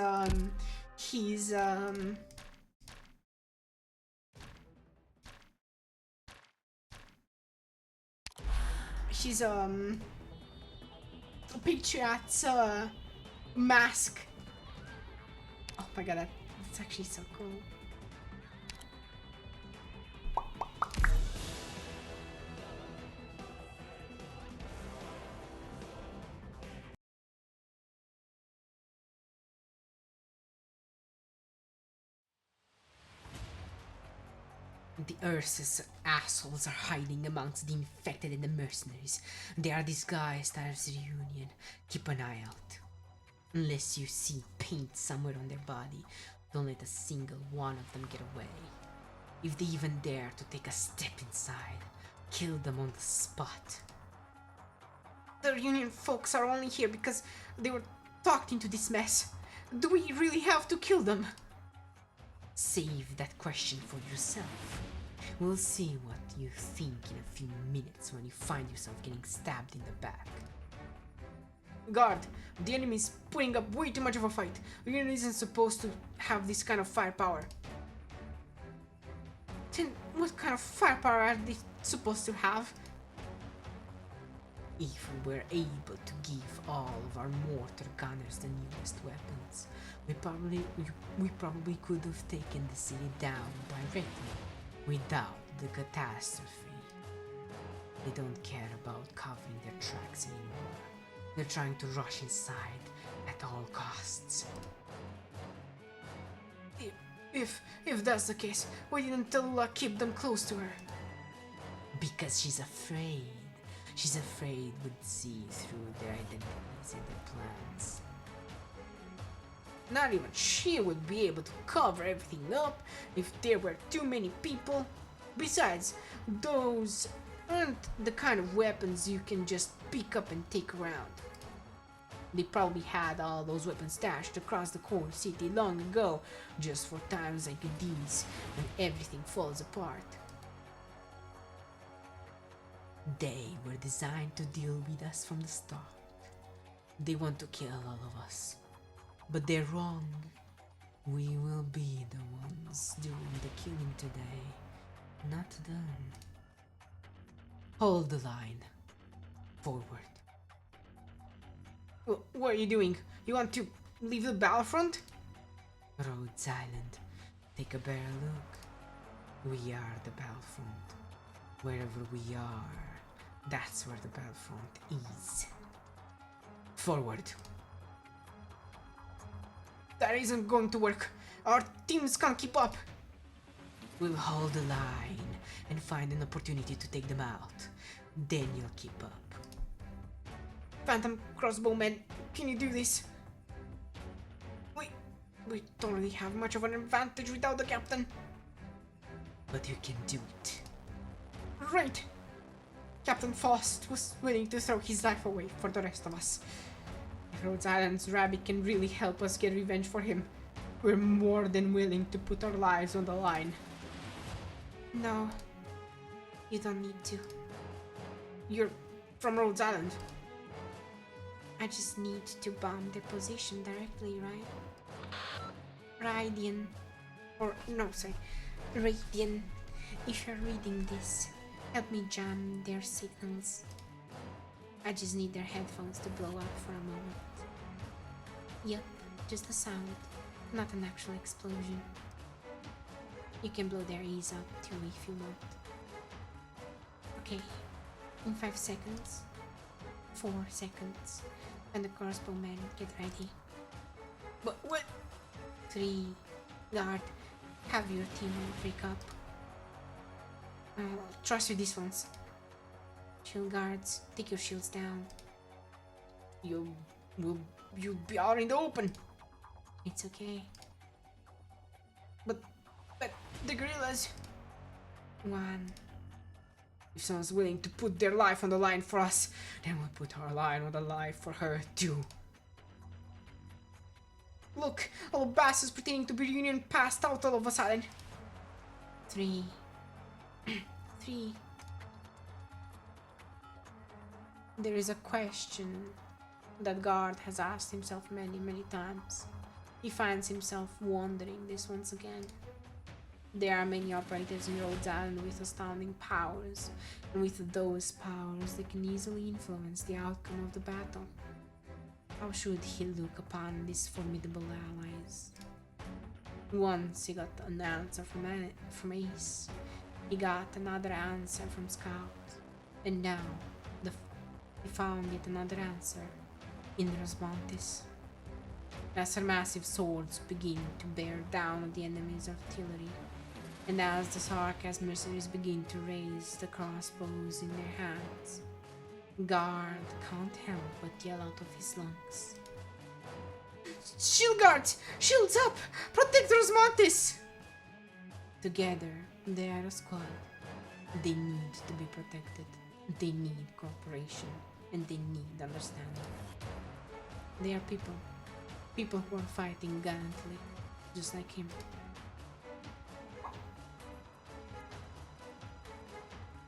his Patriot's mask. Oh my god, that's actually so cool. The Ursus assholes are hiding amongst the infected and the mercenaries. They are disguised as a reunion. Keep an eye out. Unless you see paint somewhere on their body, don't let a single one of them get away. If they even dare to take a step inside, kill them on the spot. The reunion folks are only here because they were talked into this mess. Do we really have to kill them? Save that question for yourself. We'll see what you think in a few minutes when you find yourself getting stabbed in the back. Guard, the enemy is putting up way too much of a fight. The unit isn't supposed to have this kind of firepower. Then what kind of firepower are they supposed to have? If we were able to give all of our mortar gunners the newest weapons, we probably could have taken the city down directly without the catastrophe. They don't care about covering their tracks anymore. They're trying to rush inside at all costs. If that's the case, why didn't Tallulah keep them close to her? Because she's afraid. She's afraid we'd see through their identities and their plans. Not even she would be able to cover everything up if there were too many people. Besides, those aren't the kind of weapons you can just pick up and take around. They probably had all those weapons stashed across the core city long ago, just for times like these, when everything falls apart. They were designed to deal with us from the start. They want to kill all of us. But they're wrong. We will be the ones doing the killing today, not them. Hold the line. Forward. What are you doing? You want to leave the battlefront? Rhodes Island. Take a better look. We are the battlefront. Wherever we are, that's where the battlefront is. Forward. That isn't going to work. Our teams can't keep up. We'll hold the line and find an opportunity to take them out. Then you'll keep up. Phantom Crossbowman, can you do this? We don't really have much of an advantage without the captain. But you can do it. Right. Captain Faust was willing to throw his life away for the rest of us. If Rhodes Island's rabbit can really help us get revenge for him, we're more than willing to put our lives on the line. No, you don't need to. You're from Rhodes Island. I just need to bomb their position directly, right? Radian. Or, no, sorry. Radian. If you're reading this, help me jam their signals. I just need their headphones to blow up for a moment. Yep, just a sound, not an actual explosion. You can blow their ears up too if you want. Okay, in 5 seconds, 4 seconds, and the crossbowmen get ready. But what? 3, guard, have your team break up. Trust you these ones. Shield guards, take your shields down. You'll be out in the open. It's okay. But the gorillas. 1. If someone's willing to put their life on the line for us, then we'll put our line on the line for her too. Look, all the bastards pretending to be Union passed out all of a sudden. 3. 3. There is a question that Guard has asked himself many times. He finds himself wondering this once again. There are many operators in Rhodes Island with astounding powers, and with those powers they can easily influence the outcome of the battle. How should he look upon these formidable allies? Once he got an answer from Ace. He got another answer from Scout. And now, he found yet another answer in Rosmontis. As her massive swords begin to bear down on the enemy's artillery, and as the Sarkaz mercenaries begin to raise the crossbows in their hands, Guard can't help but yell out of his lungs. Shield guards! Shields up! Protect Rosmontis! Together, they are a squad. They need to be protected. They need cooperation. And they need understanding. They are people. People who are fighting gallantly, just like him.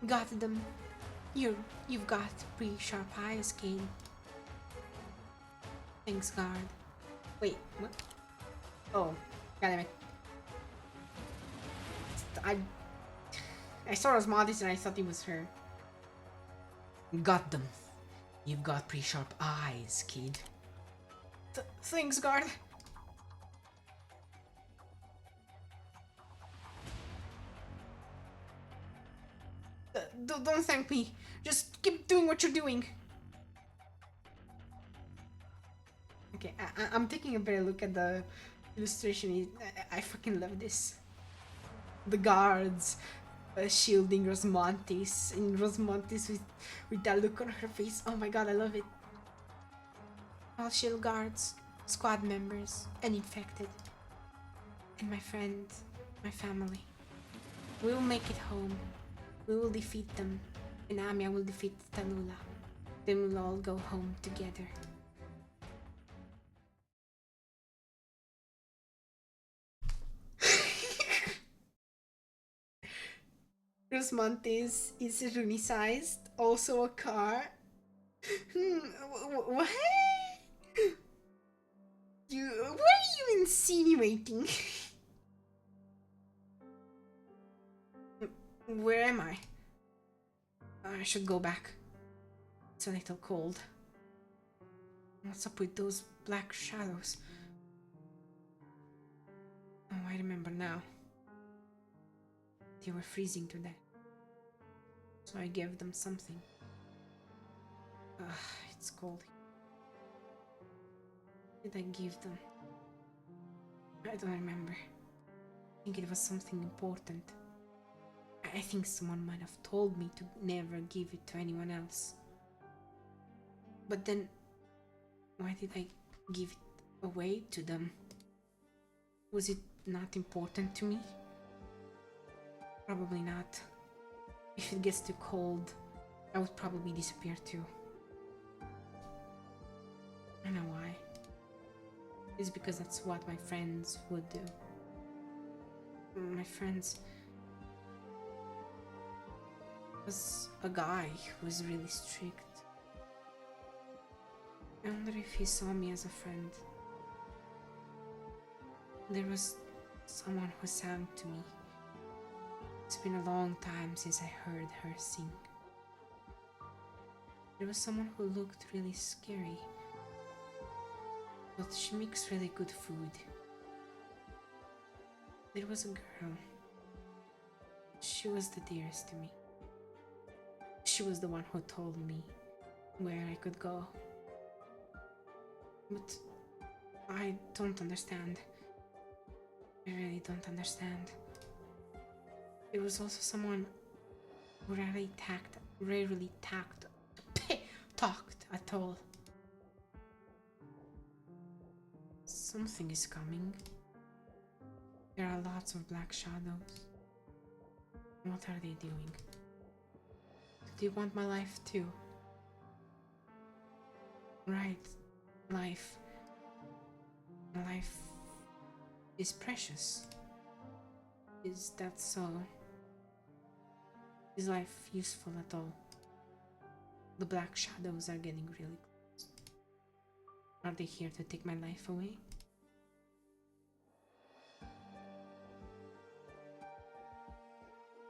Got them. You've got pretty sharp eyes, Kane. Thanks, Guard. Wait, what? Oh, goddammit. I saw Rosmontis and I thought it was her. Got them. You've got pretty sharp eyes, kid. Thanks, Guard. Don't thank me. Just keep doing what you're doing. Okay, I'm taking a better look at the illustration. I fucking love this. The guards shielding Rosmontis, and Rosmontis with that look on her face. Oh my god, I love it. All shield guards, squad members, and infected. And my friends, my family. We will make it home. We will defeat them, and Amia will defeat Tallulah. Then we'll all go home together. Rosmontis is Rooney-sized, also a car. What? What are you insinuating? Where am I? I should go back. It's a little cold. What's up with those black shadows? Oh, I remember now. They were freezing to death. So I gave them something. It's cold. What did I give them? I don't remember. I think it was something important. I think someone might have told me to never give it to anyone else. But then, why did I give it away to them? Was it not important to me? Probably not. If it gets too cold, I would probably disappear too. I know why. It's because that's what my friends would do. My friends was a guy who was really strict. I wonder if he saw me as a friend. There was someone who sang to me. It's been a long time since I heard her sing. There was someone who looked really scary, but she makes really good food. There was a girl. She was the dearest to me. She was the one who told me where I could go. But I don't understand. I really don't understand. There was also someone who rarely talked at all. Something is coming. There are lots of black shadows. What are they doing? Do they want my life too? Right, life. Life is precious. Is that so? Is life useful at all? The black shadows are getting really close. Are they here to take my life away?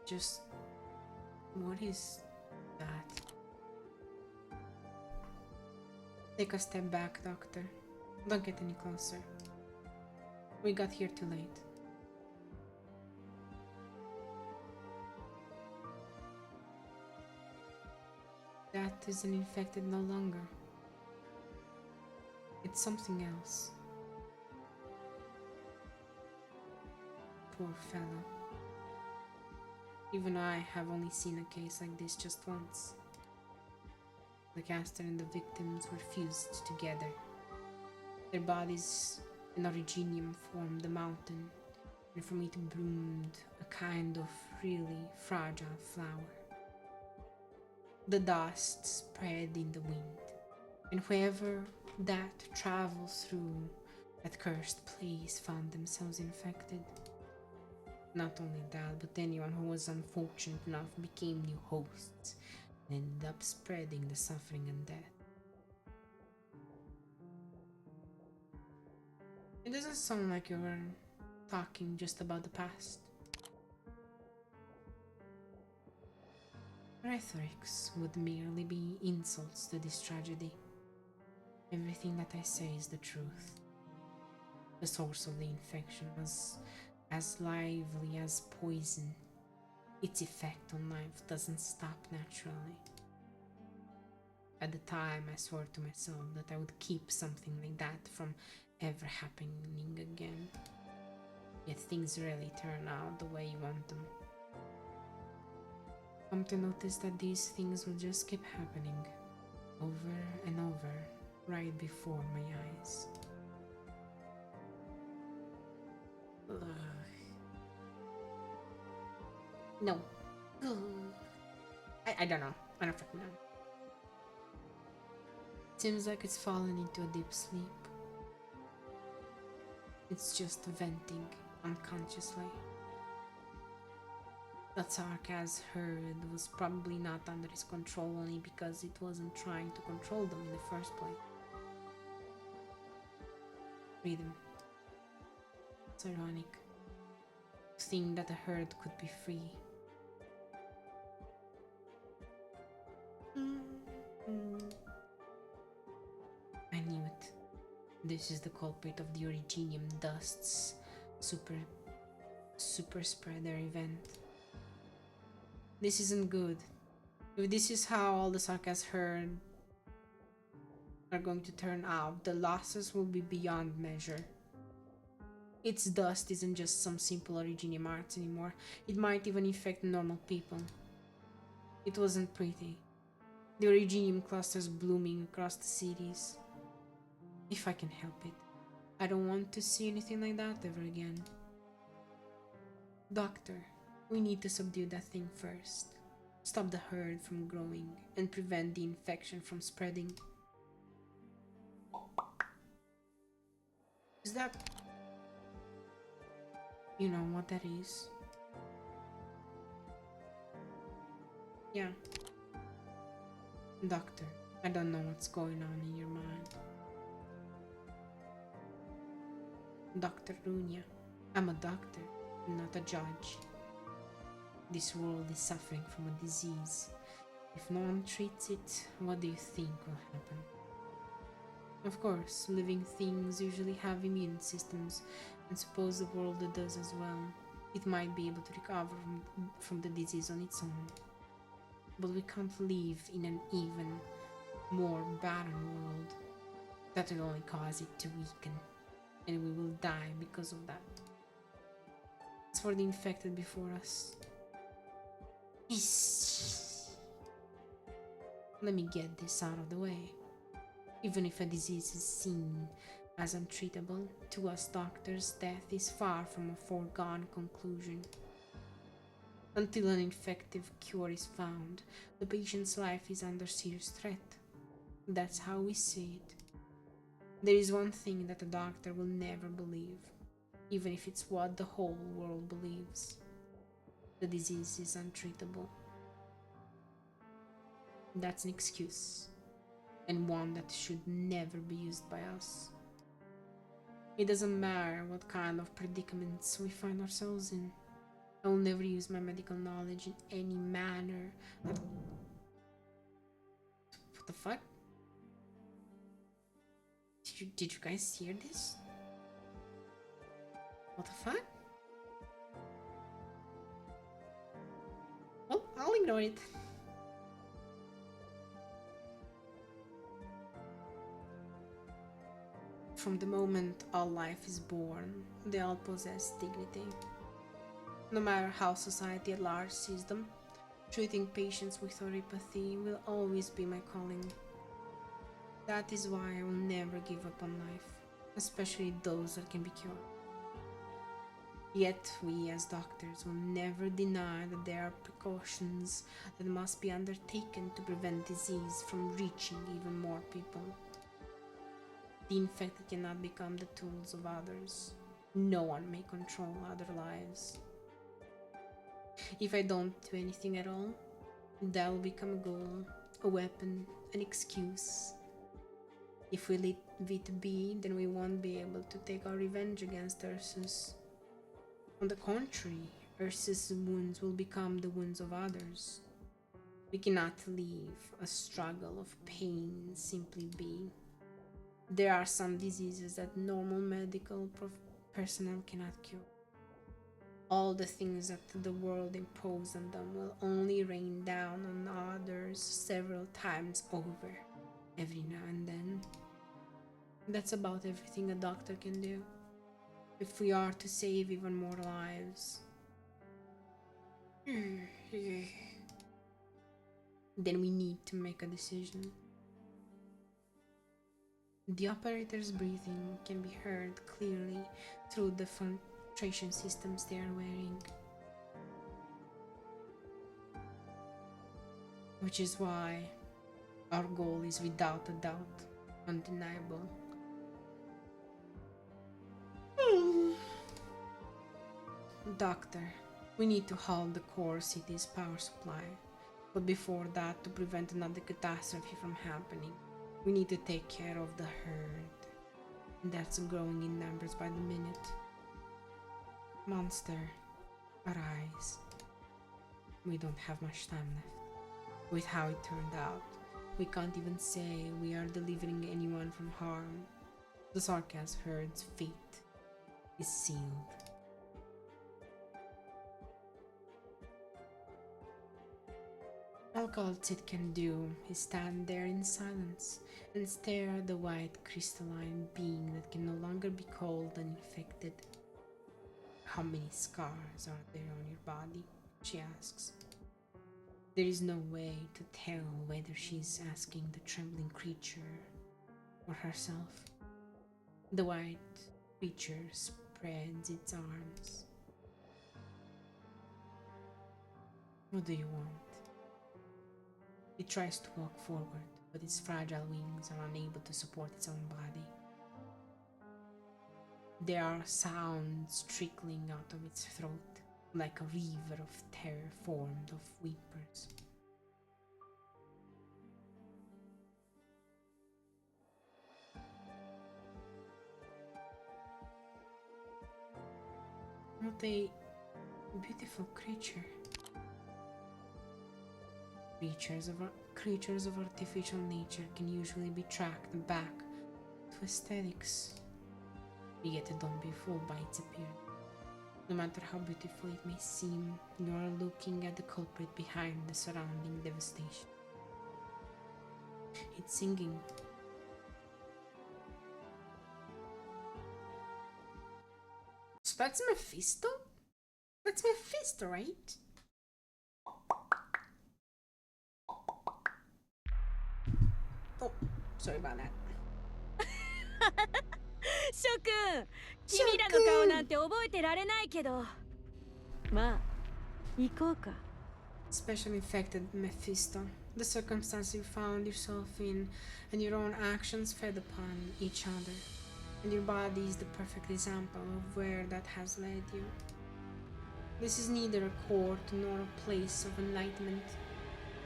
Just... what is that? Take a step back, Doctor. Don't get any closer. We got here too late. That isn't infected no longer. It's something else. Poor fellow. Even I have only seen a case like this just once. The caster and the victims were fused together. Their bodies and originium formed the mountain, and from it bloomed a kind of really fragile flower. The dust spread in the wind, and whoever that travels through that cursed place found themselves infected. Not only that, but anyone who was unfortunate enough became new hosts and ended up spreading the suffering and death. It doesn't sound like you were talking just about the past. Rhetorics would merely be insults to this tragedy. Everything that I say is the truth. The source of the infection was as lively as poison. Its effect on life doesn't stop naturally. At the time, I swore to myself that I would keep something like that from ever happening again. Yet things really turn out the way you want them. Come to notice that these things will just keep happening over and over right before my eyes. Ugh. No. Ugh. I don't know. I don't fucking know. Seems like it's fallen into a deep sleep. It's just venting unconsciously. That Sarkaz heard was probably not under his control only because it wasn't trying to control them in the first place. Freedom. It's ironic. To think that the herd could be free. I knew it. This is the culprit of the Originium Dust's super spreader event. This isn't good. If this is how all the Sarkas herd are going to turn out, the losses will be beyond measure. Its dust isn't just some simple Originium arts anymore. It might even infect normal people. It wasn't pretty. The Originium clusters blooming across the cities. If I can help it. I don't want to see anything like that ever again. Doctor, we need to subdue that thing first. Stop the herd from growing and prevent the infection from spreading. Is that... You know what that is? Yeah. Doctor, I don't know what's going on in your mind. Dr. Runya, I'm a doctor, not a judge. This world is suffering from a disease. If no one treats it, what do you think will happen? Of course, living things usually have immune systems, and suppose the world does as well. It might be able to recover from the disease on its own. But we can't live in an even more barren world. That will only cause it to weaken, and we will die because of that. As for the infected before us, let me get this out of the way. Even if a disease is seen as untreatable, to us doctors, death is far from a foregone conclusion. Until an effective cure is found, the patient's life is under serious threat. That's how we see it. There is one thing that a doctor will never believe, even if it's what the whole world believes. The disease is untreatable. That's an excuse, and one that should never be used by us. It doesn't matter what kind of predicaments we find ourselves in. I will never use my medical knowledge in any manner that... What the fuck? Did you guys hear this? What the fuck? Well, I'll ignore it. From the moment all life is born, they all possess dignity. No matter how society at large sees them, treating patients with neuropathy will always be my calling. That is why I will never give up on life, especially those that can be cured. Yet we as doctors will never deny that there are precautions that must be undertaken to prevent disease from reaching even more people. The infected cannot become the tools of others. No one may control other lives. If I don't do anything at all, that will become a goal, a weapon, an excuse. If we leave it be, then we won't be able to take our revenge against Ursus. On the contrary, Ursus' wounds will become the wounds of others. We cannot leave a struggle of pain simply be. There are some diseases that normal medical personnel cannot cure. All the things that the world imposed on them will only rain down on others several times over, every now and then. That's about everything a doctor can do, if we are to save even more lives. Then we need to make a decision. The operator's breathing can be heard clearly through the filtration systems they are wearing. Which is why our goal is without a doubt undeniable. Doctor, we need to halt the core city's power supply. But before that, to prevent another catastrophe from happening, we need to take care of the herd. And that's growing in numbers by the minute. Monster, arise. We don't have much time left. With how it turned out, we can't even say we are delivering anyone from harm. The Sarkas herd's fate is sealed. All Kaltzit can do is stand there in silence and stare at the white crystalline being that can no longer be cold and infected. How many scars are there on your body? She asks. There is no way to tell whether she's asking the trembling creature or herself. The white creature spreads its arms. What do you want? It tries to walk forward, but its fragile wings are unable to support its own body. There are sounds trickling out of its throat, like a river of terror formed of whimpers. What a beautiful creature. Creatures of artificial nature can usually be tracked back to aesthetics. Yet don't be fooled by its appearance. No matter how beautiful it may seem, you are looking at the culprit behind the surrounding devastation. It's singing. So that's Mephisto? That's Mephisto, right? Oh, sorry about that. 諸君、君らの顔なんて覚えてられないけど、まあ行こうか。 Special infected Mephisto, the circumstance you found yourself in, and your own actions fed upon each other, and your body is the perfect example of where that has led you. This is neither a court nor a place of enlightenment.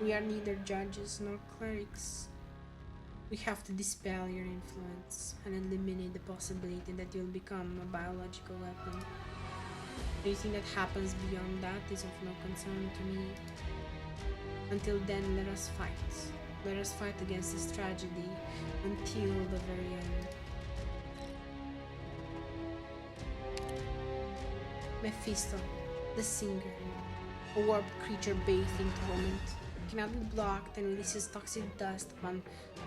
We are neither judges nor clerics. We have to dispel your influence and eliminate the possibility that you'll become a biological weapon. Anything that happens beyond that is of no concern to me. Until then, let us fight. Let us fight against this tragedy until the very end. Mephisto, the singer, a warped creature bathed in torment, cannot be blocked and releases toxic dust upon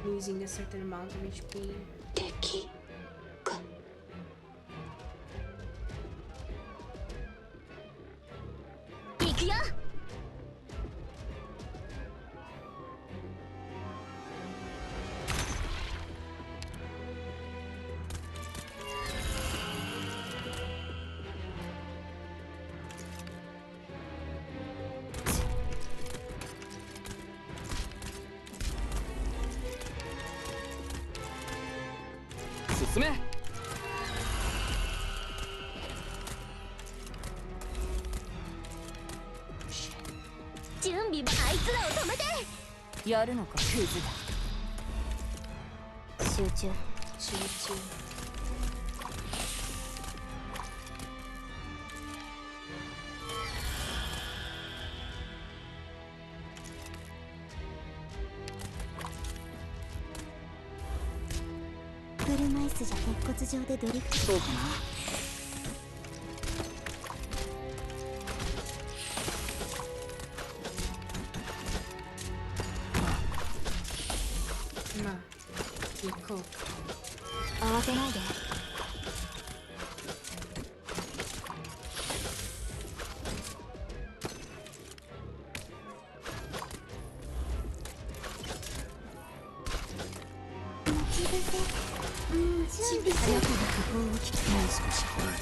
losing a certain amount of HP. Shit. やるのかクズだ。集中。車椅子じゃ鉄骨上でドリフト。そうかな。慌てないで。早く不法を聞きたい。もう少しこらえて。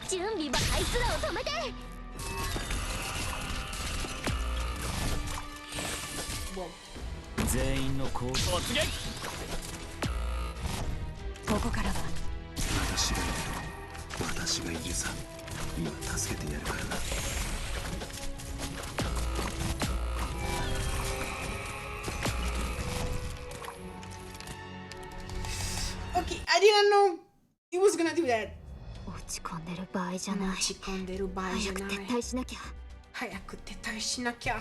準備はあいつらを止めて。全員の行動突撃。ここからは私がいるさ。今助けてやるからな。I didn't know he was gonna do that. 落ち込んでる場合じゃない。落ち込んでる場合じゃない。早く撤退しなきゃ。早く撤退しなきゃ。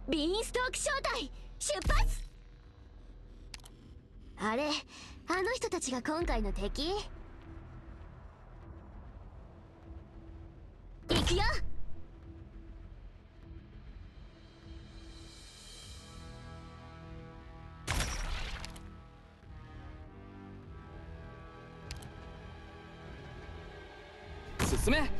ビーンストーク小隊出発。あれ、あの人たちが今回の敵？行くよ。進め。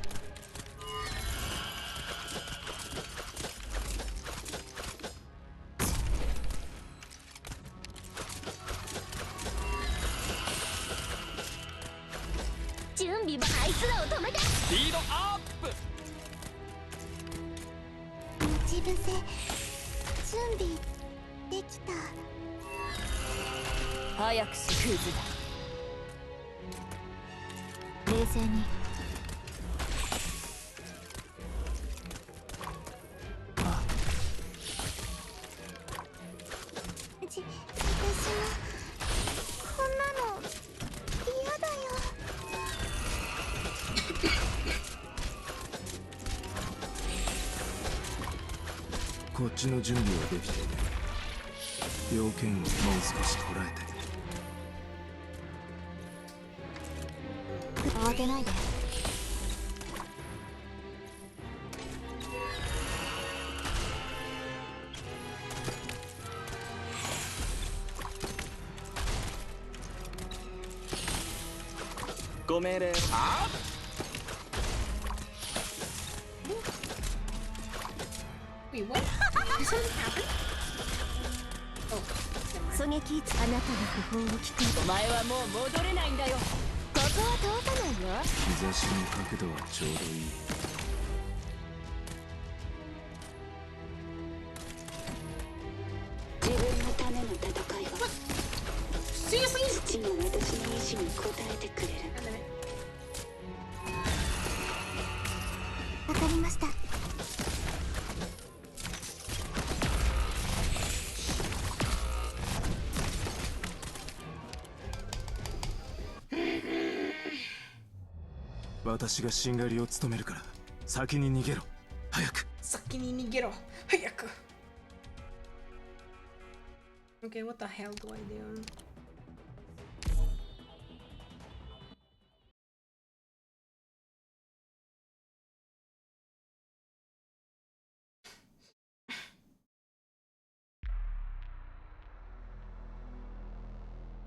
準備はあいつらを止めて。スピードアップ。待ち伏せ準備できた。早くしクイズだ。冷静に。私もこんなの嫌だよ。こっちの準備はできている。要件をもう少しこらえて。慌てないで。ご命令。ああ。Wait, what? Did something happen? Oh, never mind. 狙撃あなたの不法を聞く。お前はもう戻れないんだよ。ここは通さないよ。日差しの角度はちょうどいい。自分のための戦いは Seriously? 父が私の意志に応えてくれる。わかりました。私がしんがりを務めるから先に逃げろ。早く。先に逃げろ。早く。Okay, what the hell do I do?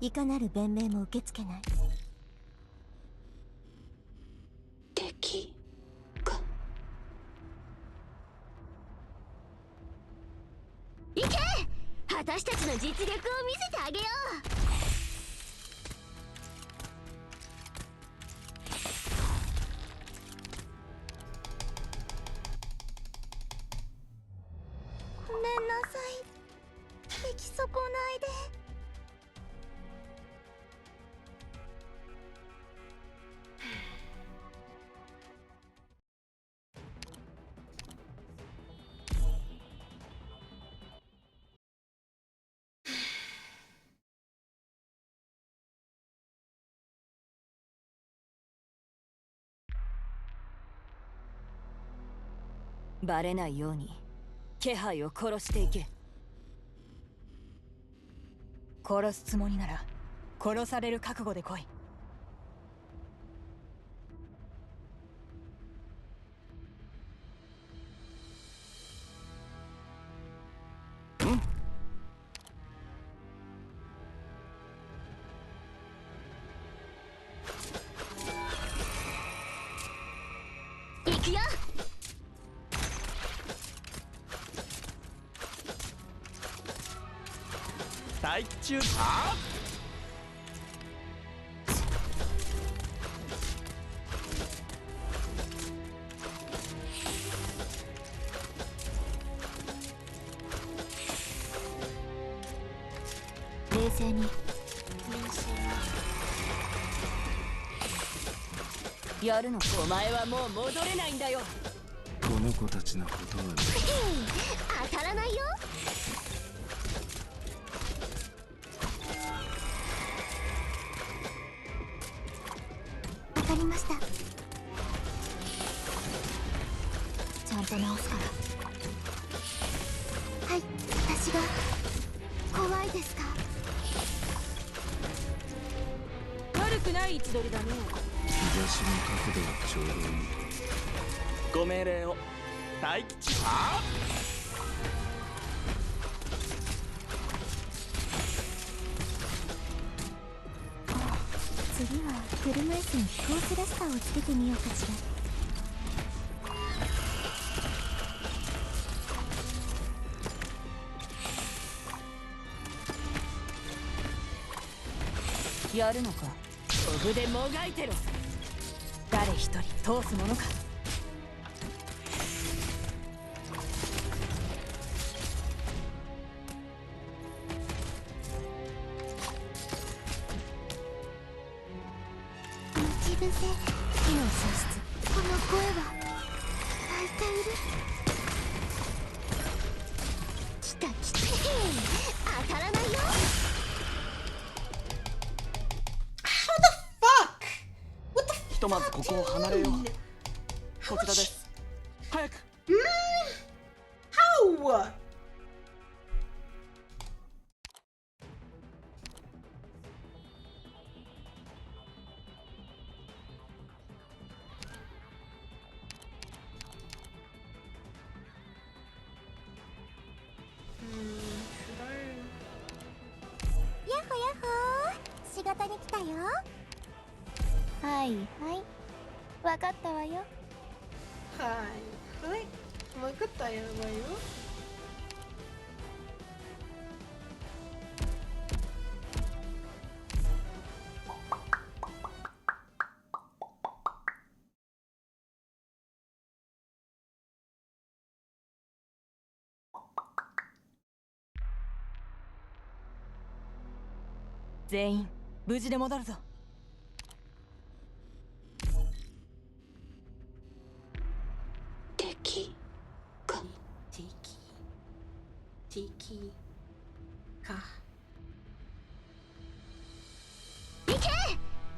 「いかなる弁明も受け付けない。敵か。行け！私たちの実力を見せてあげよう。ごめんなさい。出来損ないで。バレないように気配を殺していけ。殺すつもりなら殺される覚悟で来い。行くよ。大中。あ冷静に。やるの。お前はもう戻れないんだよ。この子たちのことはね。当たらないよ。わかりました。ちゃんと直すから。はい、私が怖いですか。悪くない位置取りだね。日差しの角度がちょうどいい。ご命令を。待機中。次は車椅子に飛行スラスターをつけてみようかしら。やるのか。飛ぶでもがいてろ。誰一人通すものか。待ち伏せ。機能喪失。この声は泣いている。来た来た。当たらないよ。ひとまずここを離れよう。こちらです。早く。How? Should I? やっほやっほ。仕事に来たよ。はいはい。わかったわよ。はいはい。わかったよわよ。全員無事で戻るぞ。敵か。敵か。いけ。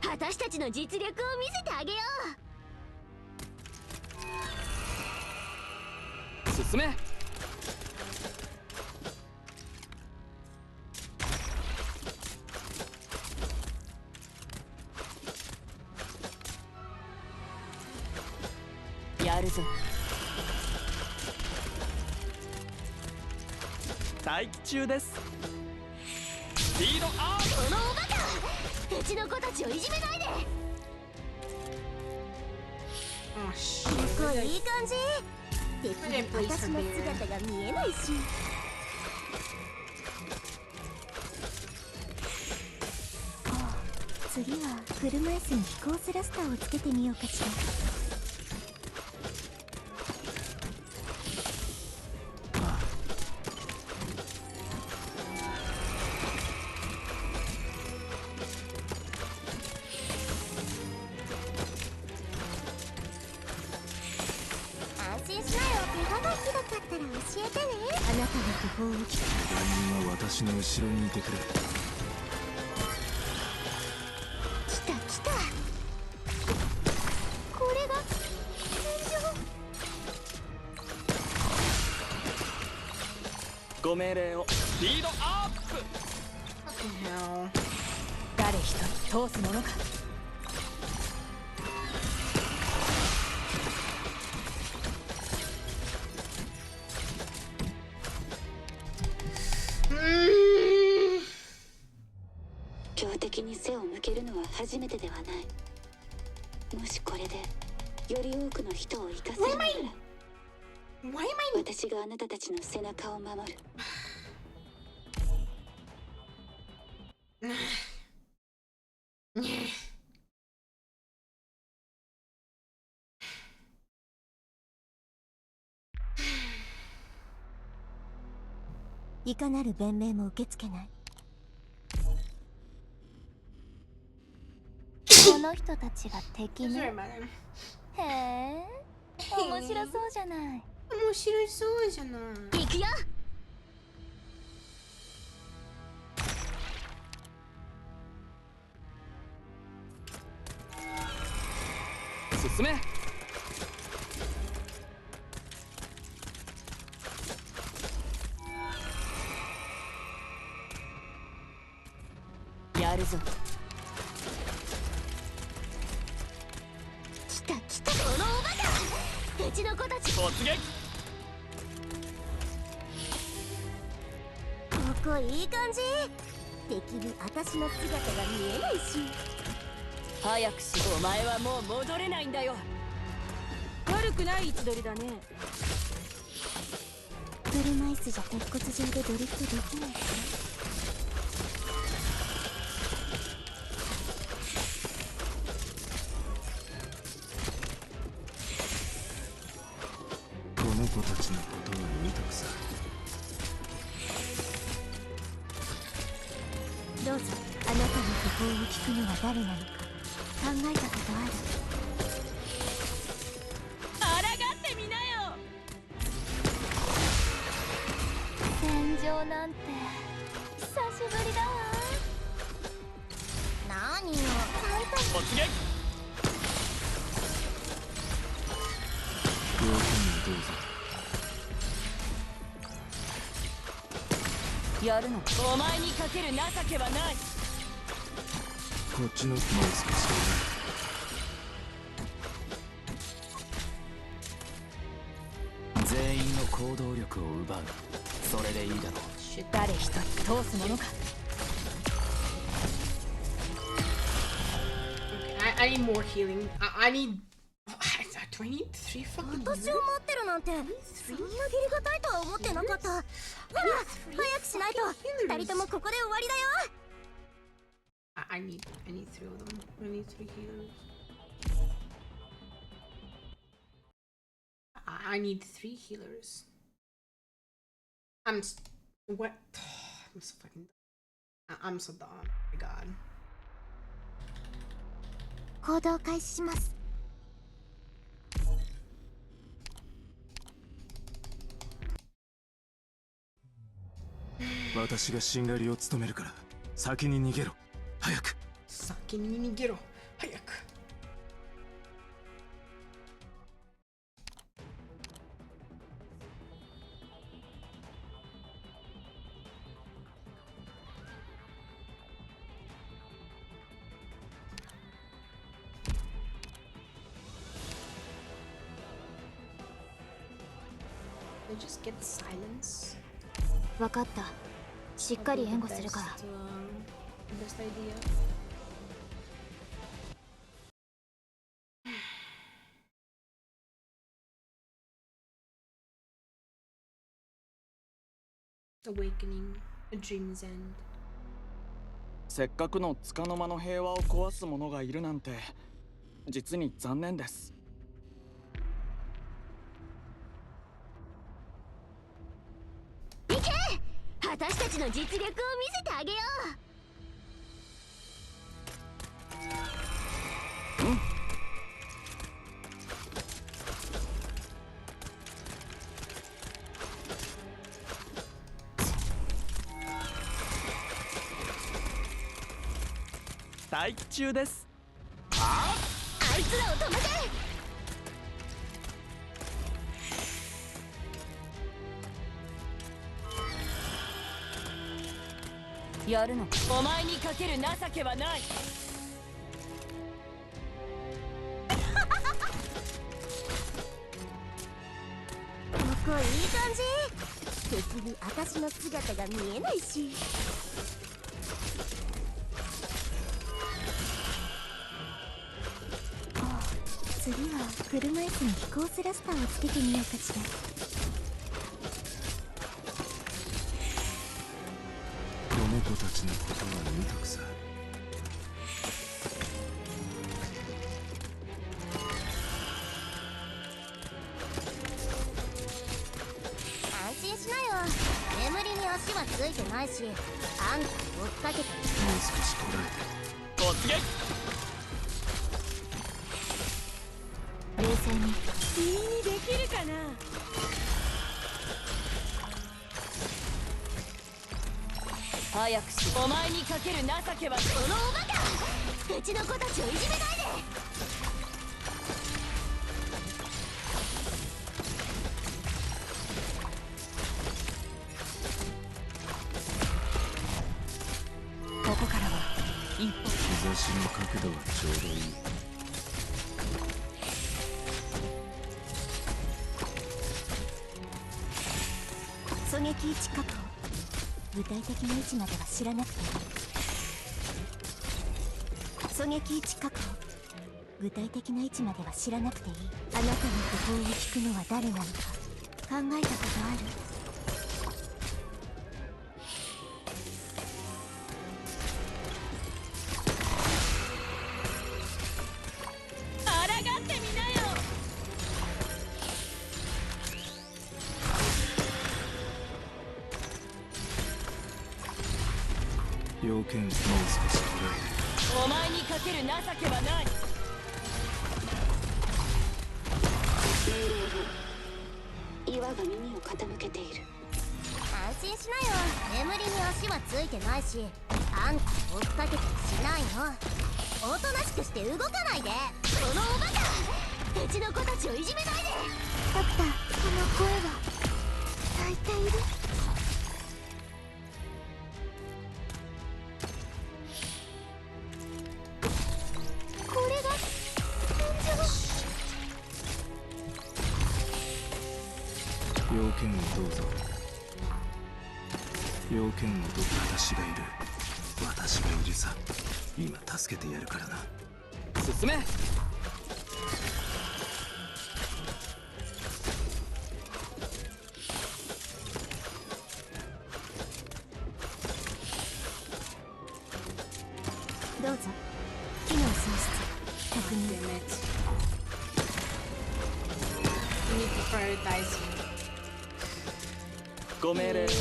私たちの実力を見せてあげよう。進め。やるぞ。待機中です。スピードアップ。このおバカ。うちの子たちをいじめないで。Oh shit. これいい感じ。敵に私の姿が見えないし。次は車椅子に飛行スラスターをつけてみようかしら。安心しなよ。手ががひどかったら教えてね。あなたの不法を聞く。犯人は私の後ろにいてくれ。来た来た。これが天井。ご命令を。スピードアップ。 What the hell? 誰一人通すものか。強敵に背を向けるのは初めてではない。もしこれでより多くの人を生かせるなら、 Why am I? 私があなたたちの背中を守る。いかなる弁明も受け付けない。の人たちが敵ね。へえ、面白そうじゃない。面白そうじゃない。行くよ。進め。やるぞ。来た来た、このおバカ。うちの子たち。突撃。ここいい感じ。敵に私の姿が見えないし。早くしろ。お前はもう戻れないんだよ。悪くない位置取りだね。車椅子じゃ鉄骨上でドリフトできないか。この子たちのことは見とくさ。どうぞ、あなたの訃報を聞くのは誰なのか考えたことある？抗ってみなよ。戦場なんて久しぶりだわ。何よ、ちゃんと突撃。要件をどうぞ。やるの。お前にかける情けはない。こっちのもう少し全員の行動力を奪う。それでいいだろう。誰一人通すものか。I need more healing. I need. Do I need 3 fucking 私を healers? 待ってるなんてそんな切りがたいとは思ってなかった。ほら、早くしないと2人ともここで終わりだよ。I need 3 of them. I need 3 healers. I need 3 healers. What? I'm so fucking dumb. I'm so dumb. Oh my god. 行動開始します。私がしんがりを務めるから先に逃げろ。早く。先に逃げろ。早く。They just get silence. わかった。しっかり援護するから。Best idea. Awakening, a dream's end. せっかくの束の間の平和を壊す者がいるなんて実に残念です。行け！私たちの実力を見せてあげよう。待機中です。あいつらを止めて。やるの。お前にかける情けはない。ここいい感じ。敵に私の姿が見えないし。次は車椅子に飛行スラスターをつけてみようかしら。この子たちのことは見とくさ。安心しなよ。眠りに足はついてないし、あんた追っかけて。もう少しこらえて。突撃。性に君にできるかな。早くし、お前にかける情けはそのおバカ。うちの子たちをいじめないで。ここからは一歩。日差しの角度はちょうどいい。狙撃位置確保。具体的な位置までは知らなくていい。狙撃位置確保。具体的な位置までは知らなくていい。あなたの訃報を聞くのは誰なのか考えたことある？要件もう少し捉える。お前にかける情けはない。命令を。岩が耳を傾けている。安心しなよ。眠りに足はついてないし、あんた追っかけてしないの。おとなしくして動かないで。そのおバカ、うちの子たちをいじめないで。ドクター、この声は泣いている。これが天井。要件をどうぞ。要件をどう。私がいる。私がいるさ。今助けてやるからな。進め。どうぞ。機能喪失確認。ご命令。こ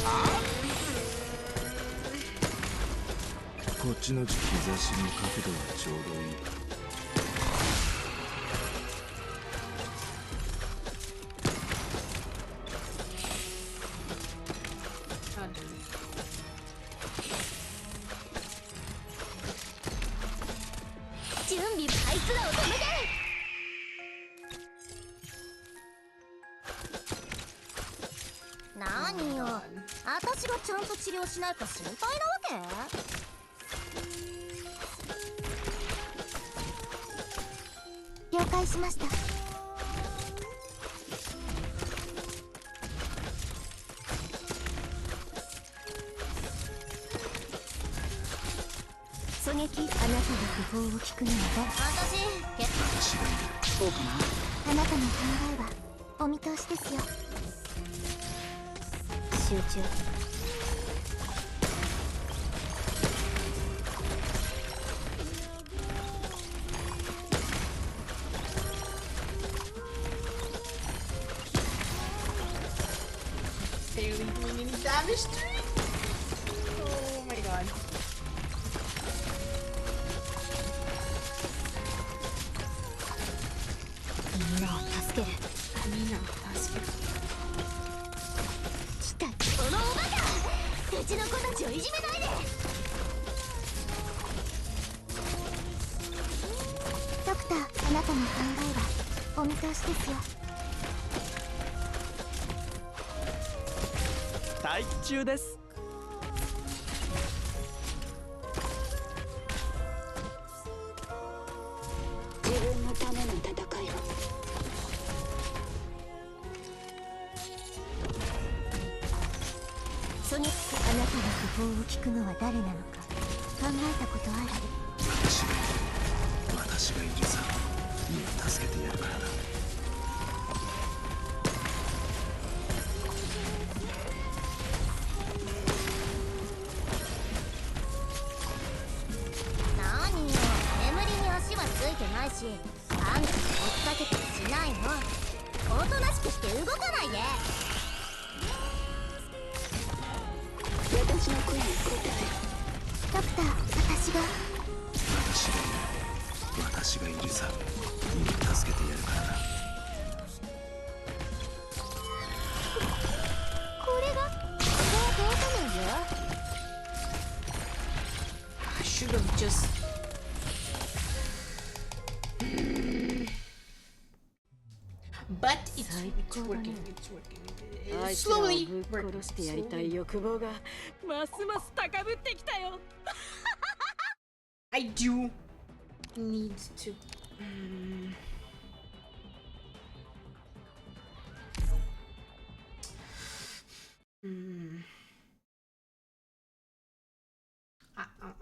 っちの日差しの角度はちょうどいい。準備、あいつらを止めて。何よ、私がちゃんと治療しないか心配なわけ？了解しました。狙撃、あなたの訃報を聞くのは私がいる。そうかな。あなたの考えはお見通しですよ。集中。Barely doing any damage to it? Oh my god. みんなを助ける。みんなを助ける。来た。そのおバカ、うちの子たちをいじめないで。ドクター、あなたの考えはお見通しですよ。待機中です。自分のための戦いを。ソニック、あなたの訃報を聞くのは誰なのか考えたことある？私がいる。私がいるさ。今助けてやるからな。何よ、眠りに足はついてないし、あんた追っかけたりしないの。おとなしくして動かないで。私の声に答え。ドクター、私がいる。私がいるさ。今助けてやるからな。just. But it's working. It's working. Slowly. I do need to.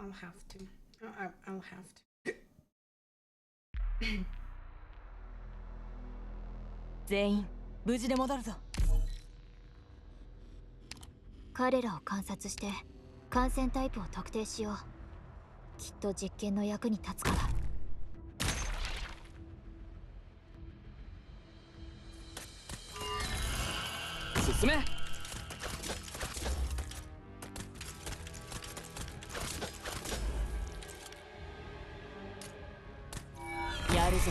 I'll have to. I'll have to. 全員無事で戻るぞ。彼らを観察して感染タイプを特定しよう。きっと実験の役に立つから。進め。やるぞ。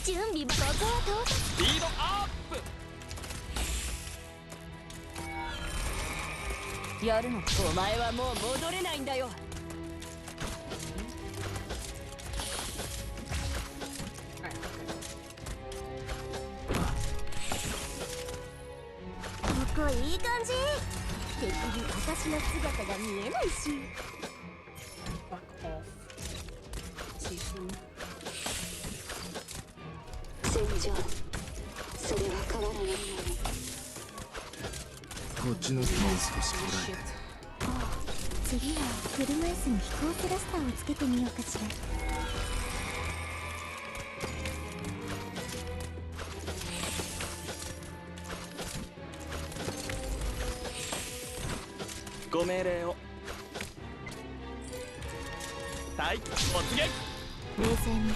準備ここは到達。スピードアップ。やるの。お前はもう戻れないんだよ。ここいい感じ。敵に私の姿が見えないし。戦場、それは変わらないもの。こっちの手も少しこらえて。次は車椅子に飛行スラスターをつけてみようかしら。ご命令を。対突撃。冷静に。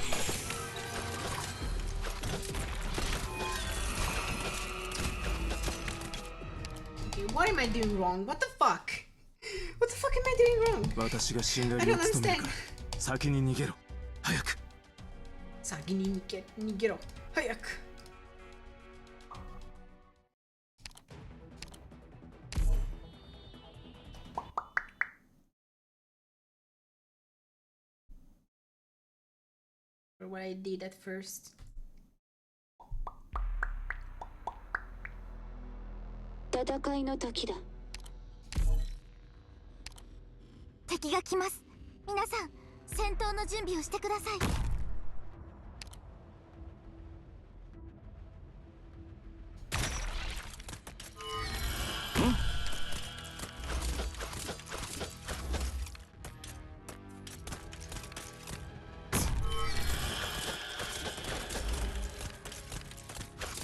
What am I doing wrong? What the fuck? What the fuck am I doing wrong? 私がしんがりを務めるから先に逃げろ。早く。先に逃げろ。早く。For what I did at first. 戦いの時だ。敵が来ます。皆さん、戦闘の準備をしてください。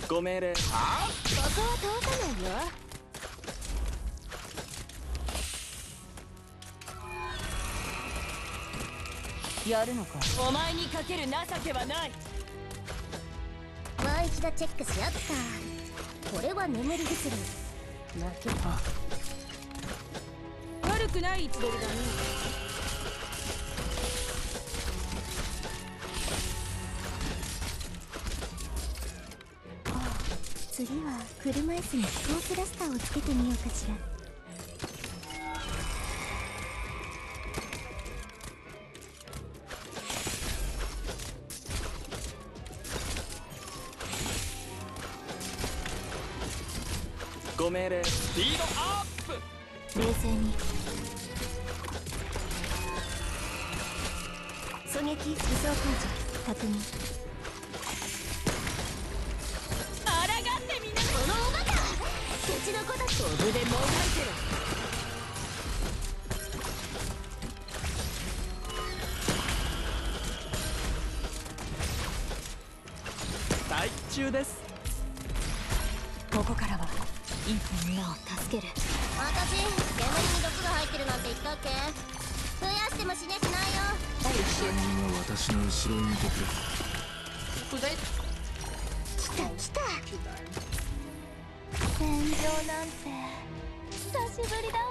ご命令。ここは通さないよ。やるのか。お前にかける情けはない。もう一度チェックしよっか。これは眠り薬。負けた。悪くない位置取りだね。次は車椅子に飛行スラスターをつけてみようかしら。ご命令。スピードアップ。冷静に。狙撃武装解除確認。うちの子たち飛ぶでもがいてる。待中です。ここからはいいみんなを助ける。私、煙に毒が入ってるなんて言ったっけ？増やしても死ねしないよ。みんな私の後ろにいてくれ。来た来た。戦場なんて久しぶりだわ。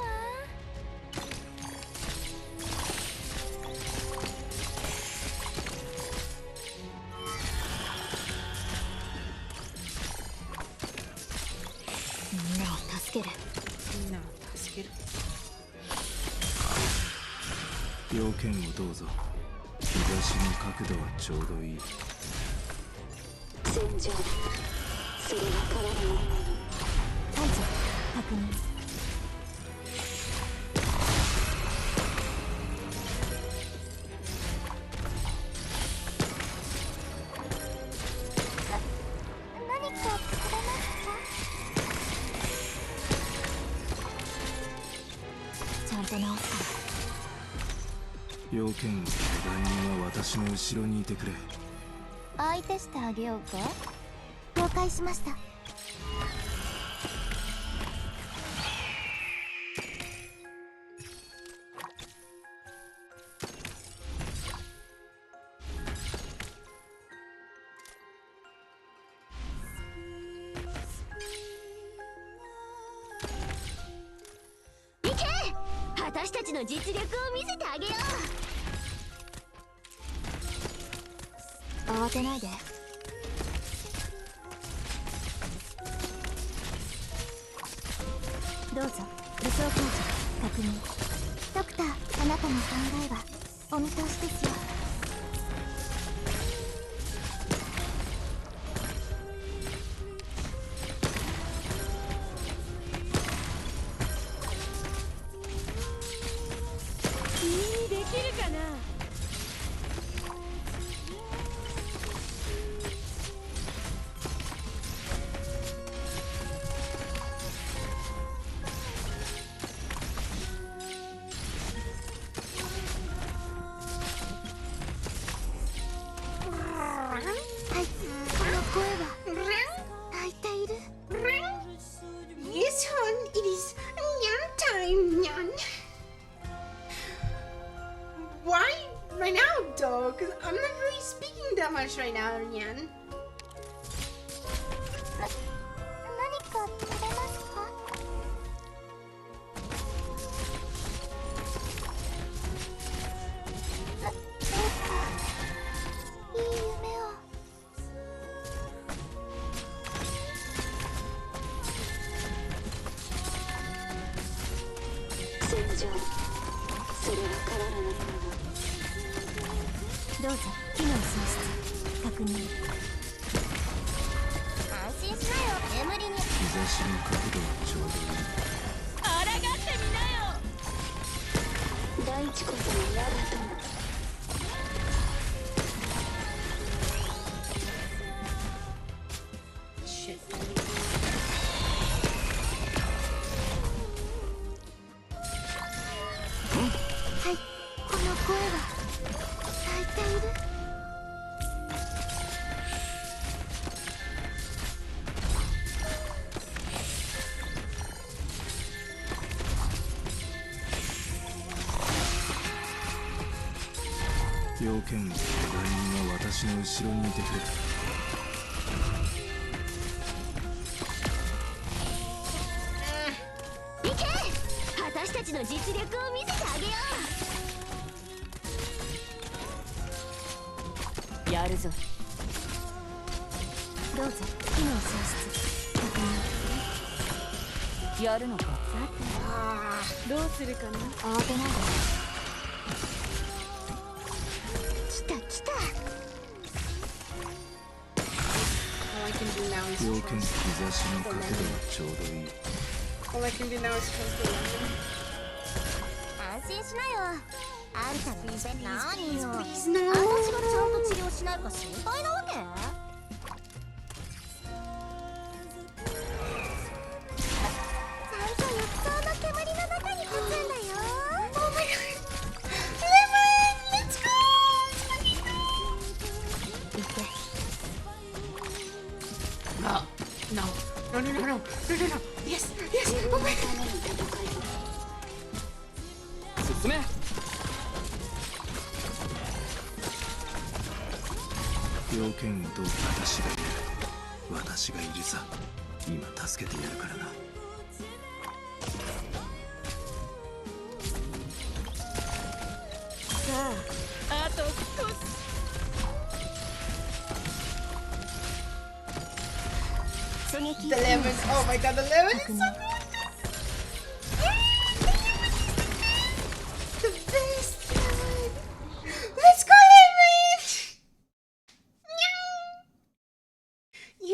みんなを助ける。みんなを要件をどうぞ。日差しの角度はちょうどいい。戦場、それは変わらないもの。隊長、確認。何かくれますか？ちゃんと直すから。要件を、番人は私の後ろにいてくれ。相手してあげようか。了解しました。行け！私たちの実力を見せてあげよう。慌てないで。どうぞ。武装工事確認。ドクター、あなたの考えはお見通しですよ。君にできるかな。Yes, hon, it is Nyan time, Nyan. Why right now, dog? 'Cause I'm not really speaking that much right now, Nyan. 何か食べますか？いい夢を。戦場、それは変わらないもの。どうぞ。機能喪失確認。安心しなよ。眠りに。日差しの角度はちょうどいい。抗ってみなよ。大地こその我が友。Shit. はい、この声は泣いている。要件を、番人は私の後ろにいてくれ。行け！私たちの実力を見せてあげよう。やるぞ。どうぞ。機能喪失確認。やるのか。どうするかな。慌てないで。来た来た。 All I can do now is 要件、 trust 日差しの the 角度は legend. ちょうどいい。 All I can do now is trust the legend. 安心しなよ。あんたの手何よ。 Please, no. 私がちゃんと治療しないか心配なわけ？ちゃんと浴槽の煙の中に立つんだよ。 Oh my god. Lemon, let's go. Let's 行って。 No, no, no, no, no, no, no, no, no. Yes, yes. Oh my god. 進め。要件をどう？私がいる。私がいるさ。今助けてやるからな。さあ、あと少し。狙撃。 The lemon. Oh my god, the lemon is so good. The best lemon.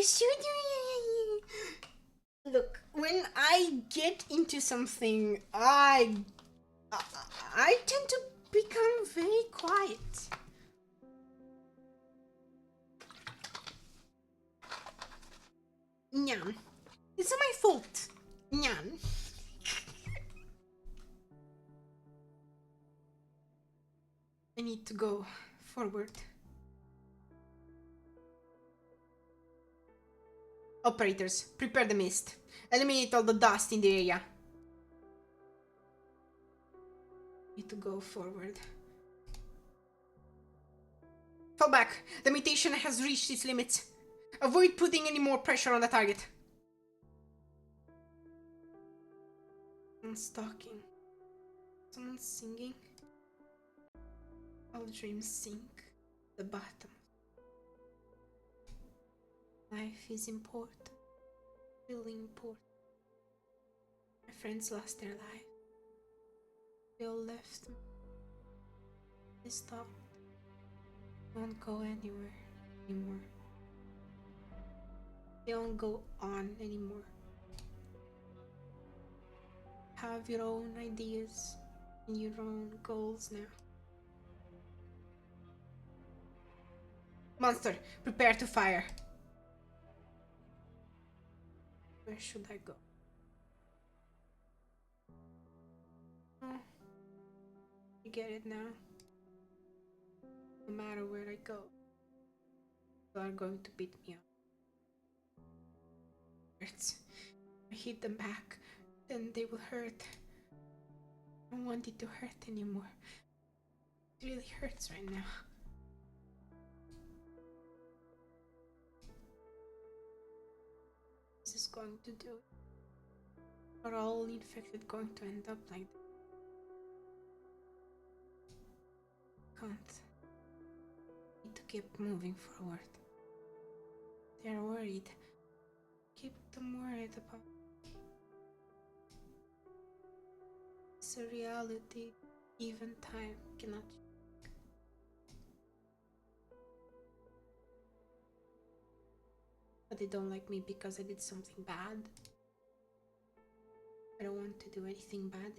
You should. Look, when I get into something, I tend to become very quiet. Nyan. It's not my fault. Nyan. I need to go forward. Operators, prepare the mist. Eliminate all the dust in the area. Need to go forward. Fall back. The mutation has reached its limits. Avoid putting any more pressure on the target. Someone's talking. Someone's singing. All dreams sink the bottom. Life is important. Really important. My friends lost their life. They all left me. They stopped. Won't go anywhere anymore. They don't go on anymore. Have your own ideas and your own goals now. Monster, prepare to fire. Where should I go? Oh, you get it now. No matter where I go, they are going to beat me up. Hurts. I hit them back, then they will hurt. I don't want it to hurt anymore. It really hurts right now. This is going to do it. Are all infected going to end up like that? Can't. Need to keep moving forward. They are worried. Keep them worried about. It's a reality even time cannot. But they don't like me because I did something bad. I don't want to do anything bad.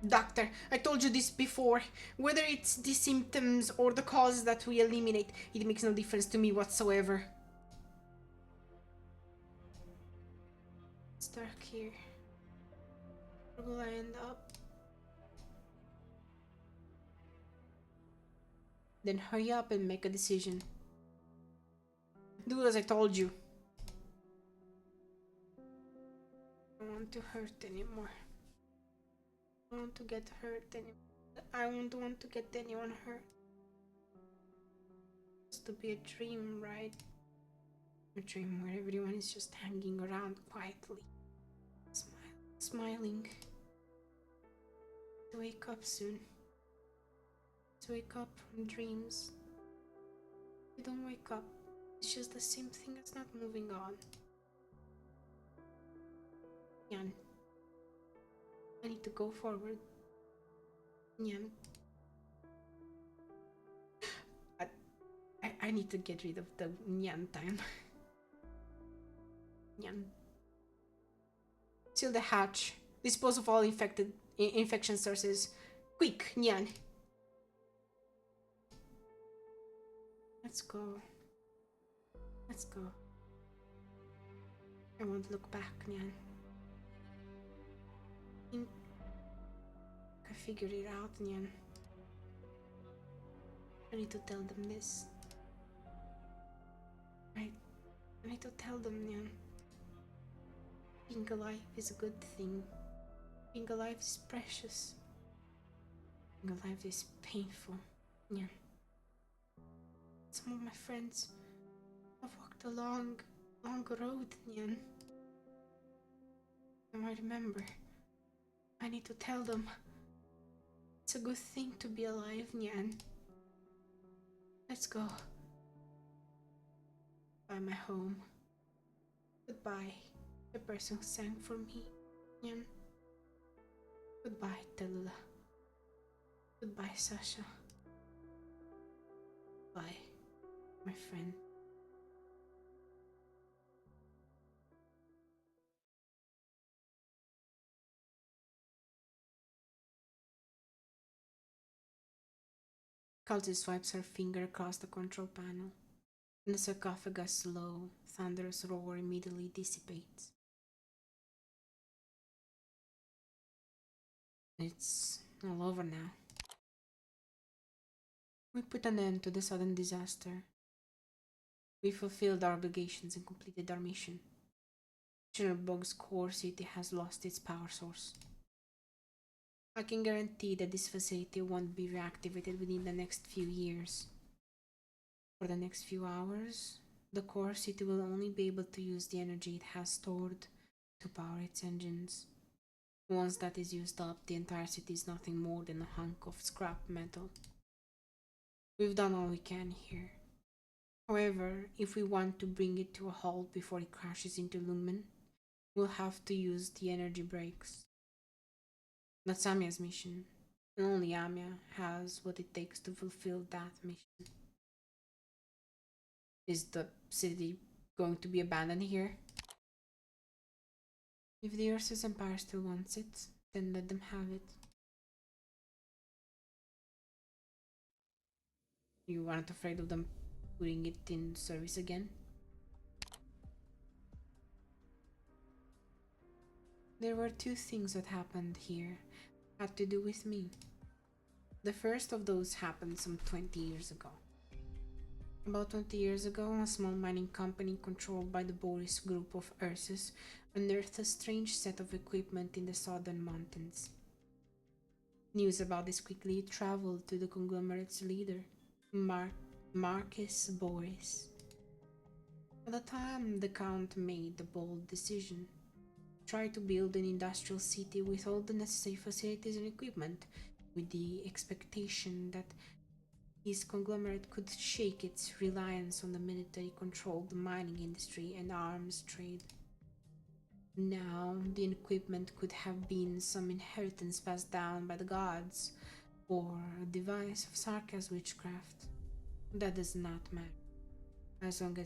Doctor, I told you this before. Whether it's the symptoms or the causes that we eliminate, it makes no difference to me whatsoever. It's dark here. Where will I end up? Then hurry up and make a decision. Do as I told you. I don't want to hurt anymore. I don't want to get hurt anymore. I don't want to get anyone hurt. It's to be a dream, right? A dream where everyone is just hanging around quietly. Smiling. To wake up soon. To wake up from dreams. You don't wake up. It's just the same thing as not moving on. Nyan. I need to go forward. Nyan. I need to get rid of the Nyan time. Nyan. Seal the hatch. Dispose of all infection sources. Quick, Nyan. Let's go. Let's go. I won't look back, Nyan. I figured it out, Nyan. I need to tell them this. I need to tell them, Nyan. Being alive is a good thing. Being alive is precious. Being alive is painful, Nyan. Some of my friends have walked a long road, Nyan. And I remember. I need to tell them. It's a good thing to be alive, Nyan. Let's go. By my home. Goodbye, the person who sang for me, Nyan. Goodbye, Tallulah. Bye, Sasha. Bye, my friend. Cultist swipes her finger across the control panel, and the sarcophagus' low, thunderous roar immediately dissipates. It's all over now. We put an end to the sudden disaster. We fulfilled our obligations and completed our mission. Chernobyl core city has lost its power source. I can guarantee that this facility won't be reactivated within the next few years. For the next few hours, the core city will only be able to use the energy it has stored to power its engines. Once that is used up, the entire city is nothing more than a hunk of scrap metal. We've done all we can here. However, if we want to bring it to a halt before it crashes into Lumen, we'll have to use the energy brakes. That's Amya's mission, and only Amya has what it takes to fulfill that mission. Is the city going to be abandoned here? If the Ursus Empire still wants it, then let them have it. You aren't afraid of them putting it in service again? There were two things that happened here had to do with me. The first of those happened some 20 years ago. About 20 years ago, a small mining company controlled by the Boris group of Ursus unearthed a strange set of equipment in the southern mountains. News about this quickly traveled to the conglomerate's leader, Marcus Boris. At the time, the Count made the bold decision: try to build an industrial city with all the necessary facilities and equipment, with the expectation that his conglomerate could shake its reliance on the military-controlled mining industry and arms trade. Now, the equipment could have been some inheritance passed down by the gods, or a device of Sarka's witchcraft. That does not matter. As long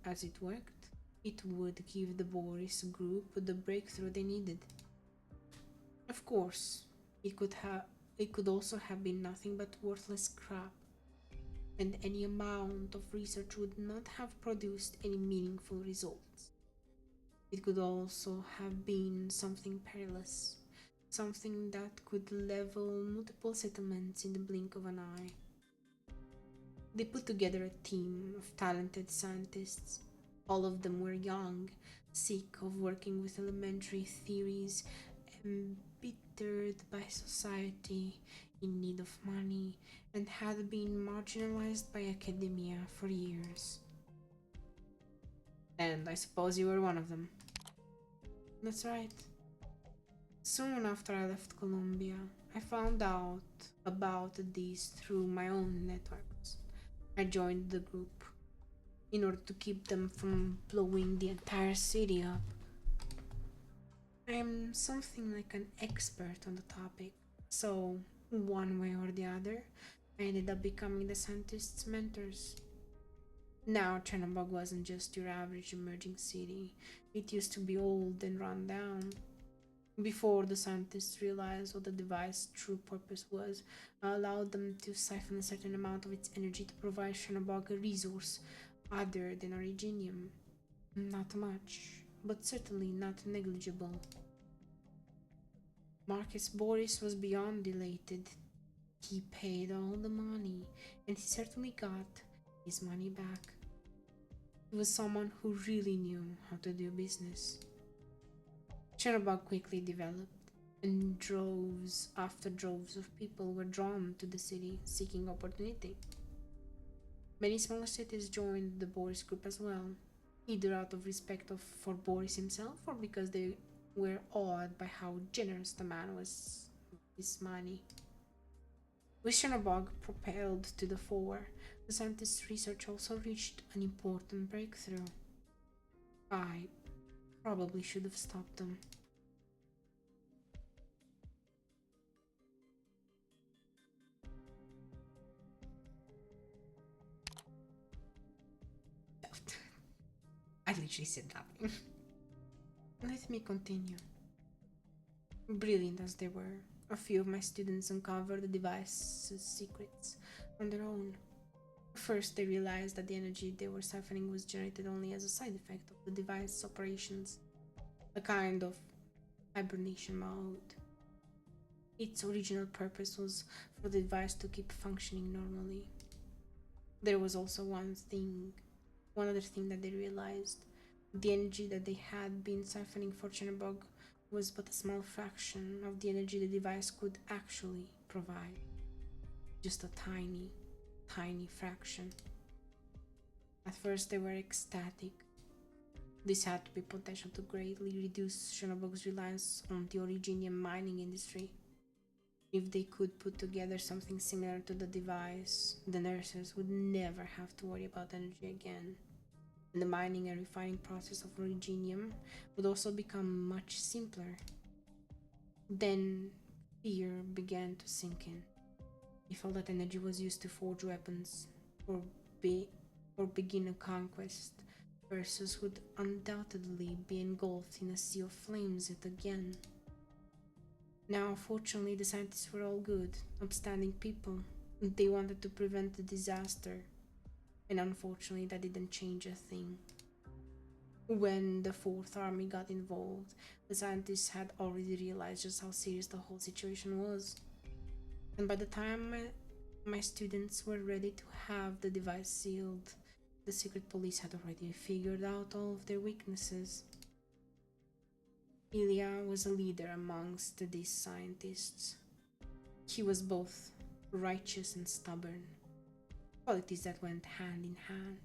as it worked, it would give the Boris group the breakthrough they needed. Of course, it could also have been nothing but worthless crap, and any amount of research would not have produced any meaningful results. It could also have been something perilous, something that could level multiple settlements in the blink of an eye. They put together a team of talented scientists. All of them were young, sick of working with elementary theories, embittered by society, in need of money, and had been marginalized by academia for years. And I suppose you were one of them. That's right. Soon after I left Colombia, I found out about these through my own networks. I joined the group in order to keep them from blowing the entire city up. I am something like an expert on the topic, so one way or the other, I ended up becoming the scientists' mentors. Now, Chernobyl wasn't just your average emerging city. It used to be old and run down. Before the scientists realized what the device's true purpose was, I allowed them to siphon a certain amount of its energy to provide Chernobyl a resource other than originium. Not much, but certainly not negligible. Marcus Boris was beyond elated. He paid all the money, and he certainly got his money back. He was someone who really knew how to do business. Chernobyl quickly developed, and droves after droves of people were drawn to the city seeking opportunity. Many smaller cities joined the Boris group as well, either out of respect for Boris himself or because they were awed by how generous the man was with his money. With Chernobyl propelled to the fore, the scientists' research also reached an important breakthrough. I probably should have stopped them. literally said nothing. Let me continue. Brilliant as they were, a few of my students uncovered the device's secrets on their own. First, they realized that the energy they were siphoning was generated only as a side effect of the device's operations, a kind of hibernation mode. Its original purpose was for the device to keep functioning normally. There was also one other thing that they realized. The energy that they had been siphoning for Chernobog was but a small fraction of the energy the device could actually provide. Just a tiny, tiny fraction. At first they were ecstatic. This had to be potential to greatly reduce Chernobog's reliance on the originium mining industry. If they could put together something similar to the device, the nurses would never have to worry about energy again. And the mining and refining process of originium would also become much simpler. Then fear began to sink in. If all that energy was used to forge weapons or begin a conquest, Versus would undoubtedly be engulfed in a sea of flames yet again. Now, fortunately, the scientists were all good, upstanding people. They wanted to prevent the disaster, and unfortunately that didn't change a thing. When the Fourth Army got involved, the scientists had already realized just how serious the whole situation was. And by the time my students were ready to have the device sealed, the secret police had already figured out all of their weaknesses. Ilya was a leader amongst these scientists. He was both righteous and stubborn, qualities that went hand in hand.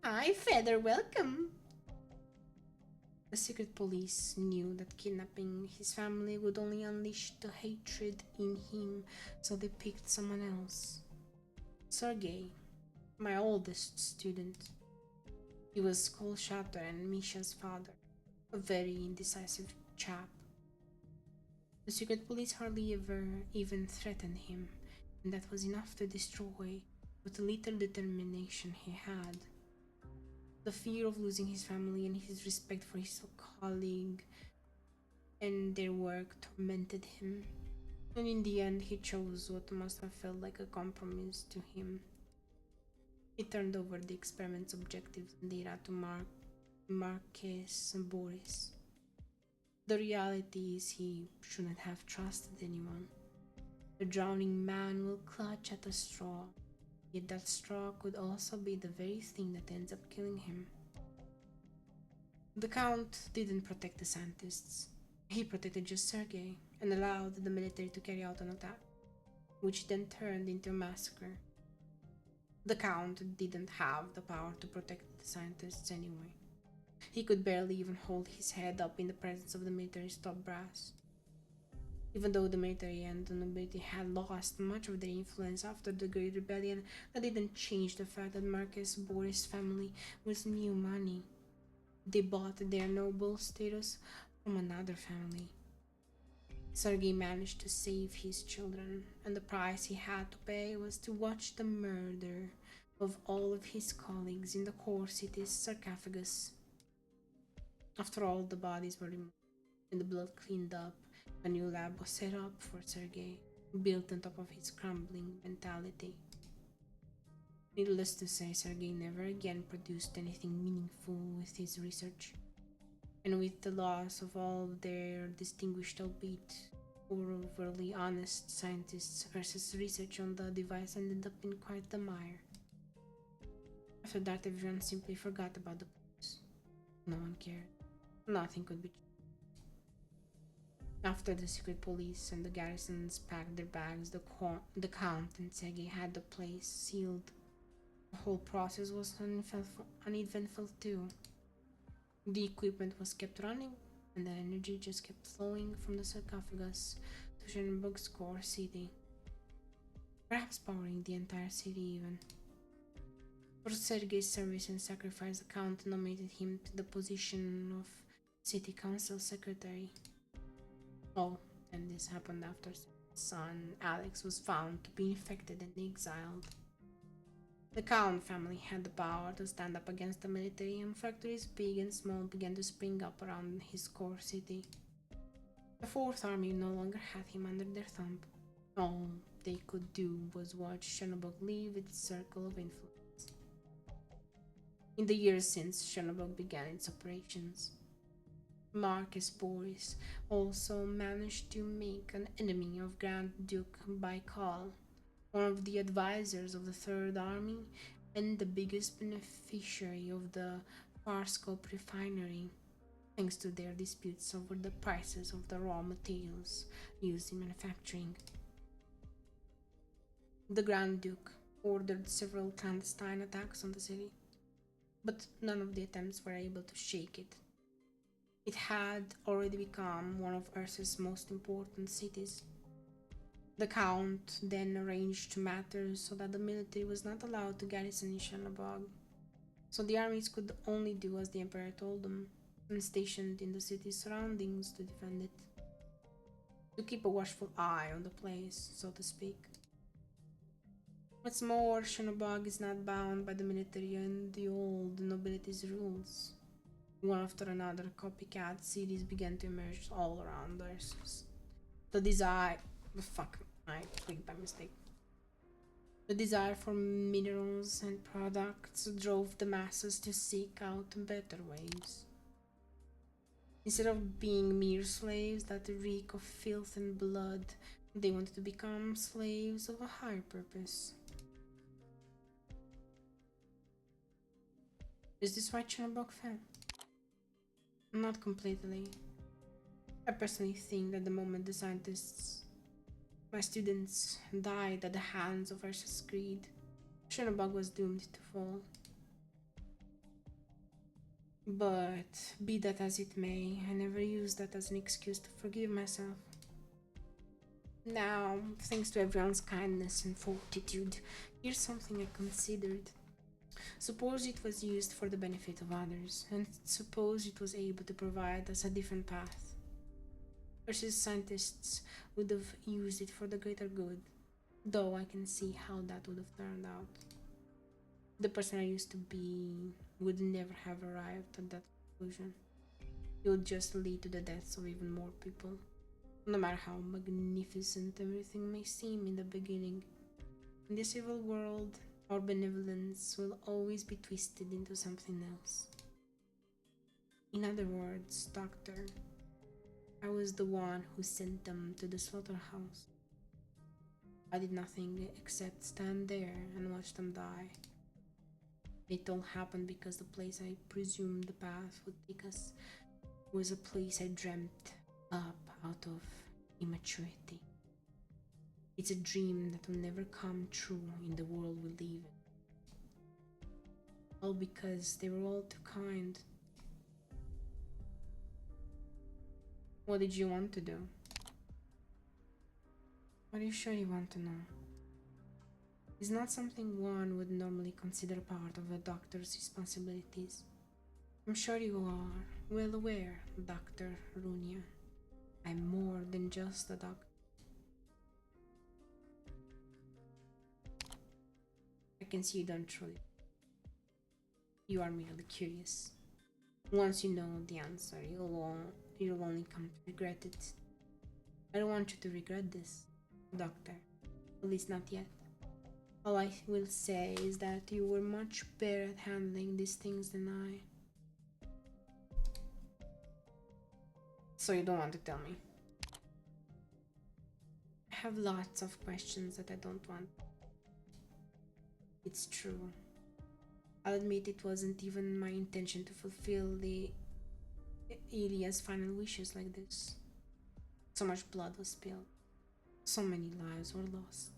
Hi, Feather, welcome! The secret police knew that kidnapping his family would only unleash the hatred in him, so they picked someone else. Sergei, my oldest student. He was Skull Shatter and Misha's father, a very indecisive chap. The secret police hardly ever even threatened him, and that was enough to destroy what little determination he had. The fear of losing his family and his respect for his colleague and their work tormented him, and in the end he chose what must have felt like a compromise to him. He turned over the experiment's objectives and data to Marquez and Boris. The reality is he shouldn't have trusted anyone. The drowning man will clutch at a straw, yet that straw could also be the very thing that ends up killing him. The Count didn't protect the scientists. He protected just Sergei and allowed the military to carry out an attack, which then turned into a massacre. The Count didn't have the power to protect the scientists anyway. He could barely even hold his head up in the presence of the military's top brass. Even though the military and the nobility had lost much of their influence after the Great Rebellion, that didn't change the fact that Marcus Boris' family was new money. They bought their noble status from another family. Sergei managed to save his children, and the price he had to pay was to watch the murder of all of his colleagues in the core city's sarcophagus. After all the bodies were removed and the blood cleaned up, a new lab was set up for Sergei, built on top of his crumbling mentality. Needless to say, Sergei never again produced anything meaningful with his research. And with the loss of all their distinguished, albeit overly honest scientists, Ursa's research on the device ended up in quite the mire. After that, everyone simply forgot about the police. No one cared. Nothing could be changed. After the secret police and the garrisons packed their bags, the Count and Sergei had the place sealed. The whole process was uneventful too. The equipment was kept running, and the energy just kept flowing from the sarcophagus to Chernobog's core city, perhaps powering the entire city even. For Sergei's service and sacrifice, the Count nominated him to the position of City Council Secretary. Oh, and this happened after his son Alex was found to be infected and exiled. The Count family had the power to stand up against the military, and factories big and small began to spring up around his core city. The Fourth Army no longer had him under their thumb. All they could do was watch Chernobog leave its circle of influence. In the years since Chernobog began its operations, Marcus Boris also managed to make an enemy of Grand Duke Baikal, one of the advisors of the Third Army and the biggest beneficiary of the Farscope refinery, thanks to their disputes over the prices of the raw materials used in manufacturing. The Grand Duke ordered several clandestine attacks on the city, but none of the attempts were able to shake it. It had already become one of Ursa's most important cities. The Count then arranged matters so that the military was not allowed to garrison Chernobog, so the armies could only do as the Emperor told them, and stationed in the city's surroundings to defend it. To keep a watchful eye on the place, so to speak. What's more, Chernobog is not bound by the military and the old nobility's rules. One after another, copycat cities began to emerge all around us. The desire... Fuck, I clicked by mistake. The desire for minerals and products drove the masses to seek out better ways. Instead of being mere slaves that reek of filth and blood, they wanted to become slaves of a higher purpose. Is this why Chernobog fell? Not completely. I personally think that the moment the scientists, my students, died at the hands of Ursa's greed, Chernobog was doomed to fall. But be that as it may, I never used that as an excuse to forgive myself. Now, thanks to everyone's kindness and fortitude, here's something I considered. Suppose it was used for the benefit of others, and suppose it was able to provide us a different path. Versus scientists would have used it for the greater good, though I can see how that would have turned out. The person I used to be would never have arrived at that conclusion. It would just lead to the deaths of even more people, no matter how magnificent everything may seem in the beginning. In this evil world, our benevolence will always be twisted into something else. In other words, Doctor, I was the one who sent them to the slaughterhouse. I did nothing except stand there and watch them die. It all happened because the place I presumed the path would take us was a place I dreamt up out of immaturity. It's a dream that will never come true in the world we live in. All because they were all too kind. What did you want to do? Are you sure you want to know? It's not something one would normally consider part of a doctor's responsibilities. I'm sure you are well aware, Dr. Runya. I'm more than just a doctor. I can see you don't truly. You are merely curious. Once you know the answer, you'll only come to regret it. I don't want you to regret this, Doctor. At least not yet. All I will say is that you were much better at handling these things than I. So you don't want to tell me? I have lots of questions that I don't want. It's true. I'll admit it wasn't even my intention to fulfill the Ilia's final wishes like this. So much blood was spilled. So many lives were lost.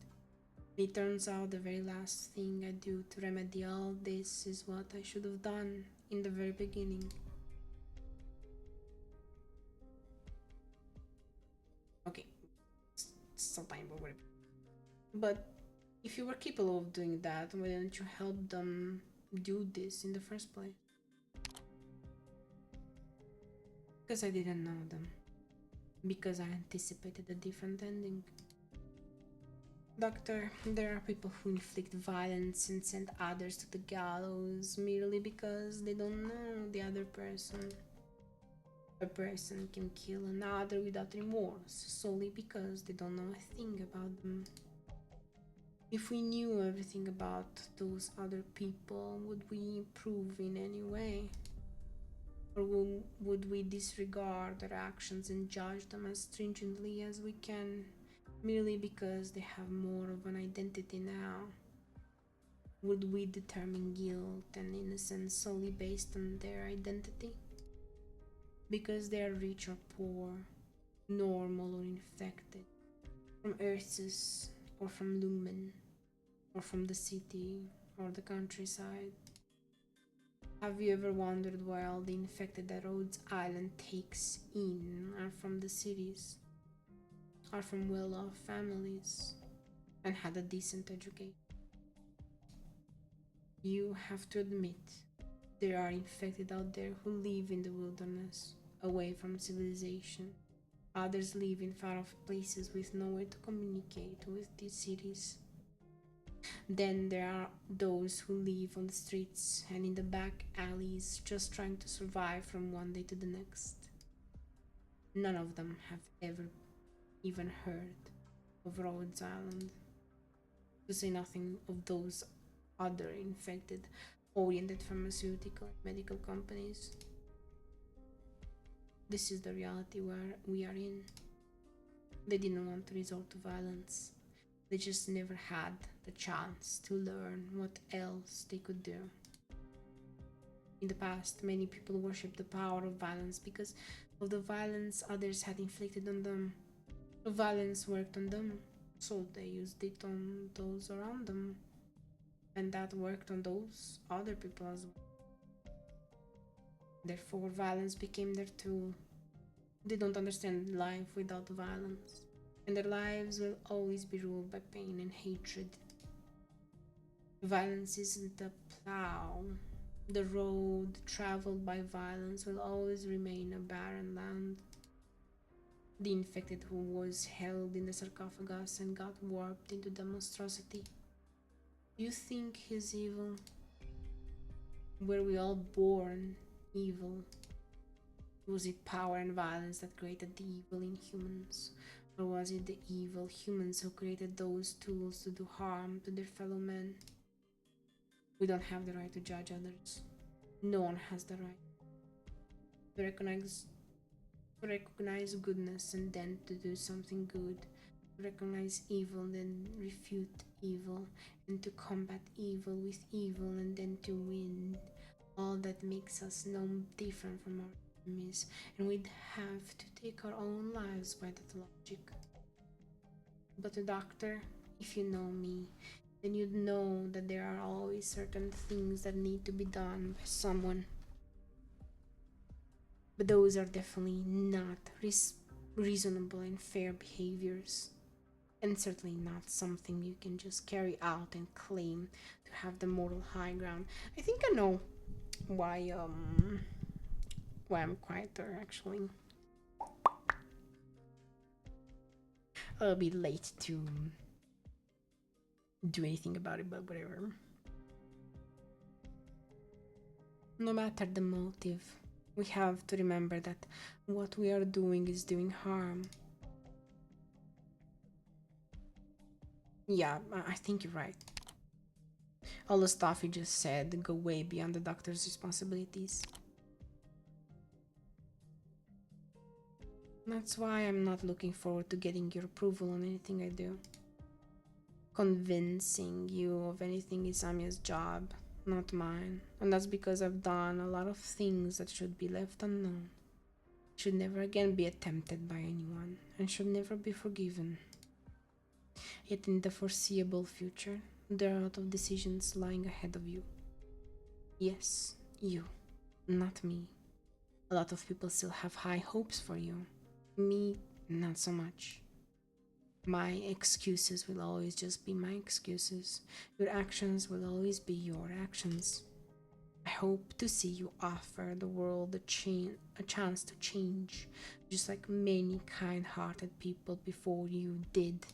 It turns out the very last thing I do to remedy all this is what I should have done in the very beginning. Okay, stop time over. But if you were capable of doing that, why didn't you help them do this in the first place? Because I didn't know them. Because I anticipated a different ending. Doctor, there are people who inflict violence and send others to the gallows merely because they don't know the other person. A person can kill another without remorse, solely because they don't know a thing about them. If we knew everything about those other people, would we improve in any way? Or would we disregard their actions and judge them as stringently as we can, merely because they have more of an identity now? Would we determine guilt and innocence solely based on their identity? Because they are rich or poor, normal or infected, from Ursus or from Lumen, or from the city or the countryside? Have you ever wondered why all the infected that Rhodes Island takes in are from the cities, are from well-off families, and had a decent education? You have to admit, there are infected out there who live in the wilderness, away from civilization. Others live in far-off places with nowhere to communicate with these cities. Then there are those who live on the streets and in the back alleys, just trying to survive from one day to the next. None of them have ever even heard of Rhodes Island, to say nothing of those other infected, oriented pharmaceutical and medical companies. This is the reality where we are in. They didn't want to resort to violence. They just never had the chance to learn what else they could do. In the past, many people worshipped the power of violence because of the violence others had inflicted on them. The violence worked on them, so they used it on those around them. And that worked on those other people as well. Therefore, violence became their tool. They don't understand life without violence, and their lives will always be ruled by pain and hatred. Violence isn't a plow. The road traveled by violence will always remain a barren land. The infected who was held in the sarcophagus and got warped into the monstrosity. You think he's evil? Were we all born evil? Was it power and violence that created the evil in humans? Or was it the evil humans who created those tools to do harm to their fellow men? We don't have the right to judge others. No one has the right to recognize goodness and then to do something good, to recognize evil and then refute evil, and to combat evil with evil and then to win. All that makes us no different from our enemies, and we'd have to take our own lives by that logic. But doctor, if you know me, then you'd know that there are always certain things that need to be done by someone. But those are definitely not reasonable and fair behaviors, and certainly not something you can just carry out and claim to have the moral high ground. I think I know why I'm quieter, actually. I'll be late to do anything about it, but whatever. No matter the motive, we have to remember that what we are doing is doing harm. Yeah, I think you're right. All the stuff you just said go way beyond the doctor's responsibilities. That's why I'm not looking forward to getting your approval on anything I do. Convincing you of anything is Amya's job, not mine. And that's because I've done a lot of things that should be left unknown, should never again be attempted by anyone, and should never be forgiven. Yet in the foreseeable future, there are a lot of decisions lying ahead of you. Yes, you, not me. A lot of people still have high hopes for you. Me, not so much. My excuses will always just be my excuses. Your actions will always be your actions. I hope to see you offer the world a chance to change, just like many kind-hearted people before you did.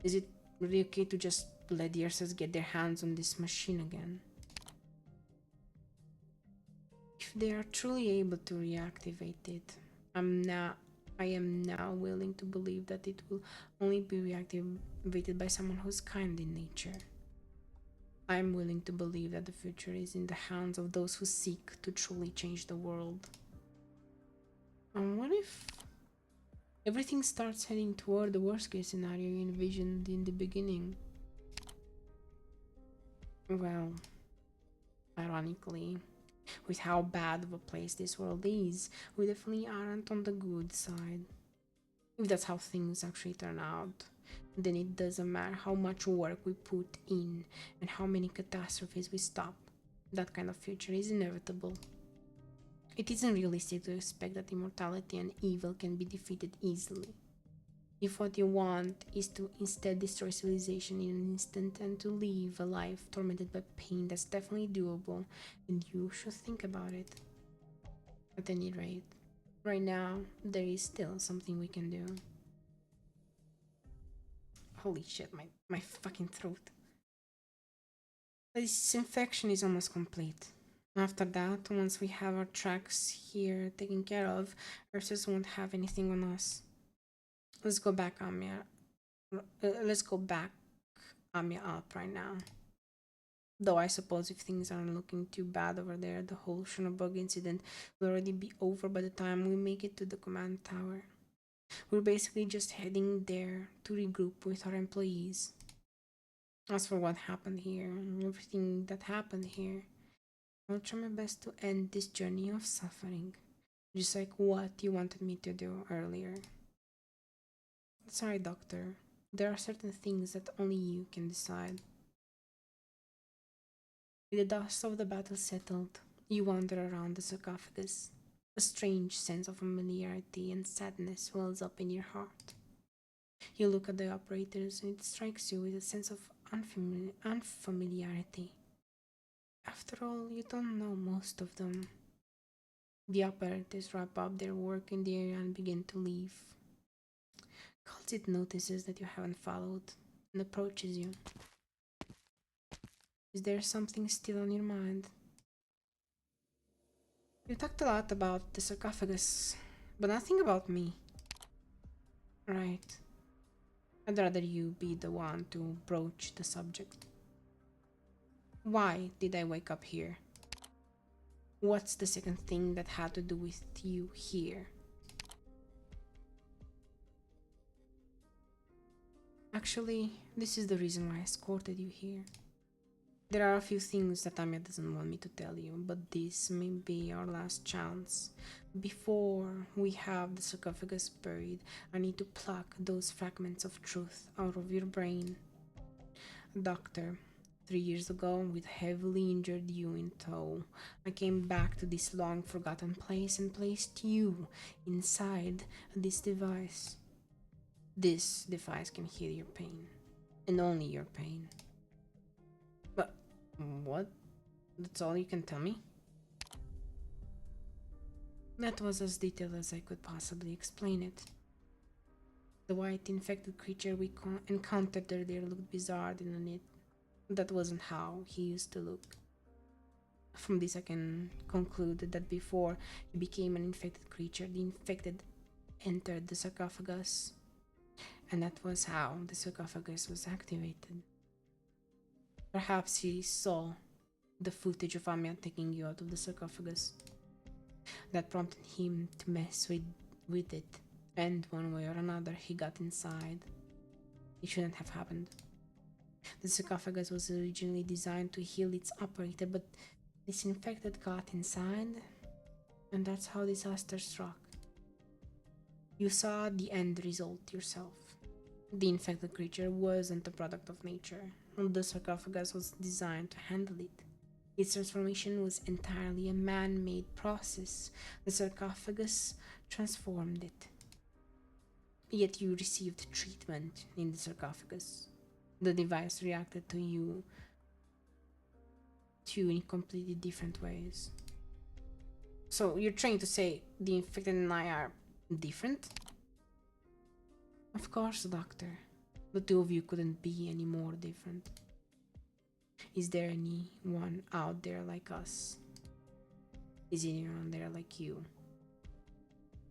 Is it really okay to just let the Ursas get their hands on this machine again? If they are truly able to reactivate it, I am now willing to believe that it will only be reactivated by someone who's kind in nature. I am willing to believe that the future is in the hands of those who seek to truly change the world. And what if everything starts heading toward the worst case scenario you envisioned in the beginning? Well, ironically, with how bad of a place this world is, we definitely aren't on the good side. If that's how things actually turn out, then it doesn't matter how much work we put in and how many catastrophes we stop. That kind of future is inevitable. It isn't realistic to expect that immortality and evil can be defeated easily. If what you want is to instead destroy civilization in an instant and to live a life tormented by pain, that's definitely doable, and you should think about it. At any rate, right now, there is still something we can do. Holy shit, my fucking throat. The disinfection is almost complete. After that, once we have our tracks here taken care of, Ursus won't have anything on us. Let's go back Amia. Let's go back Amia up right now. Though I suppose if things aren't looking too bad over there, the whole Shunobug incident will already be over by the time we make it to the command tower. We're basically just heading there to regroup with our employees. As for what happened here, everything that happened here, I'll try my best to end this journey of suffering, just like what you wanted me to do earlier. Sorry, Doctor. There are certain things that only you can decide. With the dust of the battle settled, you wander around the sarcophagus. A strange sense of familiarity and sadness wells up in your heart. You look at the operators and it strikes you with a sense of unfamiliarity. After all, you don't know most of them. The operators wrap up their work in the area and begin to leave. Calcit notices that you haven't followed and approaches you. Is there something still on your mind? You talked a lot about the sarcophagus, but nothing about me. Right. I'd rather you be the one to broach the subject. Why did I wake up here? What's the second thing that had to do with you here? Actually, this is the reason why I escorted you here. There are a few things that Amia doesn't want me to tell you, but this may be our last chance. Before we have the sarcophagus buried, I need to pluck those fragments of truth out of your brain. Doctor, 3 years ago, with heavily injured you in tow, I came back to this long-forgotten place and placed you inside this device. This device can heal your pain, and only your pain. But what? That's all you can tell me? That was as detailed as I could possibly explain it. The white infected creature we encountered earlier looked bizarre, didn't it? That wasn't how he used to look. From this I can conclude that before he became an infected creature, the infected entered the sarcophagus. And that was how the sarcophagus was activated. Perhaps he saw the footage of Amia taking you out of the sarcophagus. That prompted him to mess with it, and one way or another he got inside. It shouldn't have happened. The sarcophagus was originally designed to heal its operator, but this infected got inside, and that's how disaster struck. You saw the end result yourself. The infected creature wasn't a product of nature. The sarcophagus was designed to handle it. Its transformation was entirely a man-made process. The sarcophagus transformed it. Yet you received treatment in the sarcophagus. The device reacted to you in completely different ways. So you're trying to say the infected and I are different? Of course, Doctor. The two of you couldn't be any more different. Is there anyone out there like us? Is anyone there like you?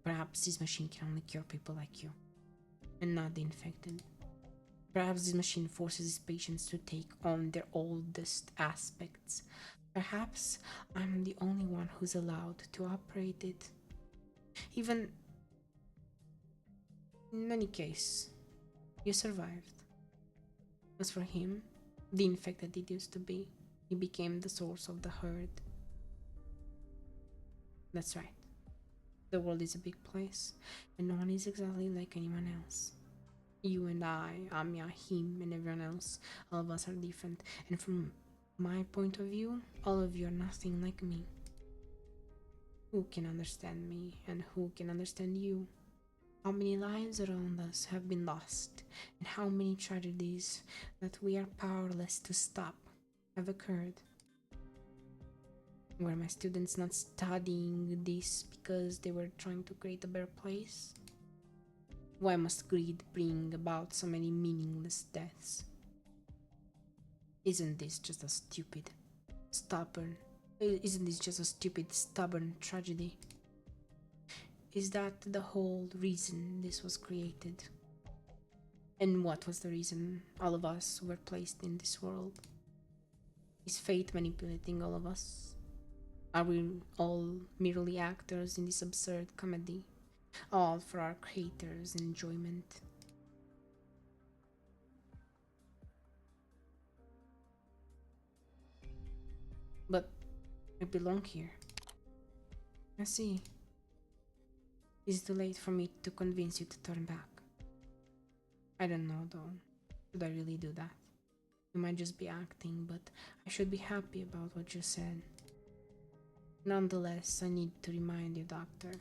Perhaps this machine can only cure people like you, and not the infected. Perhaps this machine forces its patients to take on their oldest aspects. Perhaps I'm the only one who's allowed to operate it. Even in any case, you survived. As for him, the infected it used to be, he became the source of the herd. That's right. The world is a big place, and no one is exactly like anyone else. You and I, Anya, him, and everyone else, all of us are different, and from my point of view, all of you are nothing like me. Who can understand me, and who can understand you? How many lives around us have been lost, and how many tragedies that we are powerless to stop have occurred? Were my students not studying this because they were trying to create a better place? Why must greed bring about so many meaningless deaths? Isn't this just a stupid stubborn tragedy? Is that the whole reason this was created? And what was the reason all of us were placed in this world? Is fate manipulating all of us? Are we all merely actors in this absurd comedy, all for our creator's enjoyment? But I belong here. I see. It's too late for me to convince you to turn back. I don't know though. Should I really do that? You might just be acting, but I should be happy about what you said. Nonetheless, I need to remind you, Doctor,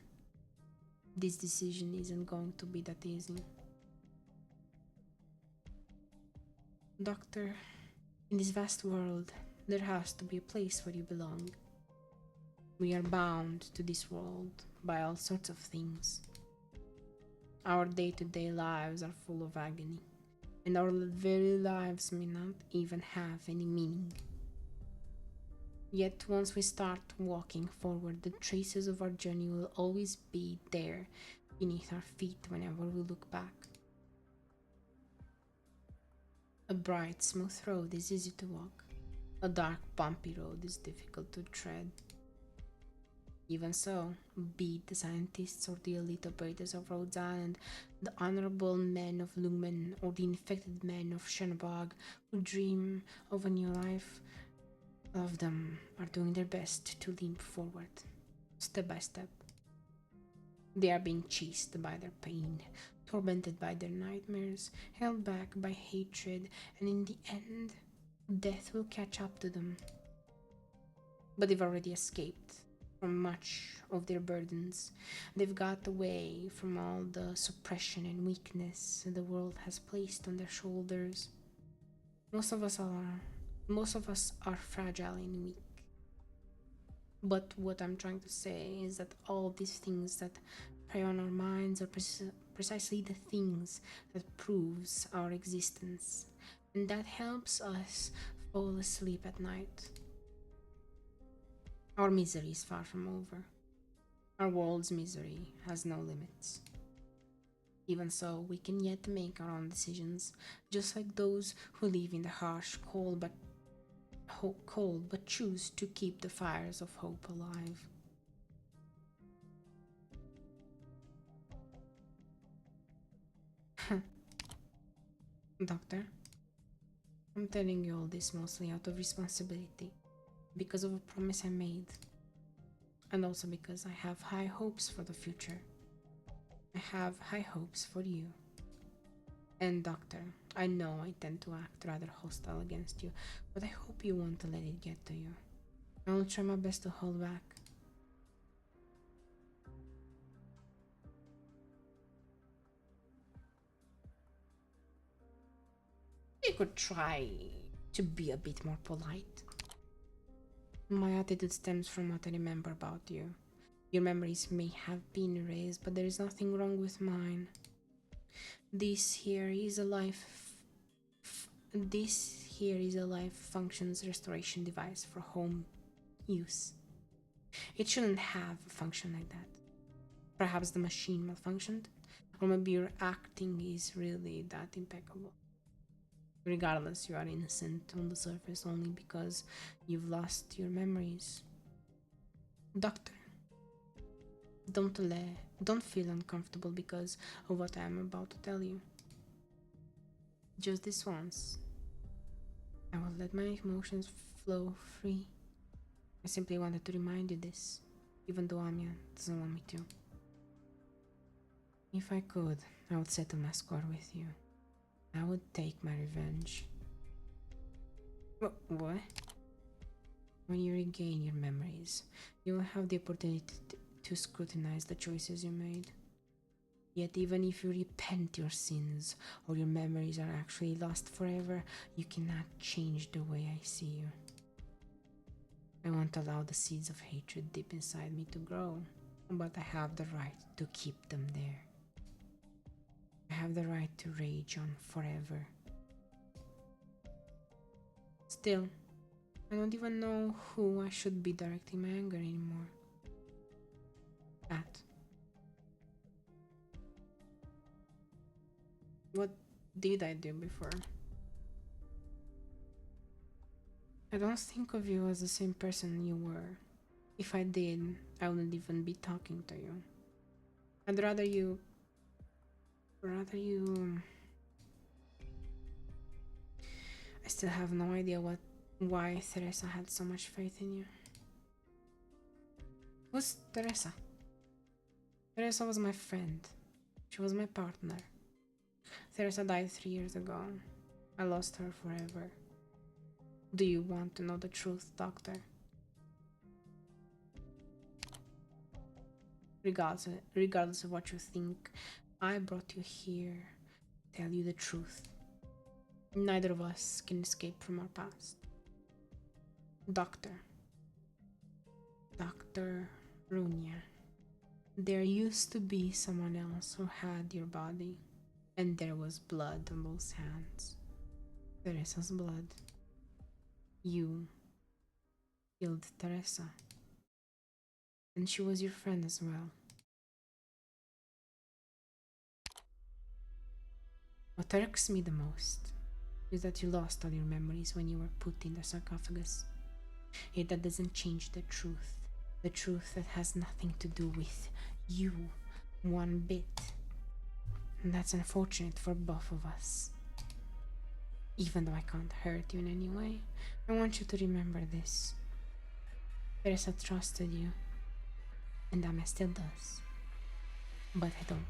this decision isn't going to be that easy. Doctor, in this vast world, there has to be a place where you belong. We are bound to this world by all sorts of things. Our day-to-day lives are full of agony, and our very lives may not even have any meaning. Yet once we start walking forward, the traces of our journey will always be there beneath our feet whenever we look back. A bright, smooth road is easy to walk. A dark, bumpy road is difficult to tread. Even so, be it the scientists or the elite operators of Rhodes Island, the honorable men of Lumen, or the infected men of Chernobog who dream of a new life, all of them are doing their best to limp forward, step by step. They are being chased by their pain, tormented by their nightmares, held back by hatred, and in the end, death will catch up to them. But they've already escaped from much of their burdens. They've got away from all the suppression and weakness the world has placed on their shoulders. Most of us are fragile and weak. But what I'm trying to say is that all these things that prey on our minds are precisely the things that proves our existence, and that helps us fall asleep at night. Our misery is far from over. Our world's misery has no limits. Even so, we can yet make our own decisions, just like those who live in the harsh, cold but choose to keep the fires of hope alive. Doctor, I'm telling you all this mostly out of responsibility, because of a promise I made, and also because I have high hopes for the future. I have high hopes for you. And Doctor, I know I tend to act rather hostile against you, but I hope you won't let it get to you. I will try my best to hold back. You could try to be a bit more polite. My attitude stems from what I remember about you. Your memories may have been erased, but there is nothing wrong with mine. This here is a life this here is a life functions restoration device for home use. It shouldn't have a function like that. Perhaps the machine malfunctioned, or maybe your acting is really that impeccable. Regardless, you are innocent on the surface only because you've lost your memories. Doctor, don't feel uncomfortable because of what I am about to tell you. Just this once, I will let my emotions flow free. I simply wanted to remind you this, even though Anya doesn't want me to. If I could, I would settle my score with you. I would take my revenge. What? When you regain your memories, you will have the opportunity to scrutinize the choices you made. Yet even if you repent your sins or your memories are actually lost forever, you cannot change the way I see you. I won't allow the seeds of hatred deep inside me to grow, but I have the right to keep them there. I have the right to rage on forever. Still, I don't even know who I should be directing my anger anymore. At. What did I do before? I don't think of you as the same person you were. If I did, I wouldn't even be talking to you. I'd rather you... I still have no idea why Teresa had so much faith in you. Who's Teresa? Teresa was my friend. She was my partner. Teresa died 3 years ago. I lost her forever. Do you want to know the truth, Doctor? Regardless of what you think, I brought you here to tell you the truth. Neither of us can escape from our past. Doctor Runya, there used to be someone else who had your body, and there was blood on those hands. Teresa's blood. You killed Teresa, and she was your friend as well. What irks me the most is that you lost all your memories when you were put in the sarcophagus. Yet that doesn't change the truth that has nothing to do with you one bit. And that's unfortunate for both of us. Even though I can't hurt you in any way, I want you to remember this. Teresa trusted you, and Ame still does, but I don't.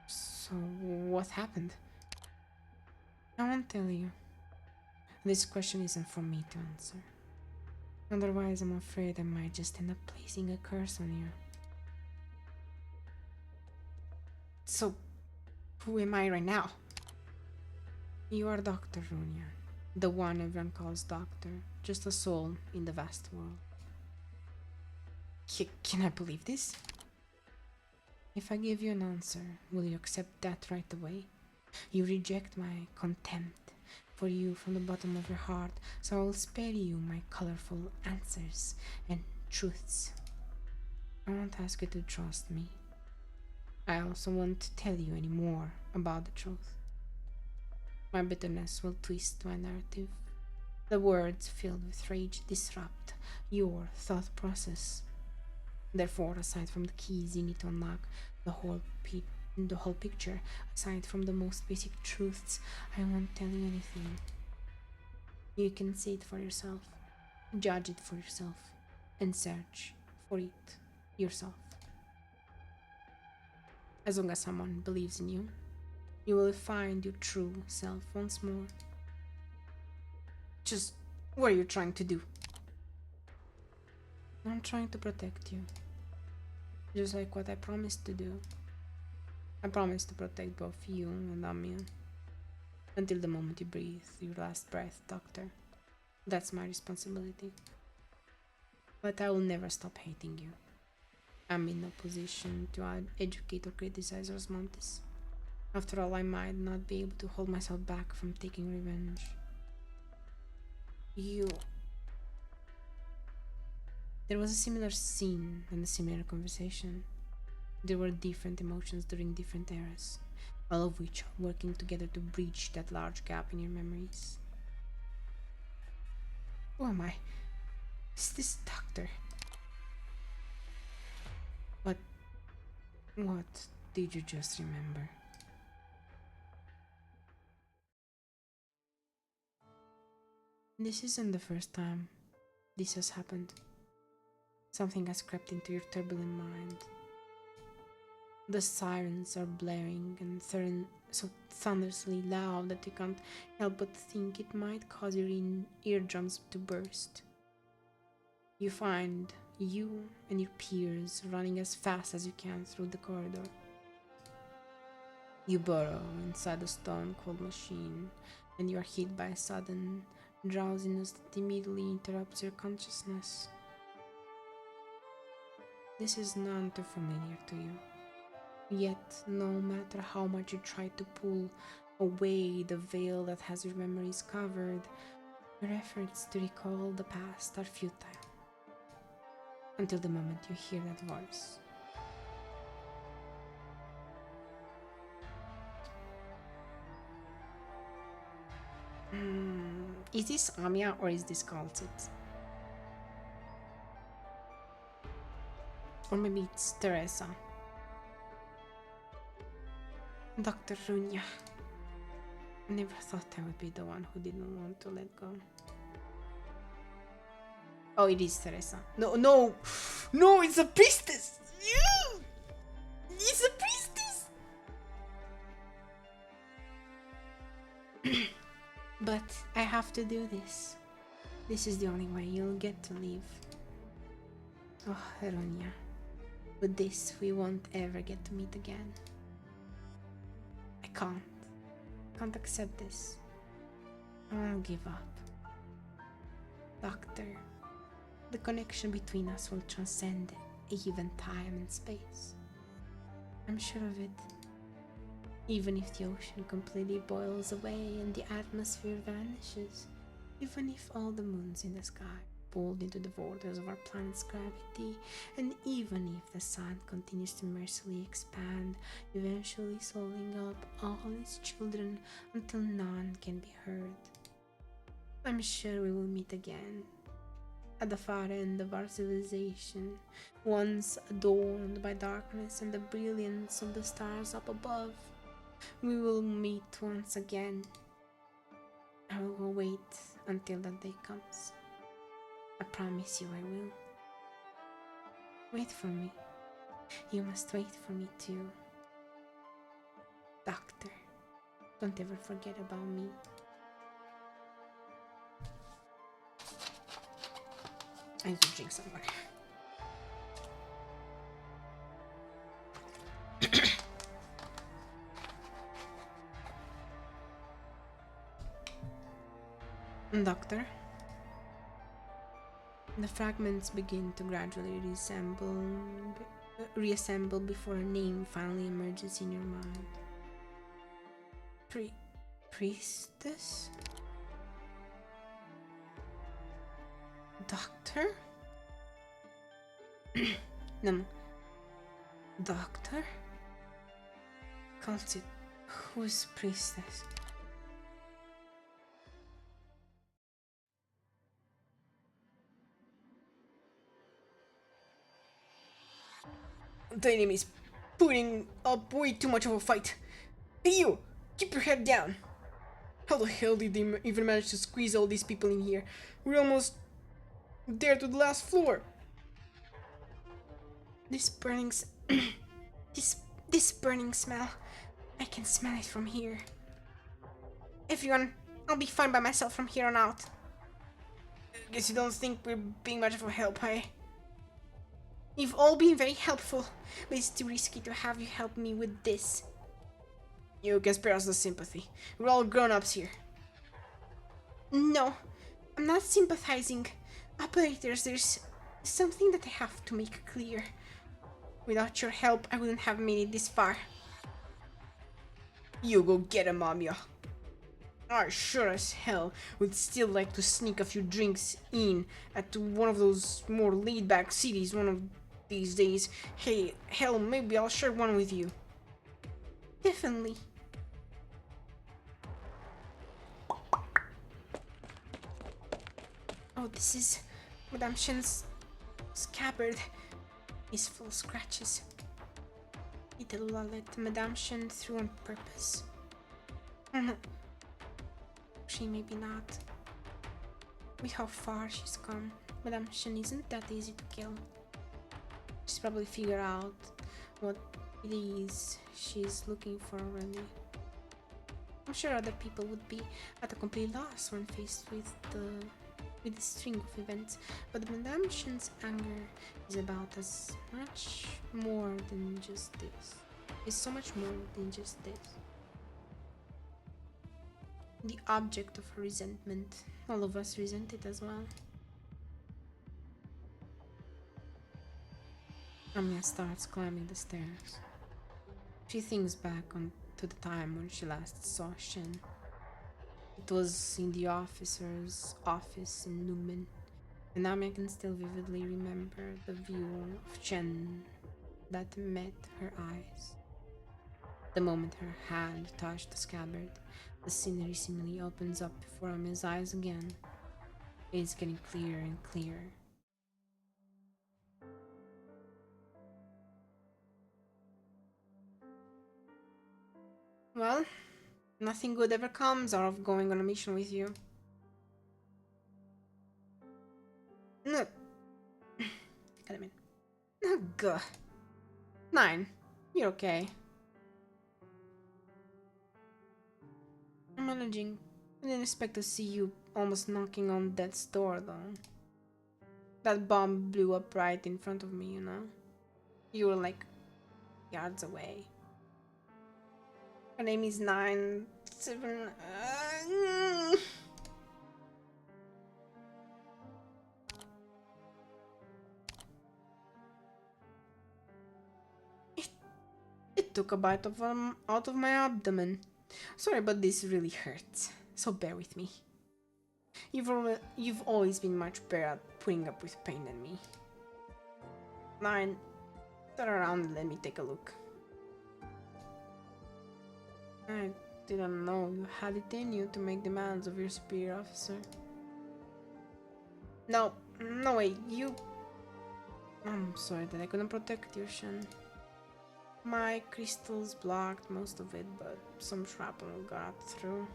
So what happened? I won't tell you. This question isn't for me to answer. Otherwise, I'm afraid I might just end up placing a curse on you. So, who am I right now? You are Dr. Runya, the one everyone calls doctor, just a soul in the vast world. Can I believe this? If I give you an answer, will you accept that right away? You reject my contempt for you from the bottom of your heart, so I will spare you my colorful answers and truths. I won't ask you to trust me. I also won't tell you any more about the truth. My bitterness will twist my narrative. The words filled with rage disrupt your thought process. Therefore, aside from the keys you need to unlock the whole picture, aside from the most basic truths, I won't tell you anything. You can see it for yourself, judge it for yourself, and search for it yourself. As long as someone believes in you, you will find your true self once more. Just what are you trying to do? I'm trying to protect you. Just like what I promised to do. I promised to protect both you and Amiel. Until the moment you breathe your last breath, Doctor. That's my responsibility. But I will never stop hating you. I'm in no position to educate or criticize Osmanthus. After all, I might not be able to hold myself back from taking revenge. There was a similar scene and a similar conversation. There were different emotions during different eras, all of which are working together to bridge that large gap in your memories. Who am I? Is this doctor? What did you just remember? This isn't the first time this has happened. Something has crept into your turbulent mind. The sirens are blaring and so thunderously loud that you can't help but think it might cause your eardrums to burst. You find you and your peers running as fast as you can through the corridor. You burrow inside the stone-cold machine, and you are hit by a sudden drowsiness that immediately interrupts your consciousness. This is none too familiar to you. Yet, no matter how much you try to pull away the veil that has your memories covered, your efforts to recall the past are futile. Until the moment you hear that voice. Is this Amiya or is this Calcit? Or maybe it's Teresa. Dr. Runya. I never thought I would be the one who didn't want to let go. Oh, it is Teresa. No, it's a priestess! It's a priestess! But I have to do this. This is the only way you'll get to leave. Oh, Runya. With this, we won't ever get to meet again. I can't accept this. I'll give up. Doctor, the connection between us will transcend even time and space. I'm sure of it. Even if the ocean completely boils away and the atmosphere vanishes, even if all the moons in the sky pulled into the vortex of our planet's gravity, and even if the sun continues to mercilessly expand, eventually swallowing up all its children until none can be heard. I'm sure we will meet again, at the far end of our civilization, once adorned by darkness and the brilliance of the stars up above. We will meet once again. I will wait until that day comes. I promise you I will. Wait for me. You must wait for me too. Doctor, don't ever forget about me. I need to drink some water. Doctor, the fragments begin to gradually reassemble before a name finally emerges in your mind. Priestess? Doctor? No. Doctor? Calcit. Who's priestess? The enemy is putting up way too much of a fight. Hey you! Keep your head down! How the hell did they even manage to squeeze all these people in here? We're almost there to the last floor. This burning this burning smell. I can smell it from here. Everyone, I'll be fine by myself from here on out. Guess you don't think we're being much of a help, eh? You've all been very helpful, but it's too risky to have you help me with this. You can spare us the sympathy. We're all grown-ups here. No, I'm not sympathizing. Operators, there's something that I have to make clear. Without your help, I wouldn't have made it this far. You go get him, Amia. I sure as hell would still like to sneak a few drinks in at one of those more laid-back cities one of these days. Hey, hell, maybe I'll share one with you. Definitely. Oh, this is Madame Shen's scabbard. It's full of scratches. Little Lula let Madame Shen through on purpose. She maybe not. With how far she's come, Madame Shen isn't that easy to kill. She's probably figured out what it is she's looking for already. I'm sure other people would be at a complete loss when faced with this string of events, but Madame Shen's anger is about as much more than just this. It's so much more than just this. The object of her resentment. All of us resent it as well. Anya starts climbing the stairs. She thinks back to the time when she last saw Shen. It was in the officer's office in Lumen, and Anya can still vividly remember the view of Shen that met her eyes. The moment her hand touched the scabbard, the scenery seemingly opens up before Amya's eyes again. It's getting clearer and clearer. Well, nothing good ever comes out of going on a mission with you. No. Get him in. Ugh. 9. You're okay. I'm managing. I didn't expect to see you almost knocking on death's door, though. That bomb blew up right in front of me, you know? You were like yards away. Her name is 9-7. It took a bite of out of my abdomen. Sorry, but this really hurts. So bear with me. You've always been much better at putting up with pain than me. 9. Turn around and let me take a look. I didn't know you had it in you to make demands of your superior officer. No way, you... I'm sorry that I couldn't protect you, Shen. My crystals blocked most of it, but some shrapnel got through.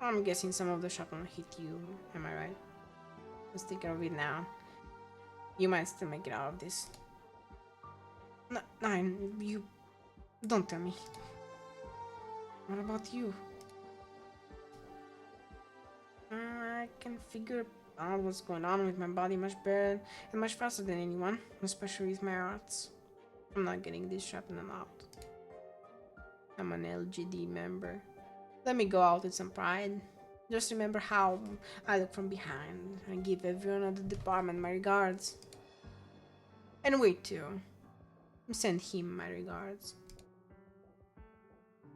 I'm guessing some of the shrapnel hit you, am I right? Let's take care of it now. You might still make it out of this. 9, you... Don't tell me. What about you? I can figure out what's going on with my body much better and much faster than anyone, especially with my arts. I'm not getting this shrapnel out. I'm an LGD member. Let me go out with some pride. Just remember how I look from behind. I give everyone at the department my regards. And wait too. Send him my regards.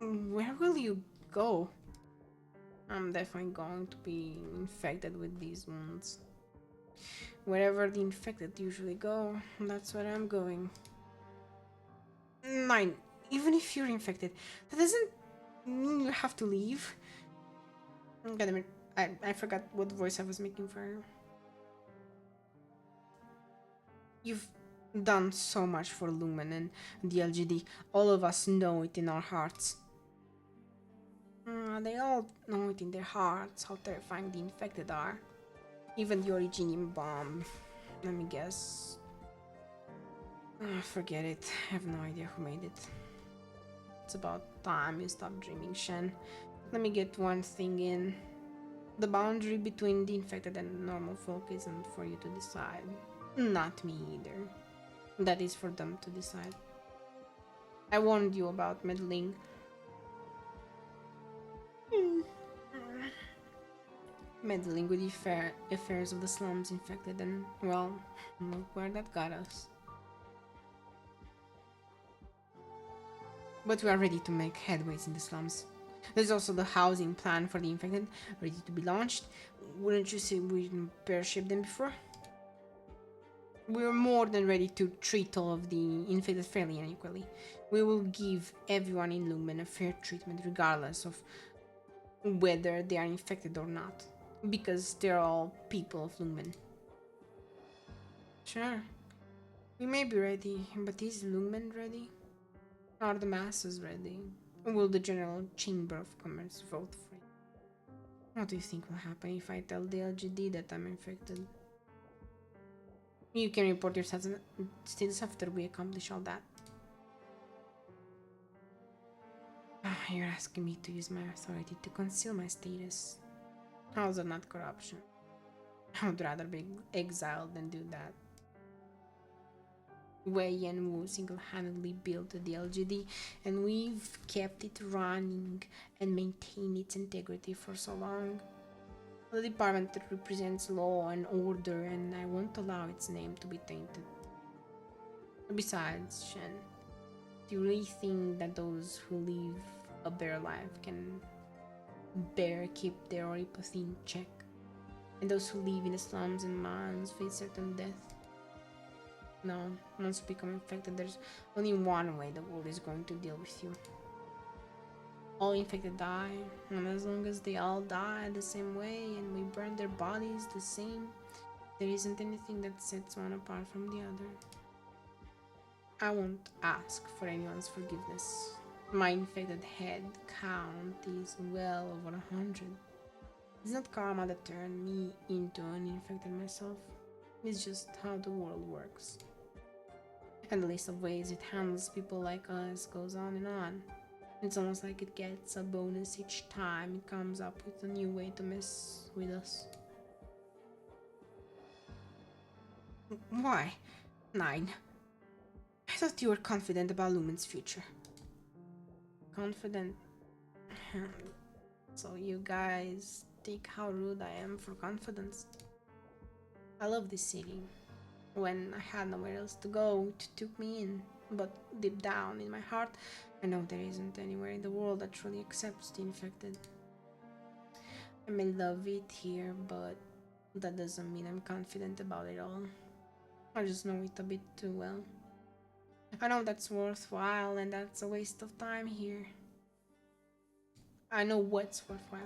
Where will you go? I'm definitely going to be infected with these wounds. Wherever the infected usually go, that's where I'm going. 9. Even if you're infected, that doesn't mean you have to leave. God damn it. I forgot what voice I was making for her. You've done so much for Lumen and the LGD. All of us know it in our hearts. They all know it in their hearts how terrifying the infected are. Even the Originium bomb. Let me guess. Forget it. I have no idea who made it. It's about time you stop dreaming, Shen. Let me get one thing in. The boundary between the infected and normal folk isn't for you to decide. Not me either. That is for them to decide. I warned you about meddling. Meddling with the affairs of the slums infected, and well, look where that got us. But we are ready to make headways in the slums. There's also the housing plan for the infected, ready to be launched. Wouldn't you say we pear-shaped them before? We're more than ready to treat all of the infected fairly and equally. We will give everyone in Lumen a fair treatment regardless of whether they are infected or not. Because they're all people of Lumen. Sure. We may be ready, but is Lumen ready? Are the masses ready? Will the General Chamber of Commerce vote for it? What do you think will happen if I tell the LGD that I'm infected? You can report your status after we accomplish all that. You're asking me to use my authority to conceal my status. How's that not corruption? I would rather be exiled than do that. Wei Yanwu single-handedly built the LGD, and we've kept it running and maintained its integrity for so long. The department that represents law and order, and I won't allow its name to be tainted. Besides, Shen, do you really think that those who live a bare life can keep their oripathy in check? And those who live in the slums and mines face certain death? No, once you become infected, there's only one way the world is going to deal with you. All infected die, and as long as they all die the same way and we burn their bodies the same, there isn't anything that sets one apart from the other. I won't ask for anyone's forgiveness. My infected head count is well over 100. It's not karma that turned me into an infected myself. It's just how the world works. And the list of ways it handles people like us goes on and on. It's almost like it gets a bonus each time it comes up with a new way to mess with us. Why? 9. I thought you were confident about Lumen's future. Confident? So you guys take how rude I am for confidence. I love this city. When I had nowhere else to go, it took me in. But deep down in my heart, I know there isn't anywhere in the world that truly accepts the infected. I may love it here, but that doesn't mean I'm confident about it all. I just know it a bit too well. I know that's worthwhile and that's a waste of time here. I know what's worthwhile.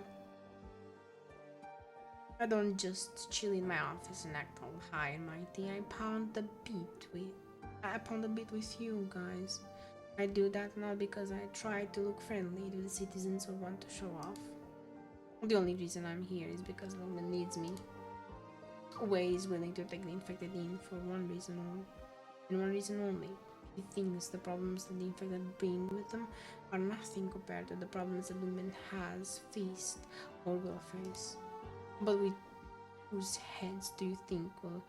I don't just chill in my office and act all high and mighty. I pound the beat with you guys. I do that not because I try to look friendly to the citizens or want to show off. The only reason I'm here is because Lumen needs me. Wei is willing to take the infected in for one reason and one reason only. He thinks the problems that the infected bring with them are nothing compared to the problems that Lumen has faced or will face. But with whose heads do you think will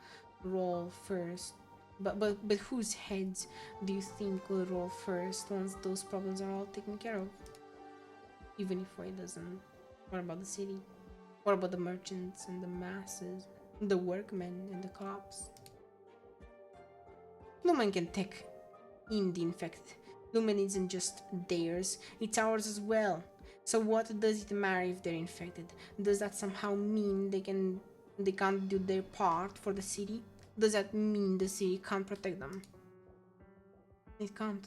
roll first? But whose heads do you think will roll first once those problems are all taken care of? Even if Wei doesn't. What about the city? What about the merchants and the masses? The workmen and the cops? Lumen can take in the infected. Lumen isn't just theirs, it's ours as well. So what does it matter if they're infected? Does that somehow mean they can't do their part for the city? Does that mean the city can't protect them? It can't.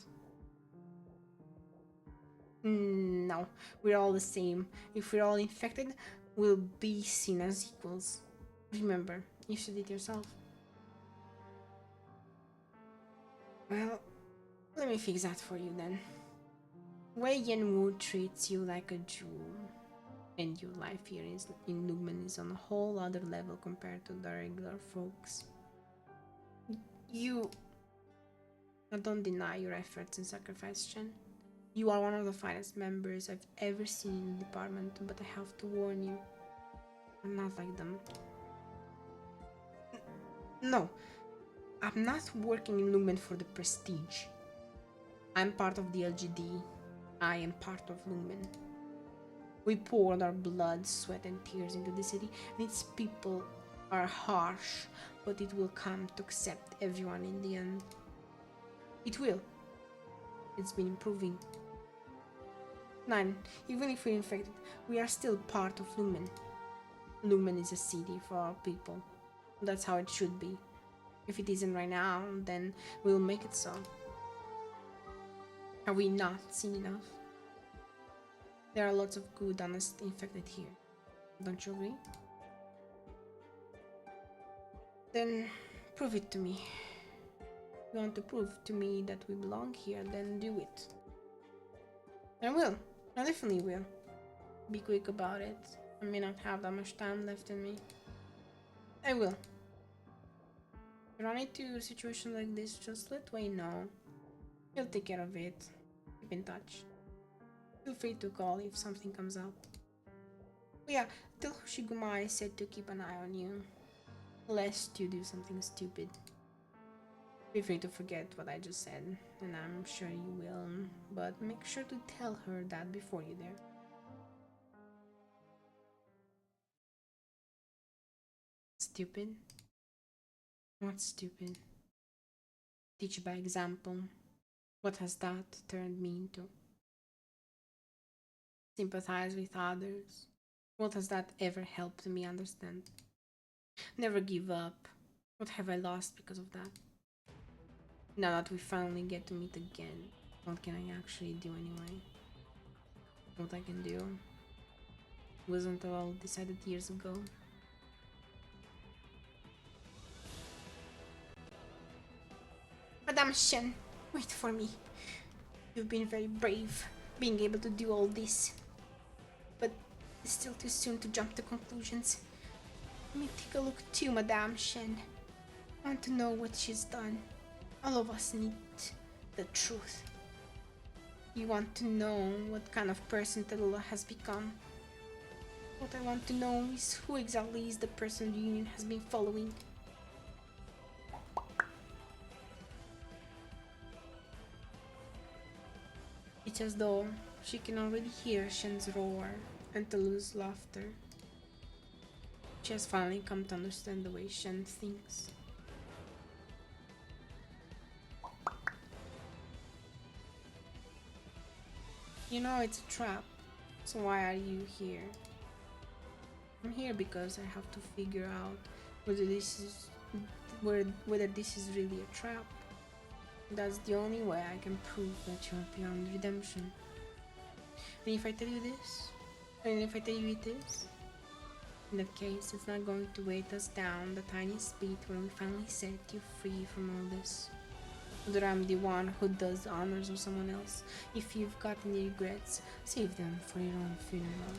No, we're all the same. If we're all infected, we'll be seen as equals. Remember, you said it yourself. Well, let me fix that for you then. Wei Yanwu treats you like a jewel, and your life here in Lumen is on a whole other level compared to the regular folks. I don't deny your efforts and sacrifice, Chen. You are one of the finest members I've ever seen in the department, but I have to warn you, I'm not like them. No, I'm not working in Lumen for the prestige. I'm part of the LGD. I am part of Lumen. We poured our blood, sweat and tears into the city, and its people are harsh, but it will come to accept everyone in the end. It will. It's been improving. 9. Even if we're infected, we are still part of Lumen. Lumen is a city for our people. That's how it should be. If it isn't right now, then we'll make it so. Have we not seen enough? There are lots of good, honest infected here. Don't you agree? Then prove it to me. If you want to prove to me that we belong here, then do it. I will. I definitely will. Be quick about it. I may not have that much time left in me. I will. If you run into a situation like this, just let Wayne know. He'll take care of it. Keep in touch. Feel free to call if something comes up. But yeah, tell Hoshiguma I said to keep an eye on you. Lest you do something stupid. Feel free to forget what I just said, and I'm sure you will, but make sure to tell her that before you're there. Stupid? What's stupid? Teach by example. What has that turned me into? Sympathize with others. What has that ever helped me understand? Never give up. What have I lost because of that? Now that we finally get to meet again, what can I actually do anyway? What I can do wasn't all decided years ago. Madame Shen, wait for me. You've been very brave, being able to do all this. But it's still too soon to jump to conclusions. Let me take a look too, Madame Shen. I want to know what she's done. All of us need the truth. You want to know what kind of person Tallulah has become. What I want to know is who exactly is the person the Union has been following. It's as though she can already hear Shen's roar and Tallulah's laughter. She has finally come to understand the way Shen thinks. You know it's a trap, so why are you here? I'm here because I have to figure out whether this is really a trap. That's the only way I can prove that you're beyond redemption. And if I tell you this, and if I tell you it is, in that case it's not going to weight us down the tiniest bit when we finally set you free from all this. Whether I'm the one who does the honors or someone else, if you've got any regrets, save them for your own funeral.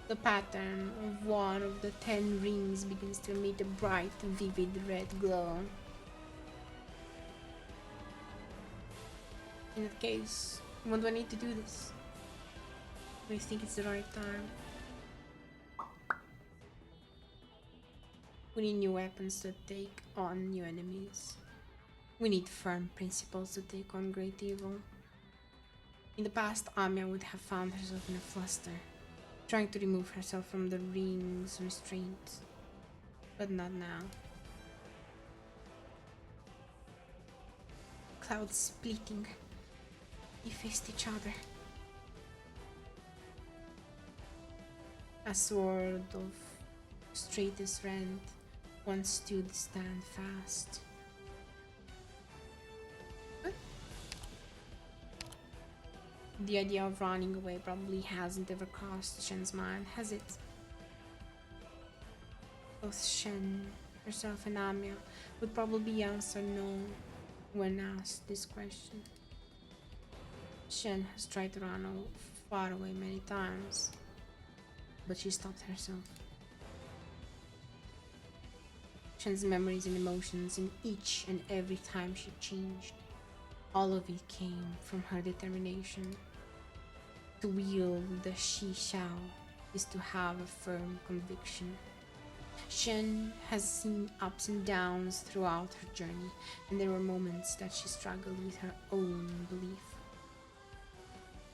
The pattern of one of the 10 rings begins to emit a bright, vivid red glow. In that case, when do I need to do this? Do you think it's the right time? We need new weapons to take on new enemies. We need firm principles to take on great evil. In the past, Amiya would have found herself in a fluster, trying to remove herself from the ring's restraints. But not now. Clouds splitting. They faced each other. A sword of straightest rend once stood stand fast. What? The idea of running away probably hasn't ever crossed Shen's mind, has it? Both Shen herself and Amiya would probably answer no when asked this question. Shen has tried to run far away many times, but she stopped herself. Shen's memories and emotions in each and every time she changed, all of it came from her determination. To wield the Shi Xiao is to have a firm conviction. Shen has seen ups and downs throughout her journey, and there were moments that she struggled with her own belief.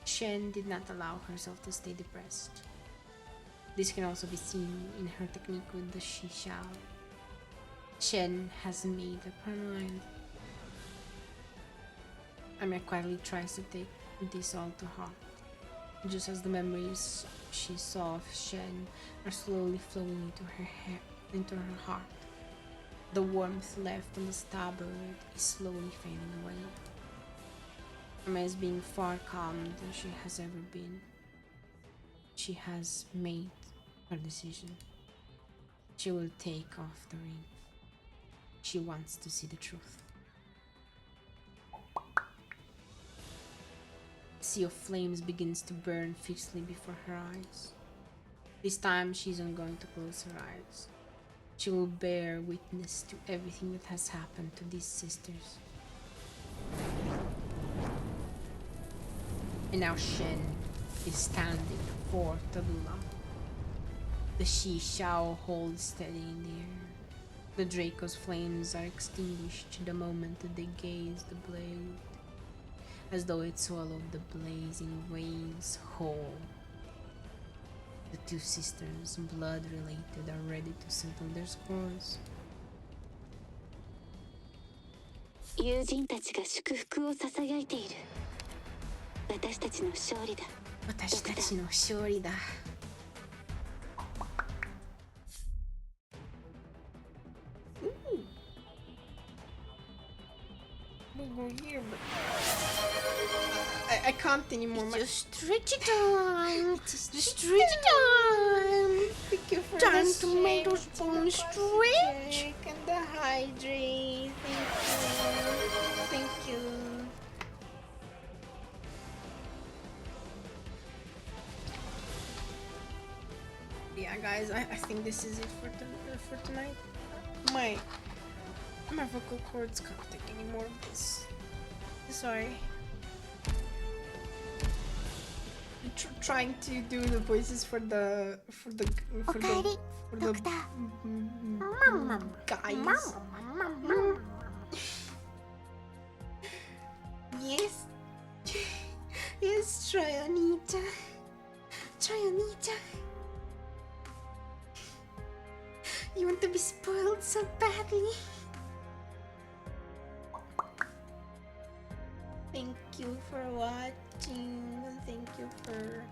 Shen did not allow herself to stay depressed. This can also be seen in her technique with the Shi Xiao. Shen has made up her mind. Ame quietly tries to take this all to heart, just as the memories she saw of Shen are slowly flowing into her heart. The warmth left on the starboard is slowly fading away. Ame is being far calmer than she has ever been. She has made her decision. She will take off the ring. She wants to see the truth. A sea of flames begins to burn fiercely before her eyes. This time she isn't going to close her eyes. She will bear witness to everything that has happened to these sisters. And now Shen is standing for Tabula. The Shi Shao holds steady in the air. The Draco's flames are extinguished the moment that they gaze the blade, as though it swallowed the blazing waves whole. The two sisters, blood related, are ready to settle their scores. 友人たちが祝福を囁いている。私たちの勝利だ。私たちの勝利だ。I can't anymore. Just stretch it on. Just stretch it on. Thank you for time to make those bones stretch. And the hydrate. Thank you. Yeah, guys, I think this is it for tonight. My vocal cords can't take any more of this. Sorry. Trying to do the voices for the guys. Yes. Yes, try Anita. You want to be spoiled so badly. Thank you for watching. Thank you for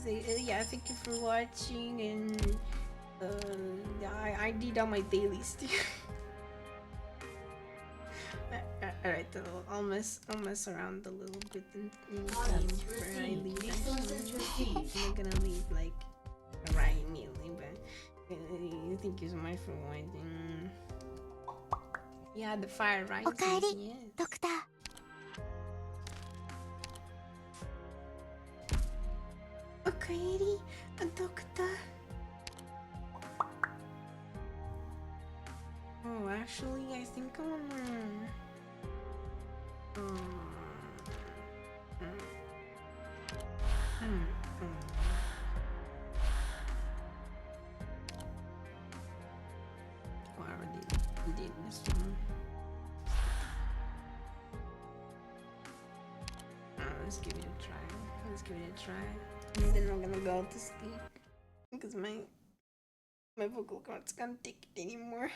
thank you for watching, and I did all my dailies too. Alright, I'll mess around a little bit in game where I leave. Actually, I'm not gonna leave like right immediately, but thank you so much for watching. Yeah, the fire rises. Yes. Doctor. Okaeri, Doctor. Oh, actually, I think I wanna. Oh, I already did this one. Let's give it a try. And then I'm gonna go to sleep because my vocal cords can't take it anymore.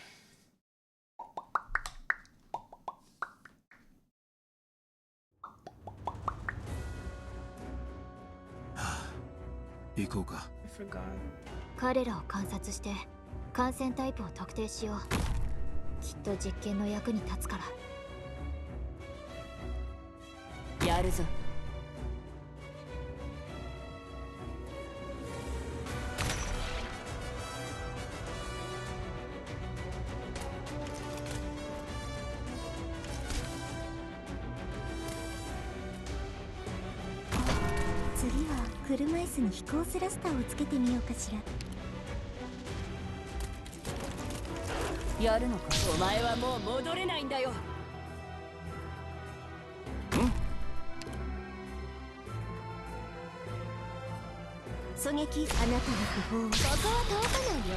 I forgot. 彼らを観察して感染タイプを特定しよう。きっと実験の役に立つから。やるぞ。車椅子に飛行スラスターをつけてみようかしら。やるのか。お前はもう戻れないんだよ。狙撃あなたの不法。ここは通さないよ。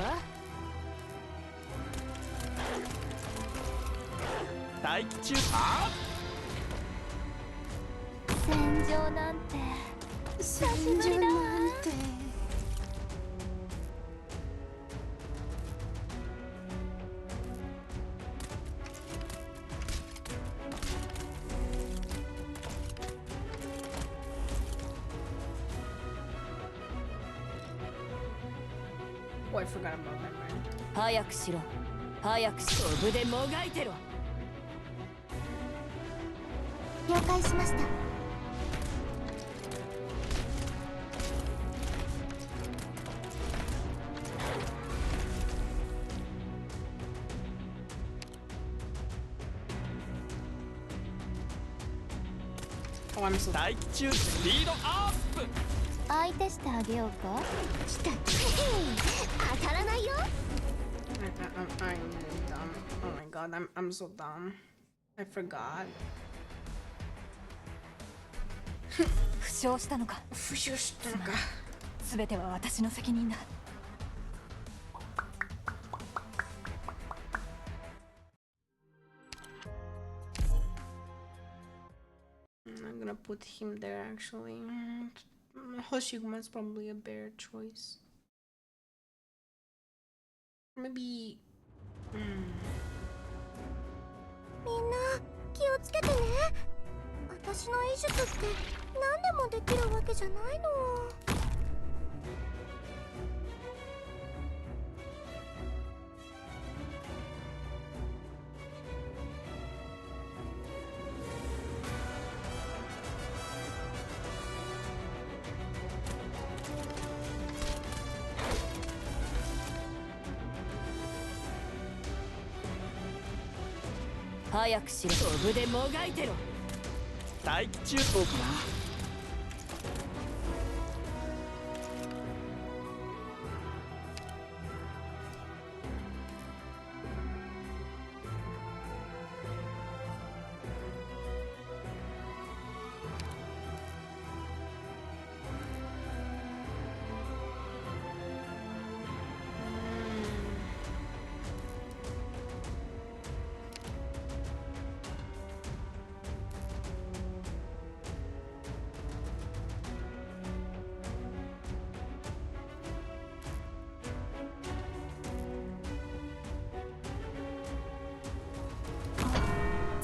待機中。戦場なんて。久しぶりだわ。Oh, I forgot about that man. 早くしろ。早くしろ。飛ぶでもがいてろ。了解しました。Oh, I'm so 大気中スピードアップ。相手してあげようか。来た。当たらないよ。I'm dumb. Oh my god, I'm so dumb. I forgot. 負傷したのか。負傷したのか。全ては私の責任だ。I'm gonna put him there actually. Hoshiguma's probably a better choice. Maybe. みんな気をつけてね。私の医術って何でもできるわけじゃないの。早くしろ。飛ぶでもがいてろ。大気中そうかな。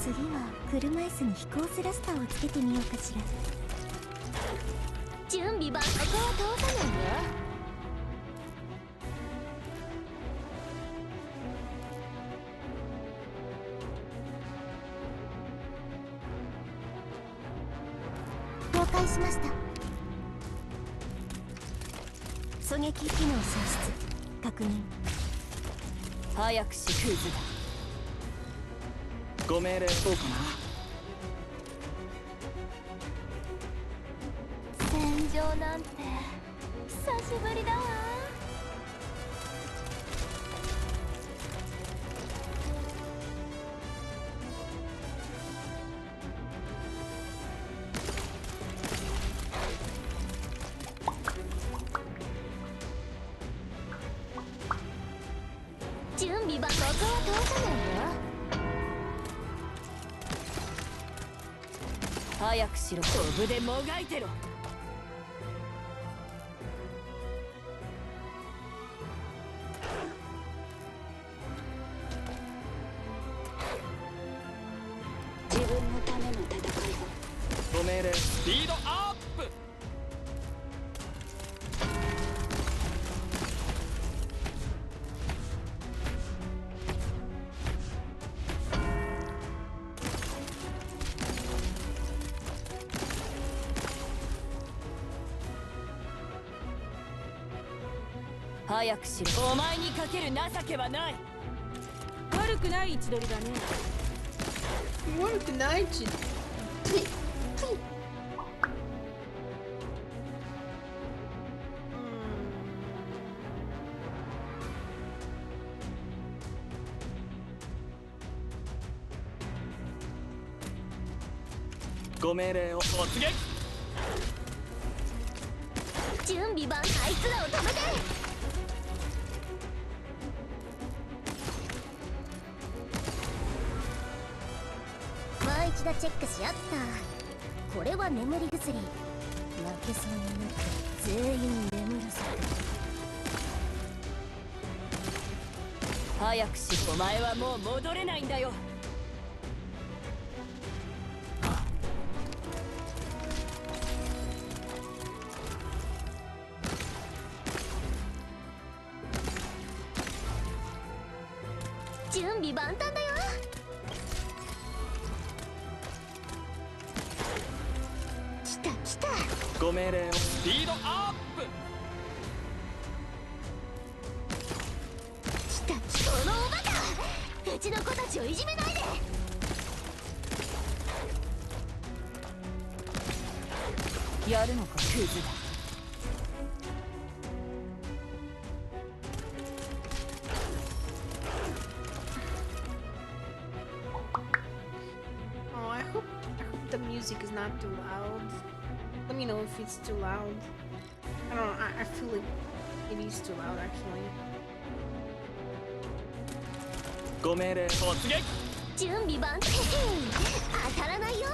次は車椅子に飛行スラスターをつけてみようかしら。準備万端。ここは通さないよ。了解しました。狙撃機能喪失確認。早くしクズだ。ご命令そうかな。戦場なんて久しぶりだわ。準備ばここは通さないよ。早くしろ。飛ぶでもがいてろ。自分のための戦いを。ご命令スピードアップ。早くしろ。お前にかける情けはない。悪くない位置取りだね。悪くないち。ご命令を突撃。準備万端。あいつらを止めて。もう一度チェックしよっと。これは眠り薬。負けそうになって全員眠らせて。早くし。お前はもう戻れないんだよ。備万端だよ。来た来た。ご命令を。スピードアップ。来た来た。このおバカ、うちの子たちをいじめないで。やるのかクズだ。Oh, I hope the music is not too loud. Let me know if it's too loud. I don't know, I feel like it is too loud actually. ご命令突撃。準備万端。当たらないよ。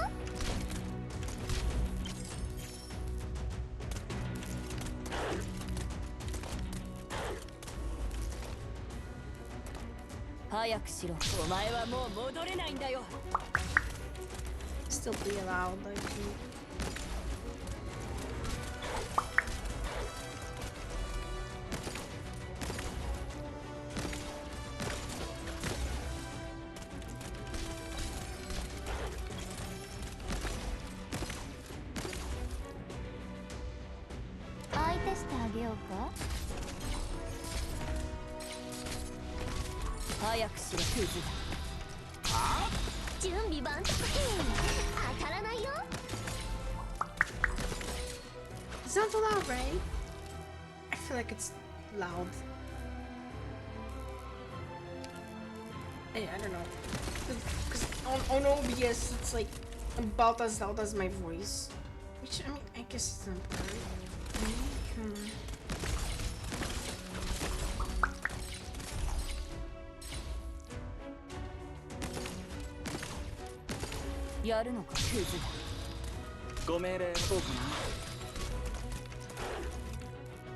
早くしろ。お前はもう戻れないんだよ。Still pretty loud, I think. 相手してあげようか。早くしろクズだ。準備万端。当たらないよ。 It's not too loud, right? I feel like it's loud. I don't know. Because on OBS, it's like about as loud as my voice. Which, I mean, I guess it's not bad. Hmm. やるのかクズだ。ご命令そうかな。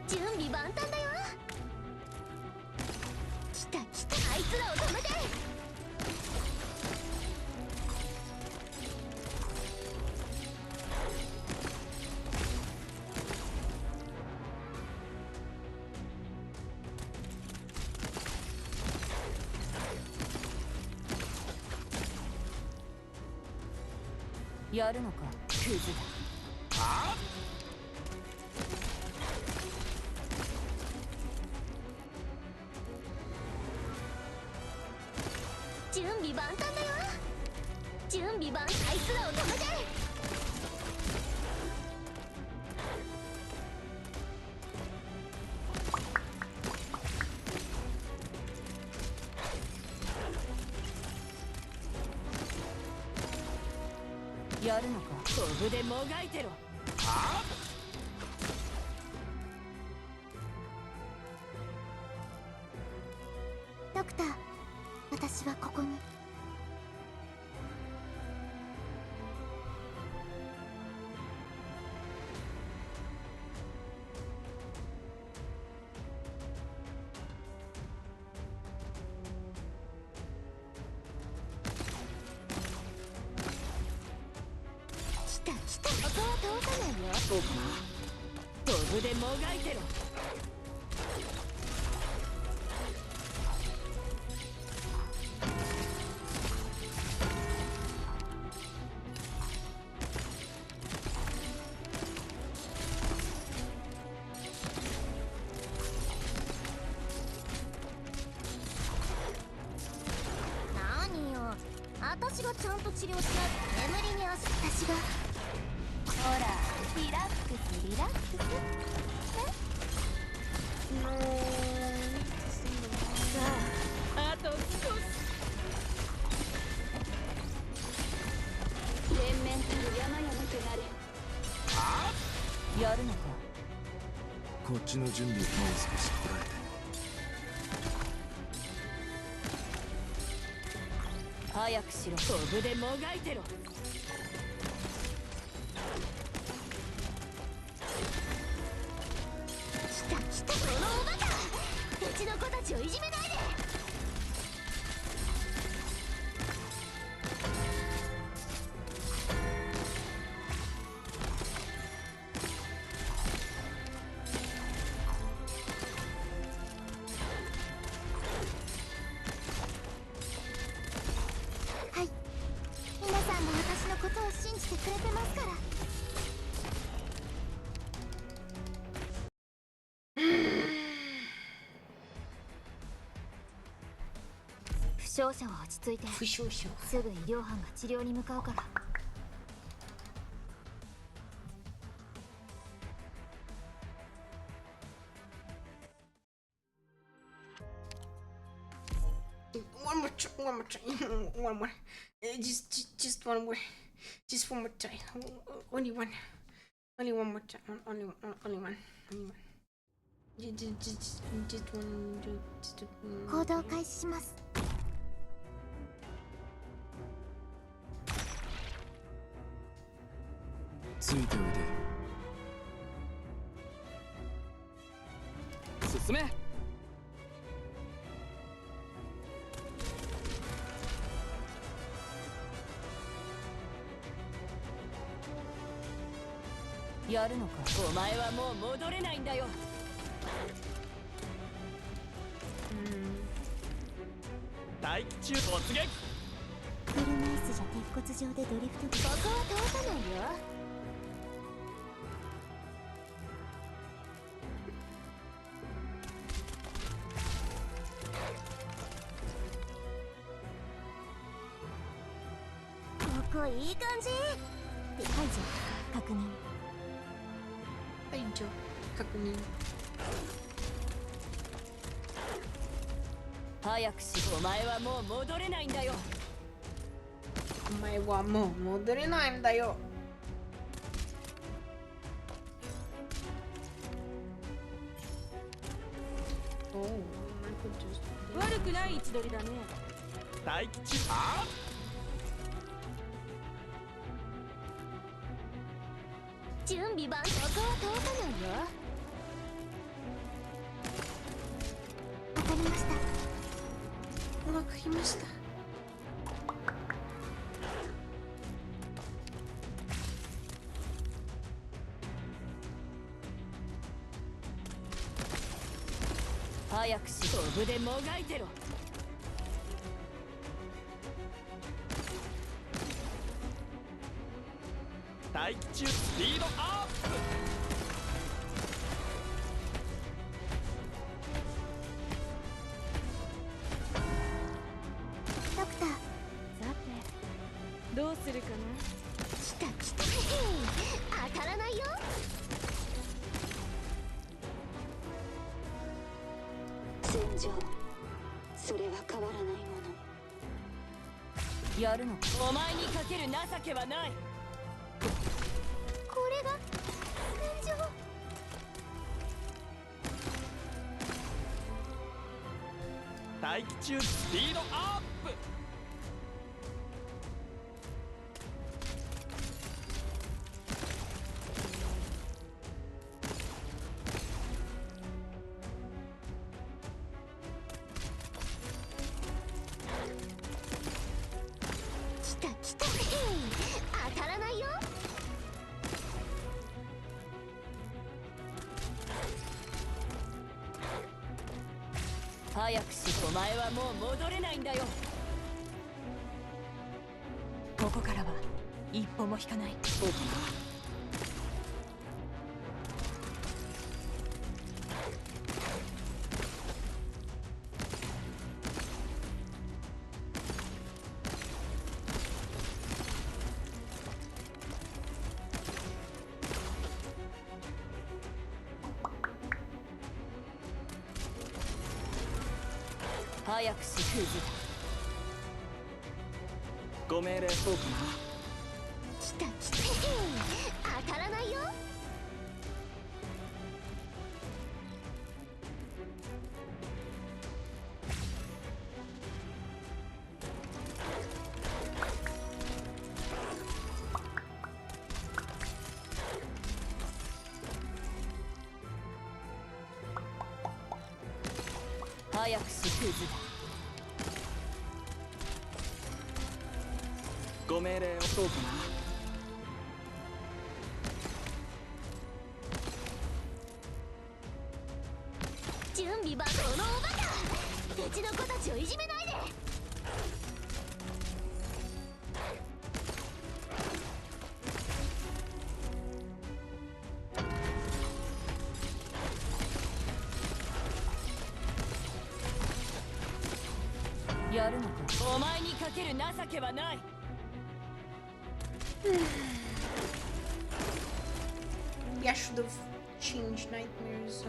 準備万端だよ。来た来た。あいつらを止めて。やるのかクズだ。準備万端だよ。準備万端。あいつらを止めて。やるのか。飛ぶでもがいてろ。ドクター、私はここに。来た来た。ここは通さないよ。そうかな。飛ぶでもがいてろ。何よ、私がちゃんと治療しないと眠りに私が。ほら、リラックスリラックス。さあ、あと少し。連綿たる山々となれ。やるのか。こっちの準備もう少しこらえて。早くしろ。飛ぶでもがいてろ。来た来た。このおバカ、うちの子たちをいじめないで。信じてくれてますから。負傷者は落ち着いて、すぐ医療班が治療に向かうから。One more try, one more try, one more. Just one more. Just one more try. Only one more try. Only one. Only one. Just one. 行動開始します。ついておいで。進め。やるのか。お前はもう戻れないんだよ。待機中突撃。車椅子じゃ鉄骨上でドリフトで。ここは通さないよ。ここいい感じ。で、排除確認。排除確認。早くし。お前はもう戻れないんだよ。お前はもう戻れないんだよ。悪くない位置取りだね。待機中。あ準備万端。ここは通さないよ。わかりました。わかりました。早くし。飛ぶでもがいてろ。待機中。スピードアップ。ドクター。さてどうするかな。来た来た。当たらないよ。戦場、それは変わらないもの。やるのか。お前にかける情けはない。これが戦場。待機中。スピードアップ。来た来た。当たらないよ。早くし。お前はもう戻れないんだよ。ここからは一歩も引かない。そうかな。早くし。クズ。ご命令。そうかな。来た来た。当たらないよ。早くし。クズだ。ご命令を。そうかな。準備万端。このおバカ。うちの子たちをいじめないで。やるのか。お前にかける情けはない。Yeah, I should have changed Nightmare's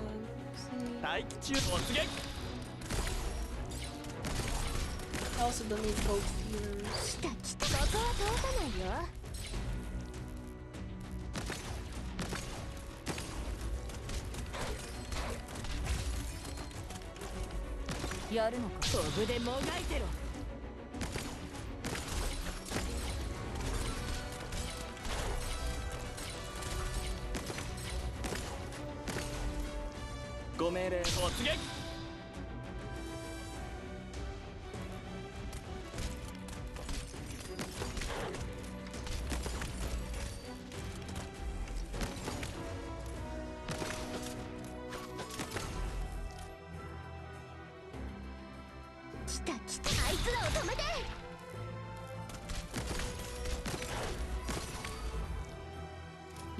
thingy. 待機中突撃 I also don't need both fears. 来た来た。ここは通さないよ。やるのか。飛ぶでもがいてろ。ご命令突撃来た来た。あいつらを止めて。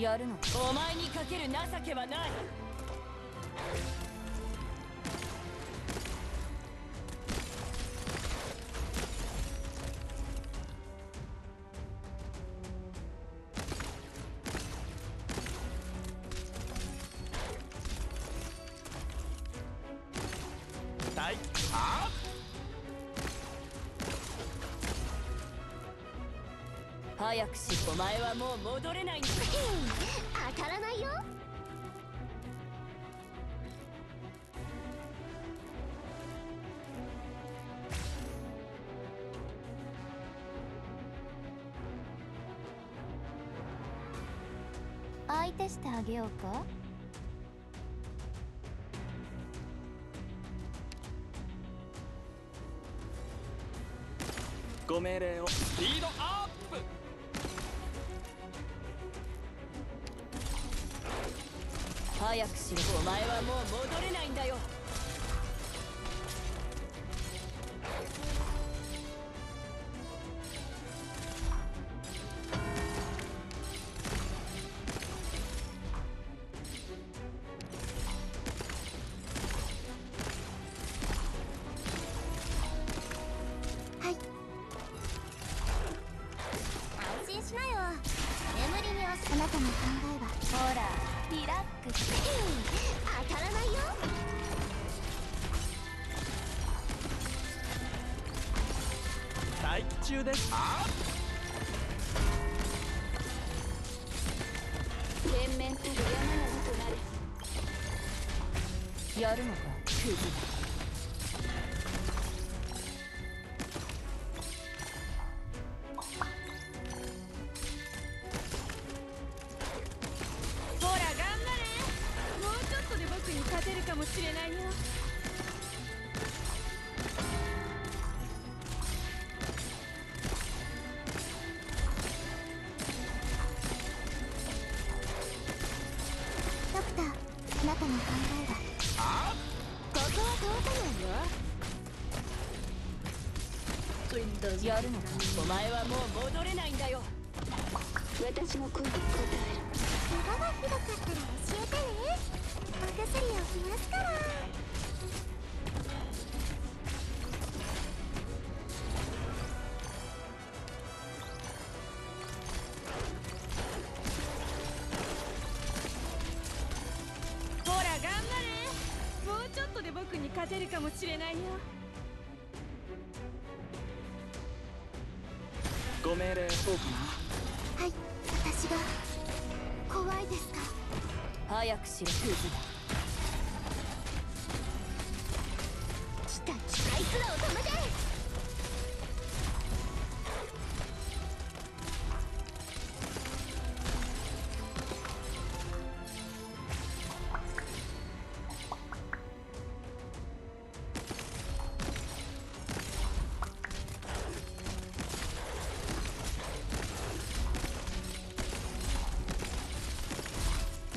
やるのか。お前にかける情けはない。待機あ早くし。お前はもう戻れないんだ。当たらないよ。相手してあげようか。ご命令をスピードアップ早くしろ。お前はもう戻れないんだよ。安心しなよ。眠りにあなたの考えは。ほらリラックス。当たらないよ。待機中です全面たる山がなくなる。やるのか。クズだ。ほら頑張れ。もうちょっとで僕に勝てるかもしれないよ。ドクター、あなたの考えは。ここは通さないよ。So it doesn't. やるのか。お前はもう戻れないんだよ。私の声に応える。怪我がひどかったら教えてね。お薬を増やすから。ほら頑張れ。もうちょっとで僕に勝てるかもしれないよ。ご命令そうかなはい、私が。怖いですか。早くしろ。クズだ。来た来た。あいつらを止めて。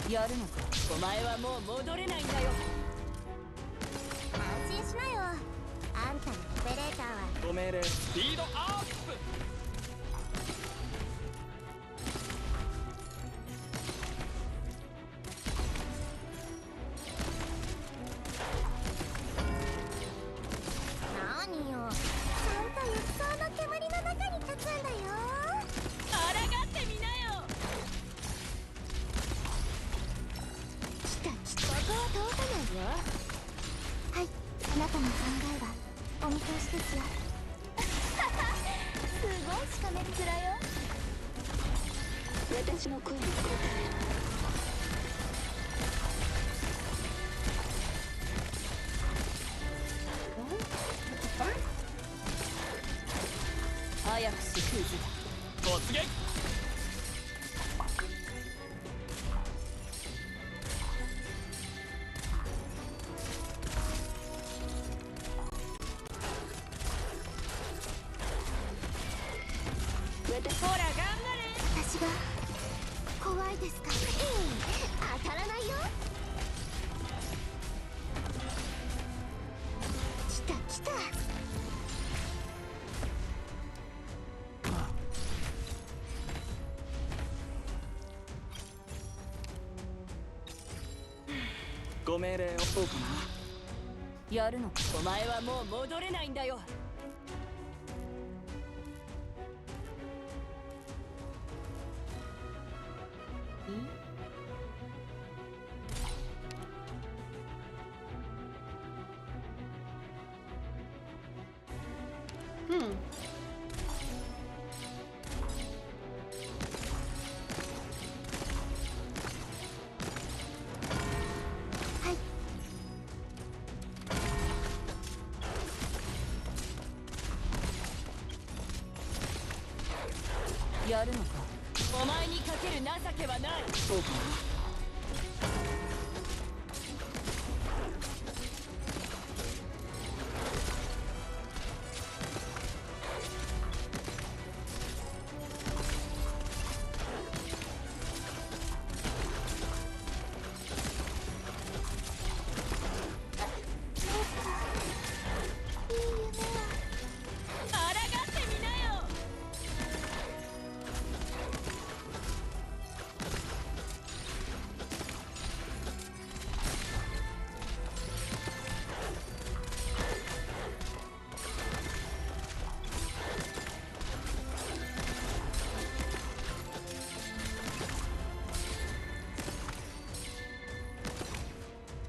やるのか。お前はもう戻れないんだよ。安心しなよ。あんたのオペレーターは。ご命令スピードアップ何よ。さですよ。すごいしかめっ面よ。私の声に応え早くしクイズ突撃。ほら頑張れ。私が怖いですか。当たらないよ。来た来た。ご命令を追うかな。やるのか。お前はもう戻れないんだよ。やるのか。お前にかける情けはない。そうかな。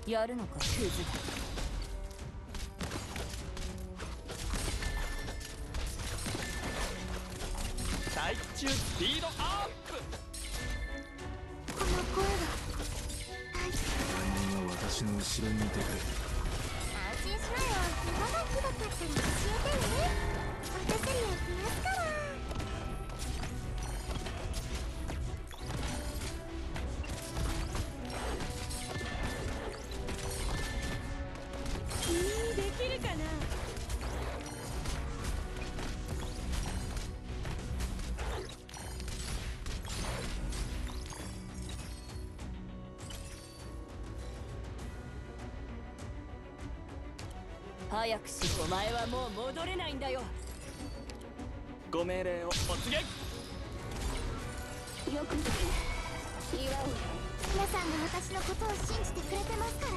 やるのかクズ。最中スピードアップ。この声は来年は私の後ろにいてくれ。安心しなよ。まだひどかったら教えてね。お手すりを増やすから。できるかな。早くし。お前はもう戻れないんだよ。ご命令を突撃。よくぞ祝うよ。皆さんが私のことを信じてくれてますから。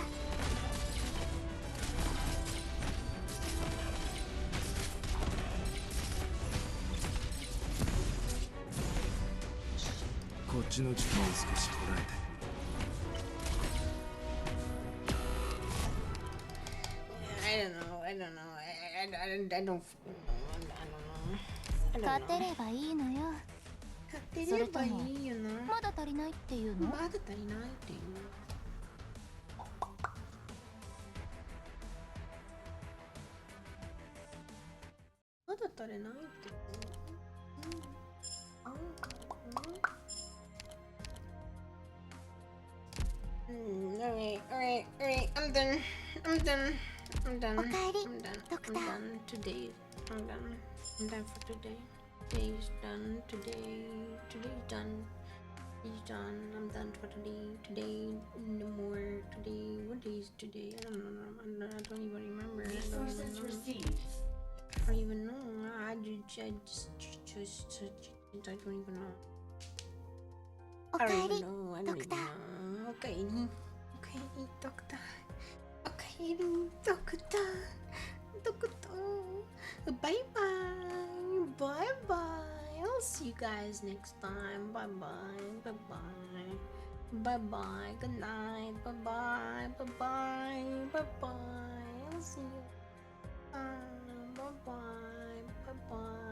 こっちの時間を少しこらえて。勝てればいいのよ。勝てればいいよな。まだ足りないっていうの？まだ足りないっていうの。まだ足りないっていうの。Alright, I'm done. I'm done. I'm done. おかえり、 I'm done. ドク I'm ター。 done today. I'm done. I'm done for today. Today's done. Today's done. Today's done. I'm done for today. Today, no more. Today, what day is today? I don't know. I don't even remember. Resources received. I don't even know. I don't even know. お I か don't え even り、 know. I ド don't ク even ター。 know. Okay, okay, doctor. Okay, doctor. Doctor. Bye bye. Bye bye. I'll see you guys next time. Bye bye. Bye bye. Bye bye. Good night. Bye bye. Bye bye. Bye bye. I'll see you. Bye. Bye bye. Bye bye.